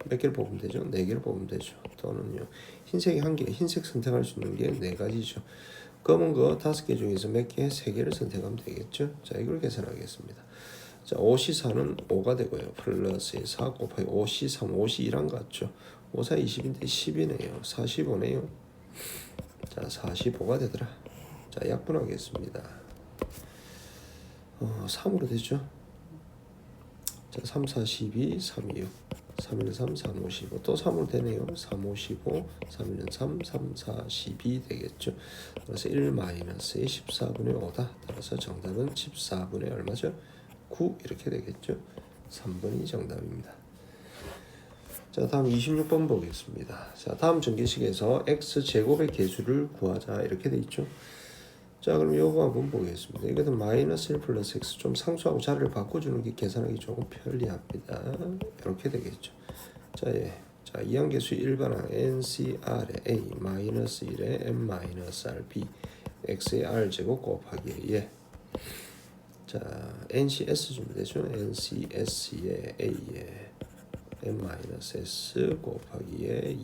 몇 개를 뽑으면 되죠? 4개를 뽑으면 되죠. 또는요. 흰색이 1개, 흰색 선택할 수 있는 게 4가지죠. 검은 거 5개 중에서 몇 개? 3개를 선택하면 되겠죠. 자, 이걸 계산하겠습니다. 자, 5C4는 5가 되고요. 플러스 4 곱하기 5C3, 5C 1한 것 같죠. 5, 4, 20인데 10이네요. 45네요. 자, 45가 되더라. 자, 약분하겠습니다. 3으로 되죠. 자, 3, 4, 12, 3, 2, 6. 3, 1, 3, 3, 5, 15. 또 3으로 되네요. 3, 5, 15, 3, 1, 3, 3, 4, 12 되겠죠. 그래서 1 마이너스 14분의 5다. 따라서 정답은 14분의 얼마죠? 9 이렇게 되겠죠. 3번이 정답입니다. 자, 다음 26번 보겠습니다. 자, 다음 전개식에서 x제곱의 개수를 구하자 이렇게 돼 있죠. 자, 그럼 요거 한번 보겠습니다. 이것은 마이너스 1 플러스 x 좀 상수하고 자리를 바꿔주는 게 계산하기 조금 편리합니다. 이렇게 되겠죠. 자, 예. 자, 이항계수 일반항 NCR의 A 마이너스 1의 M 마이너스 R B X의 R 제곱 곱하기 예. 자, NCS 주면 되죠. NCS의 A의 M 마이너스 S 곱하기에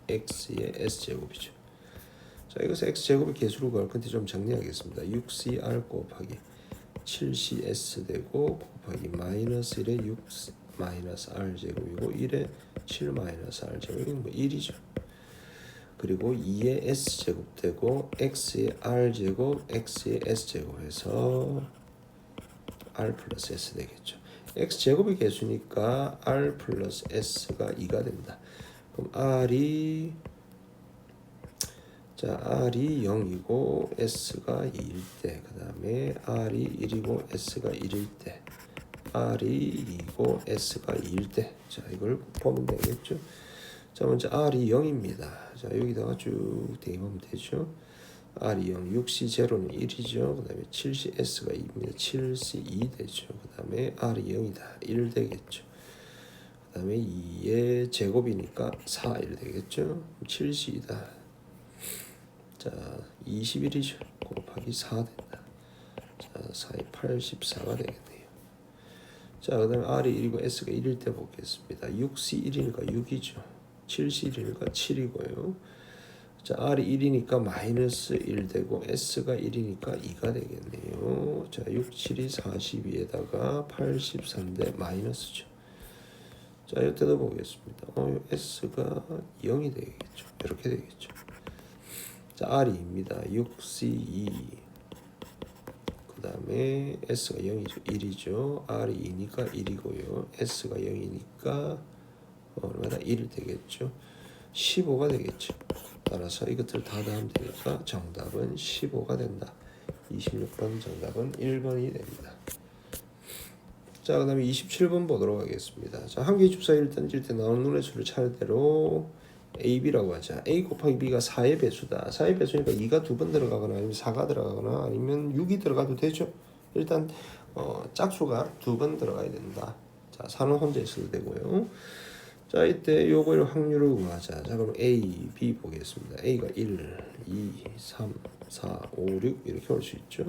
2X의 S 제곱이죠. 자, 이것은 x제곱의 개수를 구할 건데 좀 정리하겠습니다. 6cr 곱하기 7cs 되고 곱하기 마이너스 1의 6 마이너스 r 제곱이고 1의 7 마이너스 r 제곱이 뭐 1이죠. 그리고 2의 s 제곱 되고 x의 r 제곱 x의 s 제곱해서 r 플러스 s 되겠죠. x제곱의 개수니까 r 플러스 s가 2가 된다. 그럼 r이 자, R이 0이고 S가 2일 때, 그 다음에 R이 1이고 S가 1일 때, R이 2고 S가 2일 때, 자, 이걸 보면 되겠죠. 자, 먼저 R이 0입니다. 자, 여기다가 쭉 대입하면 되죠. R이 0, 6C0는 1이죠. 그 다음에 7CS가 2입니다. 7C 2 되죠. 그 다음에 R이 0이다. 1 되겠죠. 그 다음에 2의 제곱이니까 4, 1 되겠죠. 7C이다. 자, 21이죠. 곱하기 4 된다. 자, 4에 84가 되겠네요. 자, 그 다음에 R이 1이고 S가 1일 때 보겠습니다. 6C 1이니까 6이죠. 7C 1이니까 7이고요. 자, R이 1이니까 마이너스 1 되고 S가 1이니까 2가 되겠네요. 자, 6, 7이 42에다가 84인데 마이너스죠. 자, 이때도 보겠습니다. S가 0이 되겠죠. 이렇게 되겠죠. 자, R이 2입니다. 6C2 그 다음에 S가 0이죠. 1이죠. R이 2니까 1이고요. S가 0이니까 얼마나 1이 되겠죠. 15가 되겠죠. 따라서 이것들 다 더하면 되니까 정답은 15가 된다. 26번 정답은 1번이 됩니다. 자, 그 다음에 27번 보도록 하겠습니다. 자, 한 개의 주사위를 던질 때 나오는 눈의 수를 차례대로 AB라고 하자. A 곱하기 B가 4의 배수다. 4의 배수니까 2가 2번 들어가거나 아니면 4가 들어가거나 아니면 6이 들어가도 되죠. 일단 짝수가 2번 들어가야 된다. 자, 4는 혼자 있어도 되고요. 자, 이때 요거의 확률을 구하자. 자, 그럼 A, B 보겠습니다. A가 1, 2, 3, 4, 5, 6 이렇게 올 수 있죠.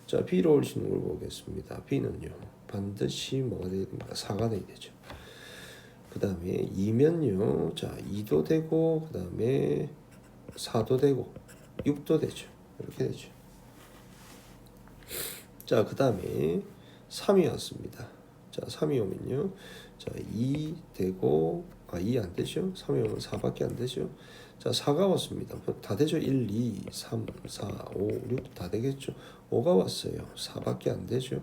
자, B로 올 수 있는 걸 보겠습니다. B는요. 반드시 뭐가 돼야 됩니까? 4가 돼야 되죠. 그 다음에 2면요. 자, 2도 되고 그 다음에 4도 되고 6도 되죠. 이렇게 되죠. 자, 그 다음에 3이 왔습니다. 자, 3이 오면요. 자, 2 되고 2 안 되죠. 3이 오면 4밖에 안 되죠. 자, 4가 왔습니다. 다 되죠. 1, 2, 3, 4, 5, 6 다 되겠죠. 5가 왔어요. 4밖에 안 되죠.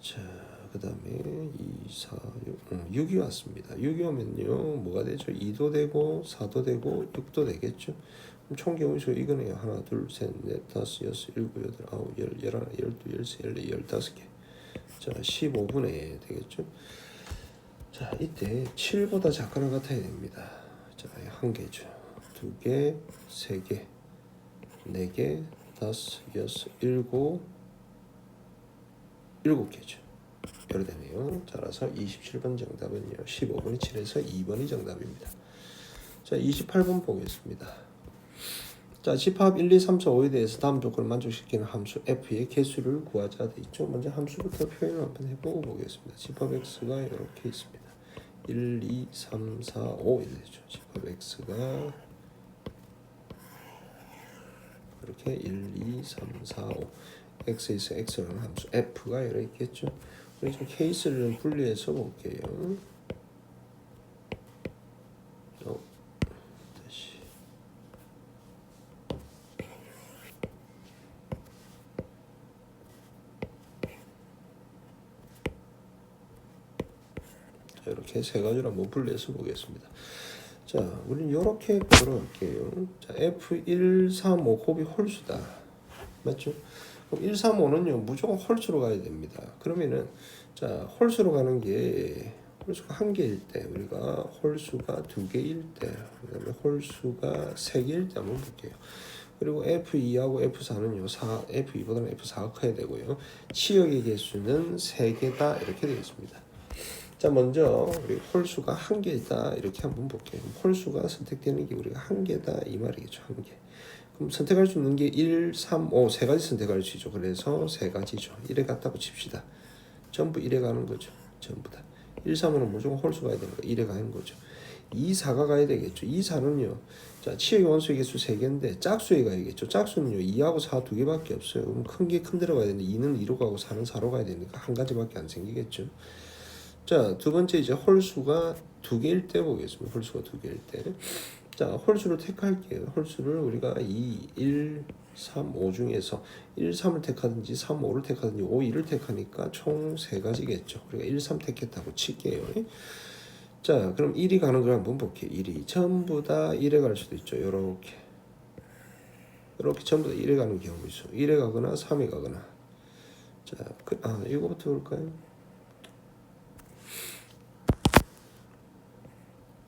자, 그 다음에 2, 4, 6, 6이 왔습니다. 6이 오면요. 뭐가 되죠? 2도 되고 4도 되고 6도 되겠죠. 그럼 총 경우수 이거네요. 하나, 둘, 셋, 넷, 다섯, 여섯, 일곱, 여덟, 아홉, 열, 열하나, 열두, 열세, 열네, 열다섯 개. 자, 15분의 되겠죠. 자, 이때 7보다 작거나 같아야 됩니다. 자, 한 개죠. 두 개, 세 개, 네 개, 다섯, 여섯, 일곱 개죠. 여러 되네요. 따라서 27번 정답은요. 15분이 7에서 2번이 정답입니다. 자, 28번 보겠습니다. 자, 집합 1, 2, 3, 4, 5에 대해서 다음 조건을 만족시키는 함수 f의 개수를 구하자 돼 있죠. 먼저 함수부터 표현을 한번 해보고 보겠습니다. 집합 x가 이렇게 있습니다. 1, 2, 3, 4, 5 이렇게 되죠. 집합 x가 이렇게 1, 2, 3, 4, 5 x에서 x라는 함수 f가 이렇게 있겠죠. 우리 좀 케이스를 좀 분리해서 볼게요. 다시 자, 이렇게 세 가지로 한번 분리해서 보겠습니다. 자, 우리는 이렇게 걸어갈게요. 자, f1, 3, 5 곱이 홀수다. 맞죠? 그럼 1, 3, 5는요 무조건 홀수로 가야 됩니다. 그러면은 자, 홀수로 가는 게 홀수가 한 개일 때, 우리가 홀수가 두 개일 때, 그다음에 홀수가 세 개일 때 한번 볼게요. 그리고 F2하고 F4는요, F2보다는 F4가 커야 되고요. 치역의 개수는 3개다 이렇게 되겠습니다. 자, 먼저 우리 홀수가 한 개다 이렇게 한번 볼게요. 홀수가 선택되는 게 우리가 한 개다 이 말이겠죠. 한 개. 그럼 선택할 수 있는 게 1, 3, 5 세 가지 선택할 수 있죠. 그래서 세 가지죠. 1에 갔다고 칩시다. 전부 1에 가는 거죠. 전부 다. 1, 3은 무조건 홀수 가야 되니까 1에 가는 거죠. 2, 4가 가야 되겠죠. 2, 4는요. 자, 치역의 원소의 개수 3개인데 짝수에 가야겠죠. 짝수는요. 2하고 4 두 개밖에 없어요. 그럼 큰 게 큰 데로 가야 되는데 2는 2로 가고 4는 4로 가야 되니까 한 가지밖에 안 생기겠죠. 자, 두 번째 이제 홀수가 두 개일 때 보겠습니다. 홀수가 두 개일 때. 자, 홀수를 택할게요. 홀수를 우리가 2, 1, 3, 5 중에서 1, 3을 택하든지 3, 5를 택하든지 5, 2를 택하니까 총 세 가지겠죠. 우리가 1, 3 택했다고 칠게요. 자, 그럼 1이 가는 걸 한번 볼게요. 1이 전부 다 1에 갈 수도 있죠. 요렇게 전부 다 1에 가는 경우 있어. 1에 가거나 3에 가거나. 자, 이거부터 볼까요?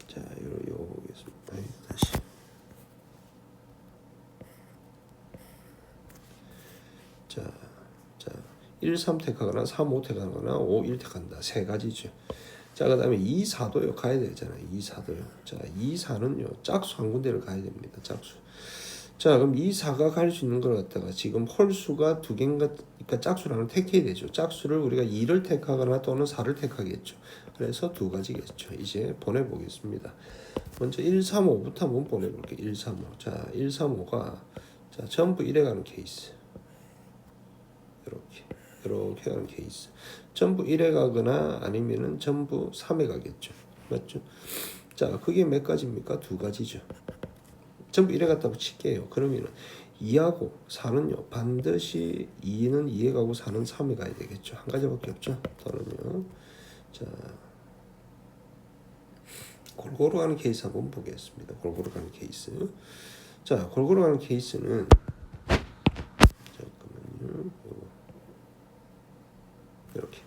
자, 요거 보겠습니다. 다시. 자, 1, 3 택하거나 3, 5 택하거나 5, 1 택한다. 세 가지죠. 자, 그 다음에 2, 4도요. 가야 되잖아요. 2, 4도요. 자, 2, 4는요. 짝수 한 군데를 가야 됩니다. 짝수. 자, 그럼 2, 4가 갈 수 있는 걸 갖다가 지금 홀수가 두 개인가, 그러니까 짝수를 하나 택해야 되죠. 짝수를 우리가 2를 택하거나 또는 4를 택하겠죠. 그래서 두 가지겠죠. 이제 보내보겠습니다. 먼저 1, 3, 5부터 한번 보내볼게요. 1, 3, 5. 자, 1, 3, 5가 자, 전부 1에 가는 케이스. 이렇게 가는 케이스. 전부 1에 가거나 아니면은 전부 3에 가겠죠. 맞죠? 자, 그게 몇 가지입니까? 두 가지죠. 전부 1에 갔다고 칠게요. 그러면은 2하고 4는요. 반드시 2는 2에 가고 4는 3에 가야 되겠죠. 한 가지밖에 없죠. 또는요. 자, 골고루 가는 케이스 한번 보겠습니다. 골고루 가는 케이스. 자, 골고루 가는 케이스는 잠깐만요. 이렇게.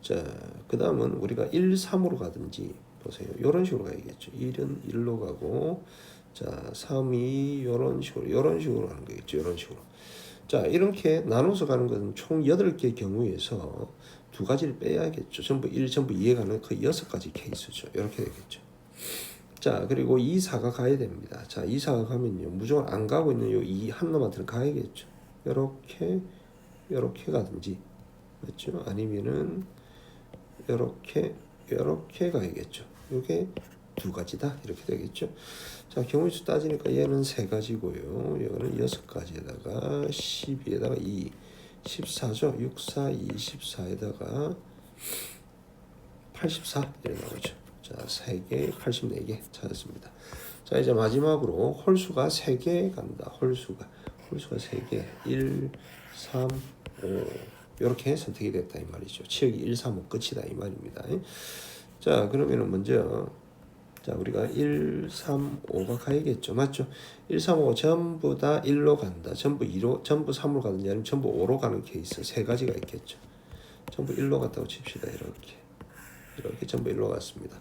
자, 그 다음은 우리가 1, 3으로 가든지 보세요. 이런 식으로 가야겠죠. 1은 1로 가고, 자, 3이 이런 식으로 가는 거겠죠. 이런 식으로. 자, 이렇게 나눠서 가는 것은 총 8개의 경우에서 두 가지를 빼야겠죠. 전부 1, 전부 2에 가는 그 6가지 케이스죠. 이렇게 되겠죠. 자, 그리고 2, 4가 가야 됩니다. 자, 2, 4가 가면요. 무조건 안 가고 있는 요 2 한 놈한테는 가야겠죠. 이렇게 가든지. 맞죠? 아니면은 이렇게 가야겠죠. 이게 두 가지다 이렇게 되겠죠. 자, 경우수 따지니까 얘는 세 가지고요. 이거는 6가지에다가 12에다가 2, 14죠. 6, 4, 24에다가 84 이렇게 나오죠. 자, 3개, 84개 찾았습니다. 자, 이제 마지막으로 홀수가 3개 간다. 홀수가 3개. 1, 3, 5 이렇게 선택이 됐다 이 말이죠. 치역이 1, 3, 5 끝이다 이 말입니다. 자, 그러면은 먼저 자, 우리가 1, 3, 5가 가야겠죠. 맞죠? 1, 3, 5 전부 다 1로 간다. 전부 2로, 전부 3으로 가든지 아니면 전부 5로 가는 케이스 세 가지가 있겠죠. 전부 1로 갔다고 칩시다. 이렇게 전부 1로 갔습니다.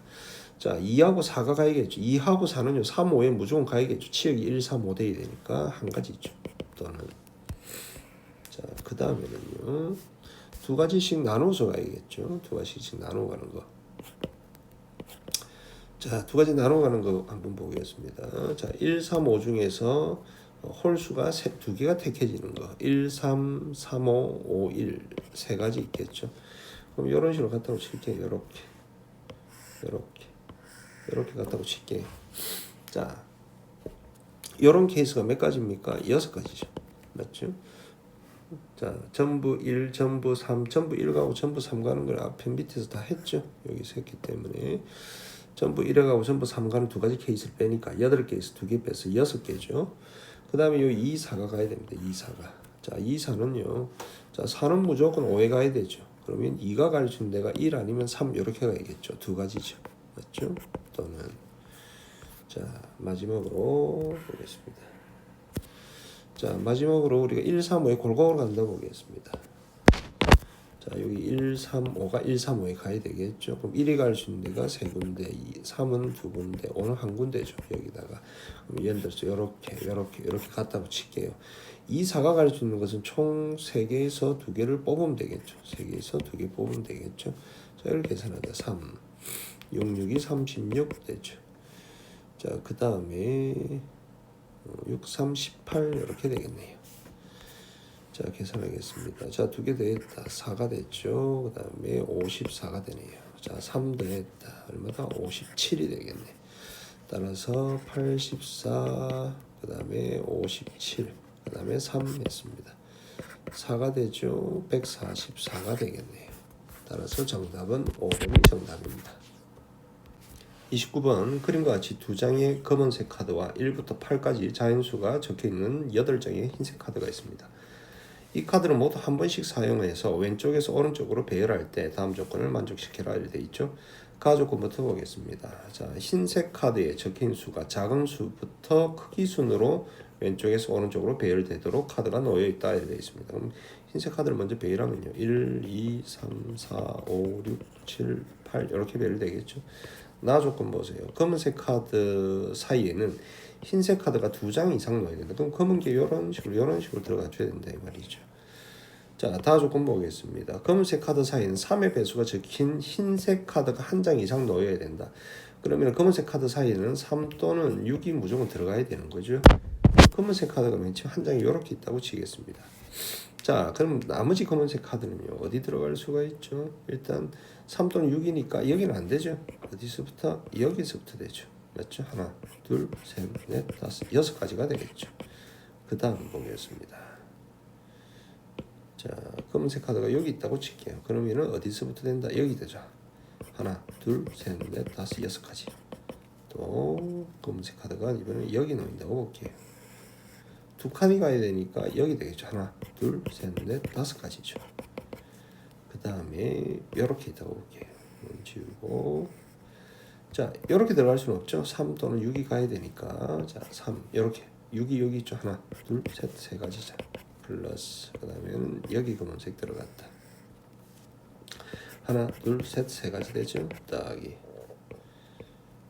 자, 2하고 4가 가야겠죠. 2하고 4는요. 3, 5에 무조건 가야겠죠. 치역이 1, 3, 5 돼야 되니까 한 가지죠. 또는 자, 그 다음에는요. 두 가지씩 나눠서 가야겠죠. 두 가지씩 나눠 가는 거. 자, 두 가지 나눠가는 거 한번 보겠습니다. 자, 1, 3, 5 중에서 홀수가 두 개가 택해지는 거. 1, 3, 3, 5, 5, 1 세 가지 있겠죠. 그럼 이런 식으로 갖다고 칠게요. 이렇게 갖다고 칠게요. 자, 이런 케이스가 몇 가지입니까? 6가지죠. 맞죠? 자, 전부 1, 전부 3, 전부 1 가고 전부 3 가는 걸 앞에 밑에서 다 했죠. 여기서 했기 때문에 전부 1에 가고 전부 3 가는 두 가지 케이스를 빼니까 8개에서 2개 빼서 6개죠. 그 다음에 요 2, 4가 가야 됩니다. 2, 4가. 자, 2, 4는요. 자, 4는 무조건 5에 가야 되죠. 그러면 2가 갈 수 있는 데가 1 아니면 3 이렇게 가야겠죠. 두 가지죠. 맞죠? 또는 자, 마지막으로 보겠습니다. 자, 마지막으로 우리가 1, 3, 5에 골고루 간다 보겠습니다. 자, 여기 1, 3, 5가 1, 3, 5에 가야 되겠죠. 그럼 1이 갈 수 있는 데가 3군데, 3은 2군데, 5는 1군데죠. 여기다가. 그럼 예를 들어서 이렇게 갖다 붙일게요. 2, 4가 갈 수 있는 것은 총 3개에서 2개를 뽑으면 되겠죠. 3개에서 2개 뽑으면 되겠죠. 자, 이렇게 계산하자. 3, 6, 6이 36 되죠. 자, 그 다음에 6, 3, 18 이렇게 되겠네요. 자, 계산하겠습니다. 자, 2개 더했다. 4가 됐죠. 그 다음에 54가 되네요. 자, 3 더했다. 얼마다? 57이 되겠네. 따라서 84, 그 다음에 57, 그 다음에 3 했습니다. 4가 되죠. 144가 되겠네요. 따라서 정답은 5번이 정답입니다. 29번 그림과 같이 두 장의 검은색 카드와 1부터 8까지 자연수가 적혀있는 8장의 흰색 카드가 있습니다. 이 카드를 모두 한 번씩 사용해서 왼쪽에서 오른쪽으로 배열할 때 다음 조건을 만족시켜라 이렇게 되어 있죠. 그 조건부터 보겠습니다. 자, 흰색 카드에 적힌 수가 작은 수부터 크기 순으로 왼쪽에서 오른쪽으로 배열되도록 카드가 놓여 있다 이렇게 되어 있습니다. 그럼 흰색 카드를 먼저 배열하면요. 1, 2, 3, 4, 5, 6, 7, 8 이렇게 배열되겠죠. 나 조건 보세요. 검은색 카드 사이에는 흰색 카드가 2장 이상 넣어야 된다. 그럼 검은 게 이런 식으로 들어가 줘야 된다 이 말이죠. 자, 다 조건 보겠습니다. 검은색 카드 사이에는 3의 배수가 적힌 흰색 카드가 한 장 이상 넣어야 된다. 그러면 검은색 카드 사이에는 3 또는 6이 무조건 들어가야 되는 거죠. 검은색 카드가 맨 처음 한 장이 이렇게 있다고 치겠습니다. 자, 그럼 나머지 검은색 카드는요 어디 들어갈 수가 있죠? 일단 3 또는 6이니까 여기는 안 되죠. 어디서부터? 여기서부터 되죠. 맞죠? 하나, 둘, 셋, 넷, 다섯, 6가지가 되겠죠. 그 다음 보겠습니다. 자, 검은색 카드가 여기 있다고 칠게요. 그러면은 어디서부터 된다? 여기 되죠. 하나, 둘, 셋, 넷, 다섯, 6가지. 또 검은색 카드가 이번에 여기 놓인다고 볼게요. 2칸이 가야 되니까 여기 되겠죠. 하나, 둘, 셋, 넷, 5가지죠. 그 다음에 이렇게 있다고 볼게요. 지우고 자, 이렇게 들어갈 수는 없죠. 3 또는 6이 가야 되니까 자, 3 이렇게 6이 여기 있죠. 하나, 둘, 셋, 3가지자. 플러스 그 다음에는 여기 검은색 들어갔다. 하나, 둘, 셋, 3가지 되죠. 따기.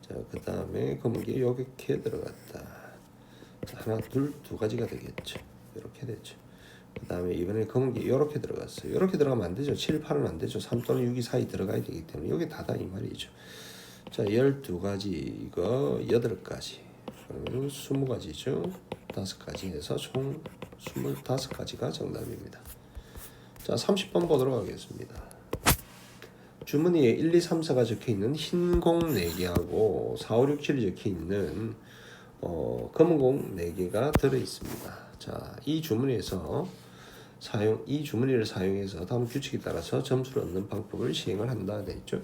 자, 그 다음에 검은 게 이렇게 들어갔다. 자, 하나, 둘, 2가지가 되겠죠. 이렇게 되죠. 그 다음에 이번에 검은 게 이렇게 들어갔어요. 이렇게 들어가면 안 되죠. 7, 8은 안 되죠. 3 또는 6이 사이 들어가야 되기 때문에 여기 다다 이 말이죠. 자, 12가지 이거 8가지 그러면 20가지죠. 5가지 해서 총 25가지가 정답입니다. 자, 30번 보도록 하겠습니다. 주머니에 1, 2, 3, 4가 적혀있는 흰 공 4개하고 4, 5, 6, 7이 적혀있는 검은 공 4개가 들어있습니다. 자, 이 주머니에서 이 주머니를 사용해서 다음 규칙에 따라서 점수를 얻는 방법을 시행을 한다 되어 있죠.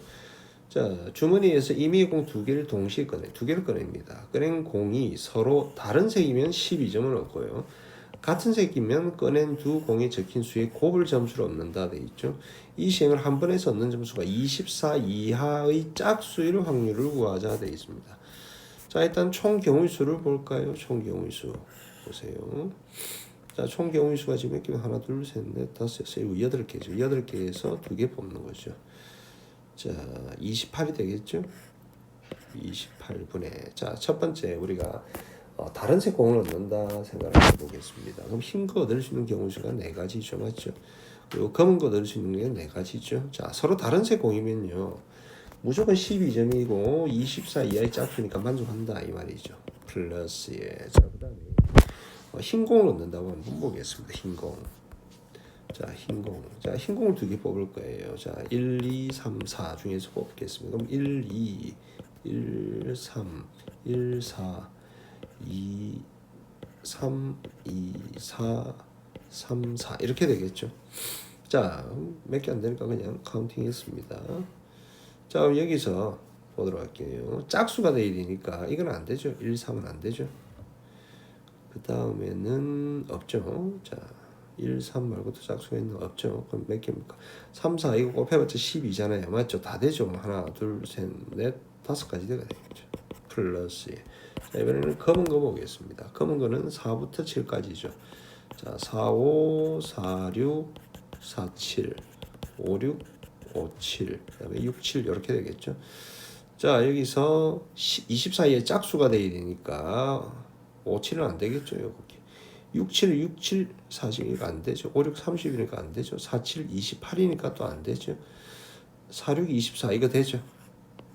자, 주머니에서 임의 공 2개를 동시에 두 개를 꺼냅니다. 꺼낸 공이 서로 다른 색이면 12점을 얻고요. 같은 색이면 꺼낸 두 공에 적힌 수의 곱을 점수를 얻는다 되어 있죠. 이 시행을 한 번에서 얻는 점수가 24 이하의 짝수일 확률을 구하자 되어 있습니다. 자, 일단 총 경우의 수를 볼까요? 총 경우의 수 보세요. 자, 총 경우의 수가 지금 몇 개면 하나, 둘, 셋, 넷, 다섯, 여섯, 일곱, 8개죠. 8개에서 2개 뽑는 거죠. 자, 28이 되겠죠? 28분의 자, 첫 번째 우리가 다른 색 공을 얻는다 생각을 해보겠습니다. 그럼 흰 거 얻을 수 있는 경우 수가 4가지죠. 맞죠? 그리고 검은 거 얻을 수 있는 게 4가지죠. 자, 서로 다른 색 공이면요. 무조건 12점이고 24 이하의 짝수니까 만족한다 이 말이죠. 플러스에 자 그다음에 흰공을 얻는다고 한번 보겠습니다. 흰공. 자 흰공. 자 흰공을 두 개 뽑을 거예요. 자 1, 2, 3, 4 중에서 뽑겠습니다. 그럼 1, 2, 1, 3, 1, 4, 2, 3, 2, 4, 3, 4 이렇게 되겠죠. 자 몇 개 안 되니까 그냥 카운팅 했습니다. 자 그럼 여기서 보도록 할게요. 짝수가 돼야 되니까 이건 안 되죠. 1, 3은 안 되죠. 그 다음에는 없죠. 자 1, 3 말고도 짝수가 있는 거 없죠. 그럼 몇 개입니까? 3, 4 이거 곱해봤자 12잖아요. 맞죠? 다 되죠. 하나, 둘, 셋, 넷, 5가지 되가 되겠죠. 플러스. 자 이번에는 검은 거 보겠습니다. 검은 거는 4부터 7까지죠. 자 4, 5, 4, 6, 4, 7, 5, 6, 5, 7, 그 다음에 6, 7 이렇게 되겠죠. 자 여기서 24의 짝수가 돼야 되니까 5, 7은 안 되겠죠. 여기 6, 7, 6, 7, 40이니까 안 되죠. 5, 6, 30이니까 안 되죠. 4, 7, 28이니까 또 안 되죠. 4, 6, 24 이거 되죠.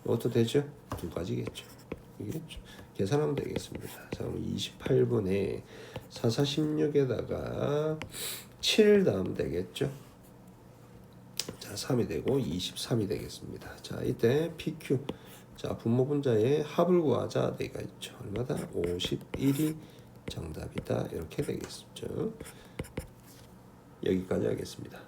이것도 되죠. 두 가지겠죠. 이겠죠. 계산하면 되겠습니다. 자 그럼 28분에 4, 4, 16에다가 7 다음 되겠죠. 자 3이 되고 23이 되겠습니다. 자 이때 PQ 자 분모 분자의 합을 구하자 내가 있죠. 얼마다? 51이 정답이다. 이렇게 되겠죠. 여기까지 하겠습니다.